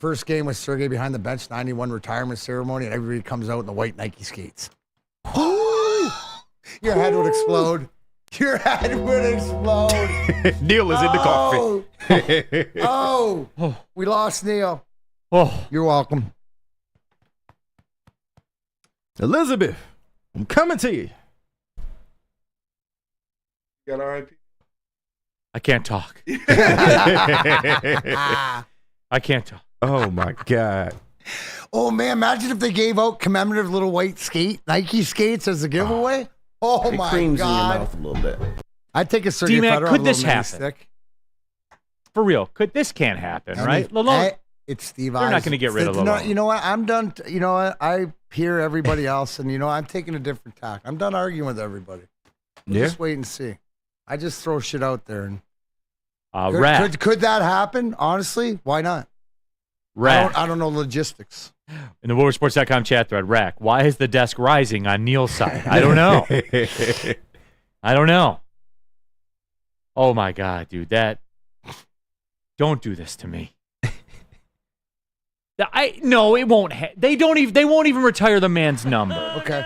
First game with Sergei behind the bench, 91 retirement ceremony, and everybody comes out in the white Nike skates. Your head would explode. Your head would explode. Neal is in the coffin. Oh, we lost Neal. Oh, you're welcome. Elizabeth, I'm coming to you. You got RIP? I can't talk. I can't talk. Oh my God. Oh man, imagine if they gave out commemorative little white Nike skates as a giveaway. Oh my creams God. in your mouth a little bit. I'd take a Sergei Fedorov. Could this happen? Stick. For real, this can't happen, right? It's Steve. They're not going to get rid of Lalone. You know what? I'm done. You know what? I hear everybody else, and I'm taking a different tack. I'm done arguing with everybody. Just wait and see. I just throw shit out there, and could that happen? Honestly, why not? I don't know logistics. In the WoodwardSports.com chat thread, Rack, why is the desk rising on Neal's side? I don't know. I don't know. Oh my God, dude, don't do this to me. No, it won't. They won't even retire the man's number. Okay.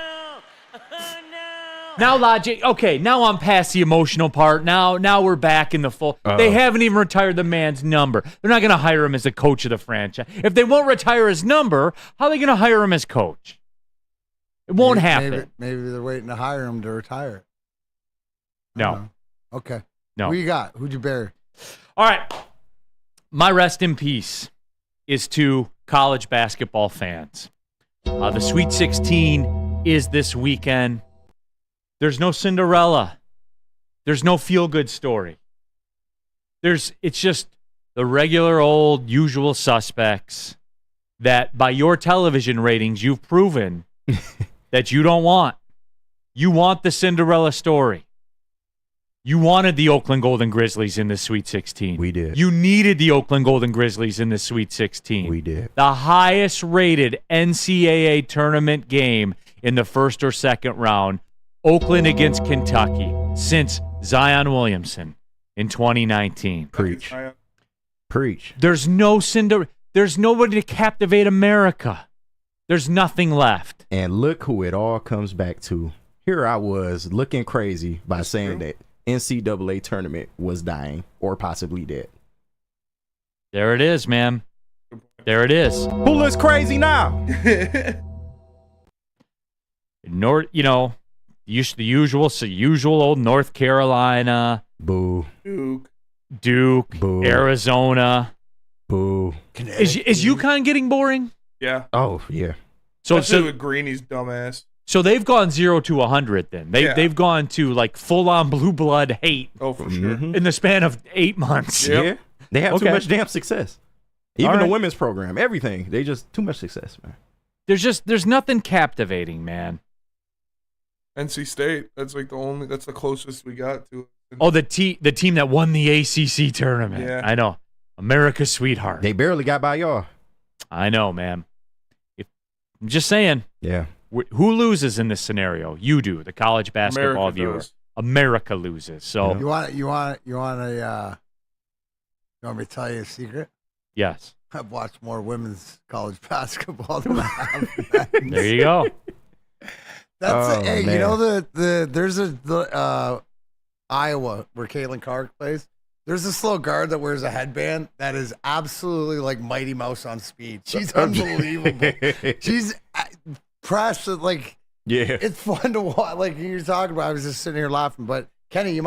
Now logic. Okay, now I'm past the emotional part. Now we're back in the full. Uh-oh. They haven't even retired the man's number. They're not going to hire him as a coach of the franchise. If they won't retire his number, how are they going to hire him as coach? It won't happen. Maybe they're waiting to hire him to retire. No. Okay. No. Who you got? Who'd you bury? All right. My rest in peace is to college basketball fans. The Sweet 16 is this weekend. There's no Cinderella. There's no feel-good story. It's just the regular old usual suspects that by your television ratings you've proven that you don't want. You want the Cinderella story. You wanted the Oakland Golden Grizzlies in the Sweet 16. We did. You needed the Oakland Golden Grizzlies in the Sweet 16. We did. The highest rated NCAA tournament game in the first or second round, Oakland against Kentucky, since Zion Williamson in 2019. Preach. There's nobody to captivate America. There's nothing left. And look who it all comes back to. Here I was looking crazy by saying that NCAA tournament was dying or possibly dead. There it is, man. There it is. Who looks crazy now? The usual old North Carolina. Boo. Duke. Boo. Arizona. Boo. Is UConn getting boring? Yeah. Oh, yeah. So with Greeny's dumbass. So they've gone 0 to 100 then. They've gone to like full-on blue blood hate. Oh, for sure. In the span of 8 months. Yep. Yeah. They have too much damn success. Even the women's program, everything. They just too much success, man. There's nothing captivating, man. NC State. That's like that's the closest we got to it. Oh, the team that won the ACC tournament. Yeah. I know. America's sweetheart. They barely got by y'all. I know, man. I'm just saying. Yeah. Who loses in this scenario? You do, the college basketball viewer. Does. America loses. So You want me to tell you a secret? yes. I've watched more women's college basketball than I have men's. There you go. That's man. you know there's the Iowa where Caitlin Clark plays. There's this little guard that wears a headband that is absolutely like Mighty Mouse on speed. She's unbelievable. She's pressed like it's fun to watch. Like you're talking about, I was just sitting here laughing. But Kenny,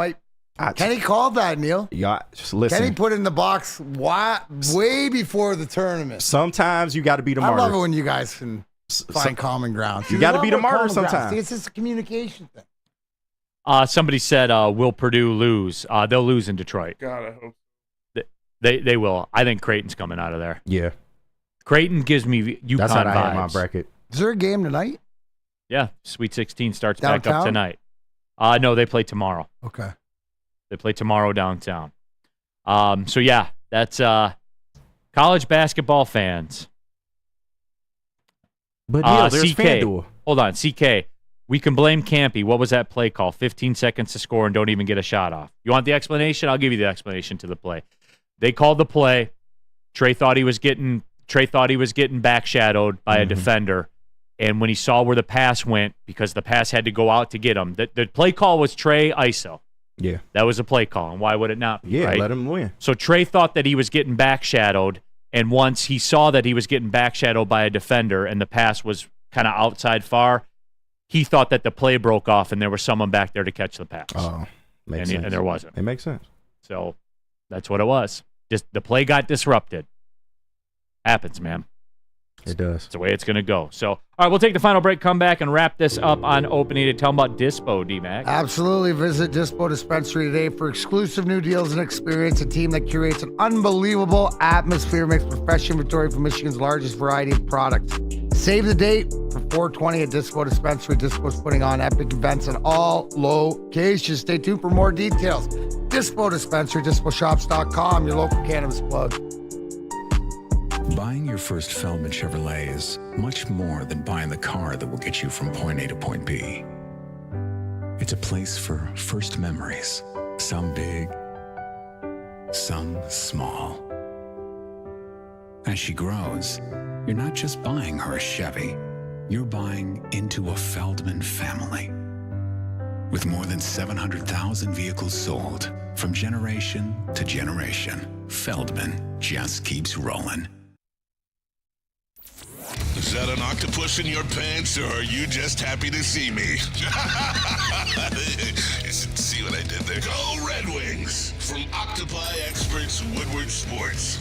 Kenny called that, Neal. Yeah, just listen. Kenny put it in the box way before the tournament. Sometimes you got to be the martyr. I love it when you guys can find common ground. You got to be the martyr sometimes. It's just a communication thing. Somebody said, will Purdue lose? They'll lose in Detroit. God, I hope They will. I think Creighton's coming out of there. Yeah. Creighton gives me UConn That's how I vibes. have my bracket. Is there a game tonight? Yeah, Sweet 16 starts Downtown? back up tonight. No, they play tomorrow. Okay. They play tomorrow downtown. So yeah, that's college basketball fans. But Neal, there's CK. FanDuel. Hold on, CK. We can blame Campy. What was that play call? 15 seconds to score and don't even get a shot off. You want the explanation? I'll give you the explanation to the play. They called the play. Trey thought he was getting back shadowed by a defender. And when he saw where the pass went, because the pass had to go out to get him, the play call was Trey ISO. Yeah. That was a play call, and why would it not be? Yeah, right? let him win. So Trey thought that he was getting back shadowed, and once he saw that he was getting back shadowed by a defender and the pass was kind of outside far, he thought that the play broke off and there was someone back there to catch the pass. Oh, makes sense. And there wasn't. It makes sense. So that's what it was. Just the play got disrupted. Happens, man. It does. It's the way it's going to go. So, all right, we'll take the final break, come back, and wrap this up on opening to tell them about Dispo, D-Mac. Absolutely. Visit Dispo Dispensary today for exclusive new deals and experience a team that curates an unbelievable atmosphere, makes fresh inventory from Michigan's largest variety of products. Save the date for 420 at Dispo Dispensary. Dispo's putting on epic events in all locations. Stay tuned for more details. Dispo Dispensary, disposhops.com, your local cannabis plug. Buying your first Feldman Chevrolet is much more than buying the car that will get you from point A to point B. It's a place for first memories, some big, some small. As she grows, you're not just buying her a Chevy, you're buying into a Feldman family. With more than 700,000 vehicles sold, from generation to generation, Feldman just keeps rolling. Is that an octopus in your pants, or are you just happy to see me? See what I did there? Go Red Wings! From Octopi experts Woodward Sports.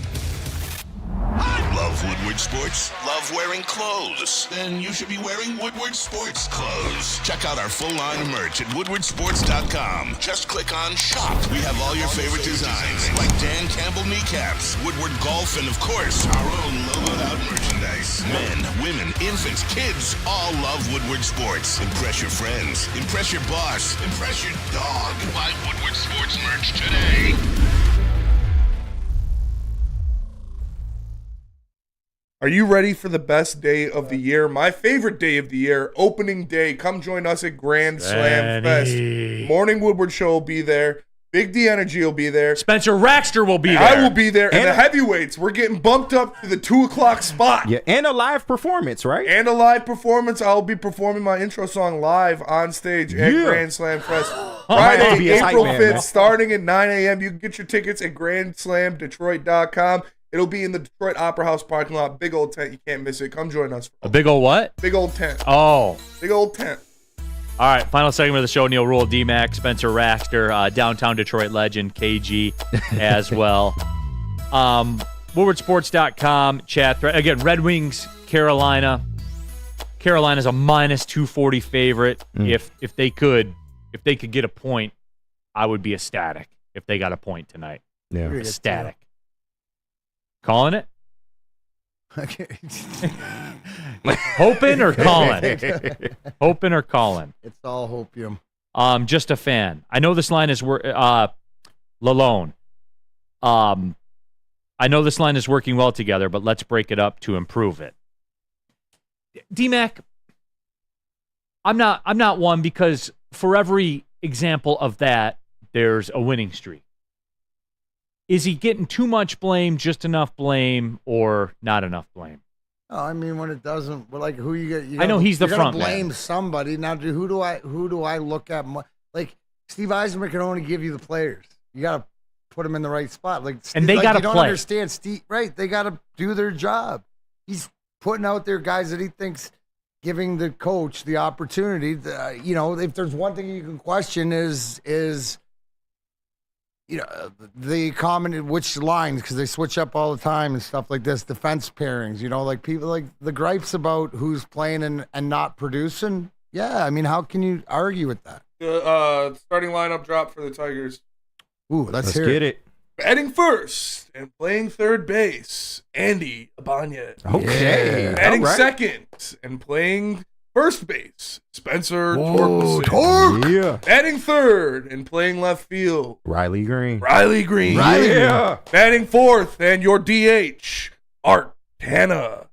Love Woodward Sports? Love wearing clothes? Then you should be wearing Woodward Sports clothes. Check out our full line of merch at woodwardsports.com. Just click on shop. We have all your favorite designs, like Dan Campbell kneecaps, Woodward golf, and of course, our own logoed out merchandise. Men, women, infants, kids all love Woodward Sports. Impress your friends. Impress your boss. Impress your dog. Buy Woodward Sports merch today. Are you ready for the best day of the year? My favorite day of the year, opening day. Come join us at Grand Slam Fest. Morning Woodward Show will be there. Big D Energy will be there. Spencer Raxter will be there. I will be there. And the heavyweights, we're getting bumped up to the 2 o'clock spot. Yeah, and a live performance, right? And a live performance. I'll be performing my intro song live on stage at Grand Slam Fest. Friday, be a hype April man, 5th, man. starting at 9 a.m. You can get your tickets at GrandSlamDetroit.com. It'll be in the Detroit Opera House parking lot. Big old tent. You can't miss it. Come join us. A big old what? Big old tent. Oh. Big old tent. All right, final segment of the show. Neal, Ruhl, D-Mac, Spencer Raster, downtown Detroit legend, KG as well. WoodwardSports.com chat thread. Again, Red Wings, Carolina. Carolina's a minus 240 favorite. If they could get a point, I would be ecstatic if they got a point tonight. Yeah. Ecstatic. Calling it? Okay. Hoping or calling? Hoping or calling? It's all hopium. Just a fan. I know this line is Lalone. I know this line is working well together, but let's break it up to improve it. D-Mac, I'm not one because for every example of that, there's a winning streak. Is he getting too much blame, just enough blame, or not enough blame? Oh, I mean, when it doesn't, well, like who you get? I know he's the front man. Blame man. somebody now. Who do I look at? Like Steve Eisenberg can only give you the players. You got to put them in the right spot. Like and they got to play. You don't understand Steve, right? They got to do their job. He's putting out there guys that he thinks giving the coach the opportunity. If there's one thing you can question is the common which lines, because they switch up all the time and stuff like this, defense pairings, like people like the gripes about who's playing and not producing. Yeah, I mean, how can you argue with that? The starting lineup drop for the Tigers. Ooh, let's hear get it. Batting first and playing third base, Andy Ibanez. Okay. Yeah. Batting All right. second and playing first base, Spencer Whoa, Torkelson. Torque! Yeah. Batting third and playing left field, Riley Green. Riley Green. Yeah. Batting fourth and your DH, Art Hanna.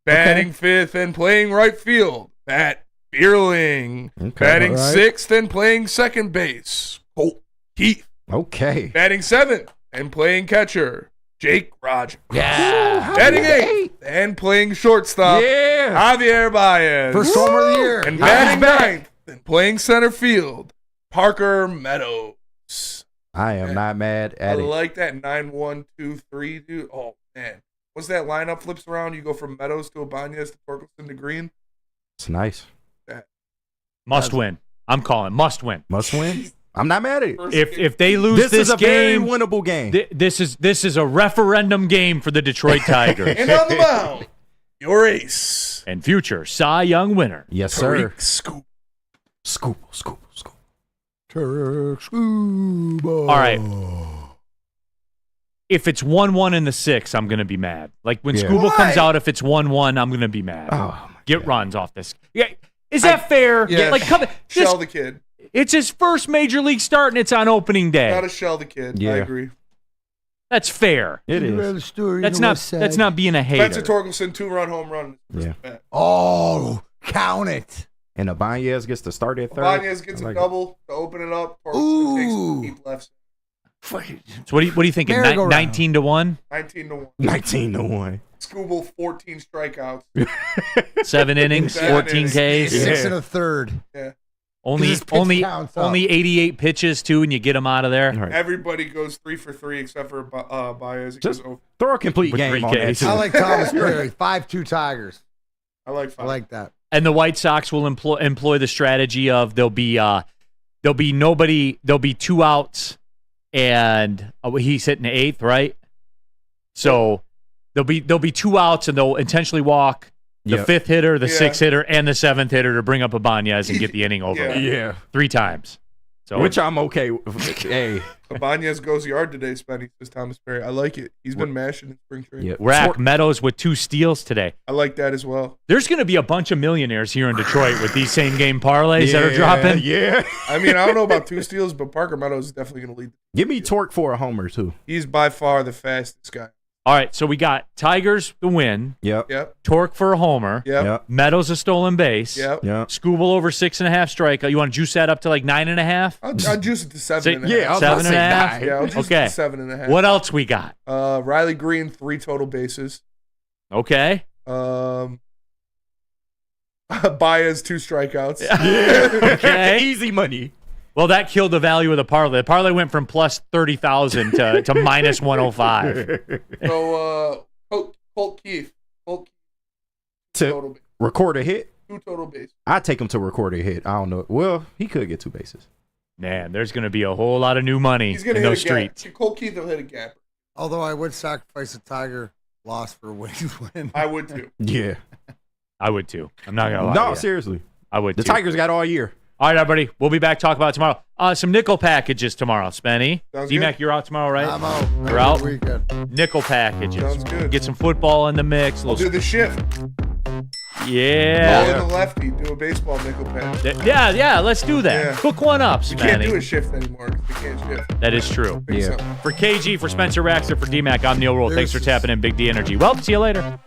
Batting fifth and playing right field, Matt Bierling. Okay. Batting All right. sixth and playing second base, Colt Keith. Okay. Batting seventh and playing catcher, Jake Rogers. Yeah. Batting eighth and playing shortstop, Yeah. Javier Baez. First homer of the year. And batting ninth and playing center field, Parker Meadows. I am not mad I at it. like that 9-1-2-3, dude. Oh, man. Once that lineup flips around, you go from Meadows to Ibanez to Torkelson to Green. It's nice. Must win. I'm calling. Must win. Must win. I'm not mad at it. If they lose This is a game, very winnable game. This is a referendum game for the Detroit Tigers. And on the mound, your ace. And future Cy Young winner. Yes, sir. Tariq Scoop. Scoop. Turk Scuba. All right. If it's 1-1 in the sixth, I'm going to be mad. Like when Scuba comes out, if it's 1-1, I'm going to be mad. Oh, Get runs off this. Yeah, is that fair? Yeah. Like Shell the kid. It's his first major league start, and it's on opening day. Gotta shell the kid. Yeah. I agree. That's fair. It is. That's not being a hater. Spencer Torkelson, 2-run home run. Yeah. Oh, count it. And Ibanez gets to start at third. Ibanez gets a double to open it up. Torkelson takes deep left. So what are you thinking? 19-1? 19-1. 19-1. Scooble, 14 strikeouts. 7 innings, 14 Ks. 6 and a third. Yeah. Only 88 pitches too, and you get them out of there. Right. Everybody goes 3 for 3 except for Baez. He Just goes, oh, throw a complete With game 3 on that. Ks. too. I like Thomas Perry. 5-2 Tigers. I like I 5. like that. And the White Sox will employ the strategy of there'll be 2 outs, and he's hitting the 8th, right? So there'll be 2 outs, and they'll intentionally walk the 5th hitter, the 6th hitter, and the 7th hitter to bring up Ibanez and get the inning over. Yeah. 3 times. So Which I'm okay with. Hey. Ibanez goes yard today, Spenny, says Thomas Perry. I like it. He's been mashing in spring training. Yeah. Rack Meadows with 2 steals today. I like that as well. There's going to be a bunch of millionaires here in Detroit with these same game parlays that are dropping. Yeah. I mean, I don't know about 2 steals, but Parker Meadows is definitely going to lead. Give me Torque for a homer, too. He's by far the fastest guy. All right, so we got Tigers the win. Yep. Torque for a homer. Yep. Meadows a stolen base. Yep. Scooble over 6.5 strikeout. You want to juice that up to like 9.5? I'll juice it to 7.5. Yeah, I was about to say 7.5? Yeah, I'll juice Okay. it to 7.5. What else we got? Riley Green, 3 total bases. Okay. Baez, 2 strikeouts. Yeah. Okay. Easy money. Well, that killed the value of the parlay. The parlay went from plus 30,000 to minus 105. So, Colt Keith. To record a hit? 2 total bases. I'd take him to record a hit. I don't know. Well, he could get 2 bases. Man, there's going to be a whole lot of new money in those streets. Colt Keith will hit a gap. Although I would sacrifice a Tiger loss for a win. I would too. Yeah. I would too. I'm not going to lie. No, seriously. I would The too. Tigers got all year. All right, everybody. We'll be back talking about it tomorrow. Some nickel packages tomorrow, Spenny. D-Mac, you're out tomorrow, right? I'm out. You're out? Weekend. Nickel packages. Sounds good. Get some football in the mix. I'll do the shift. Yeah. Call in the lefty. Do a baseball nickel pack. Yeah, let's do that. Yeah. Cook one up, Spenny. You can't do a shift anymore because they can't shift. That is true. Yeah. For KG, for Spencer Raxter, for D-Mac, I'm Neal Ruhl. Thanks for tapping in Big D Energy. Well, see you later.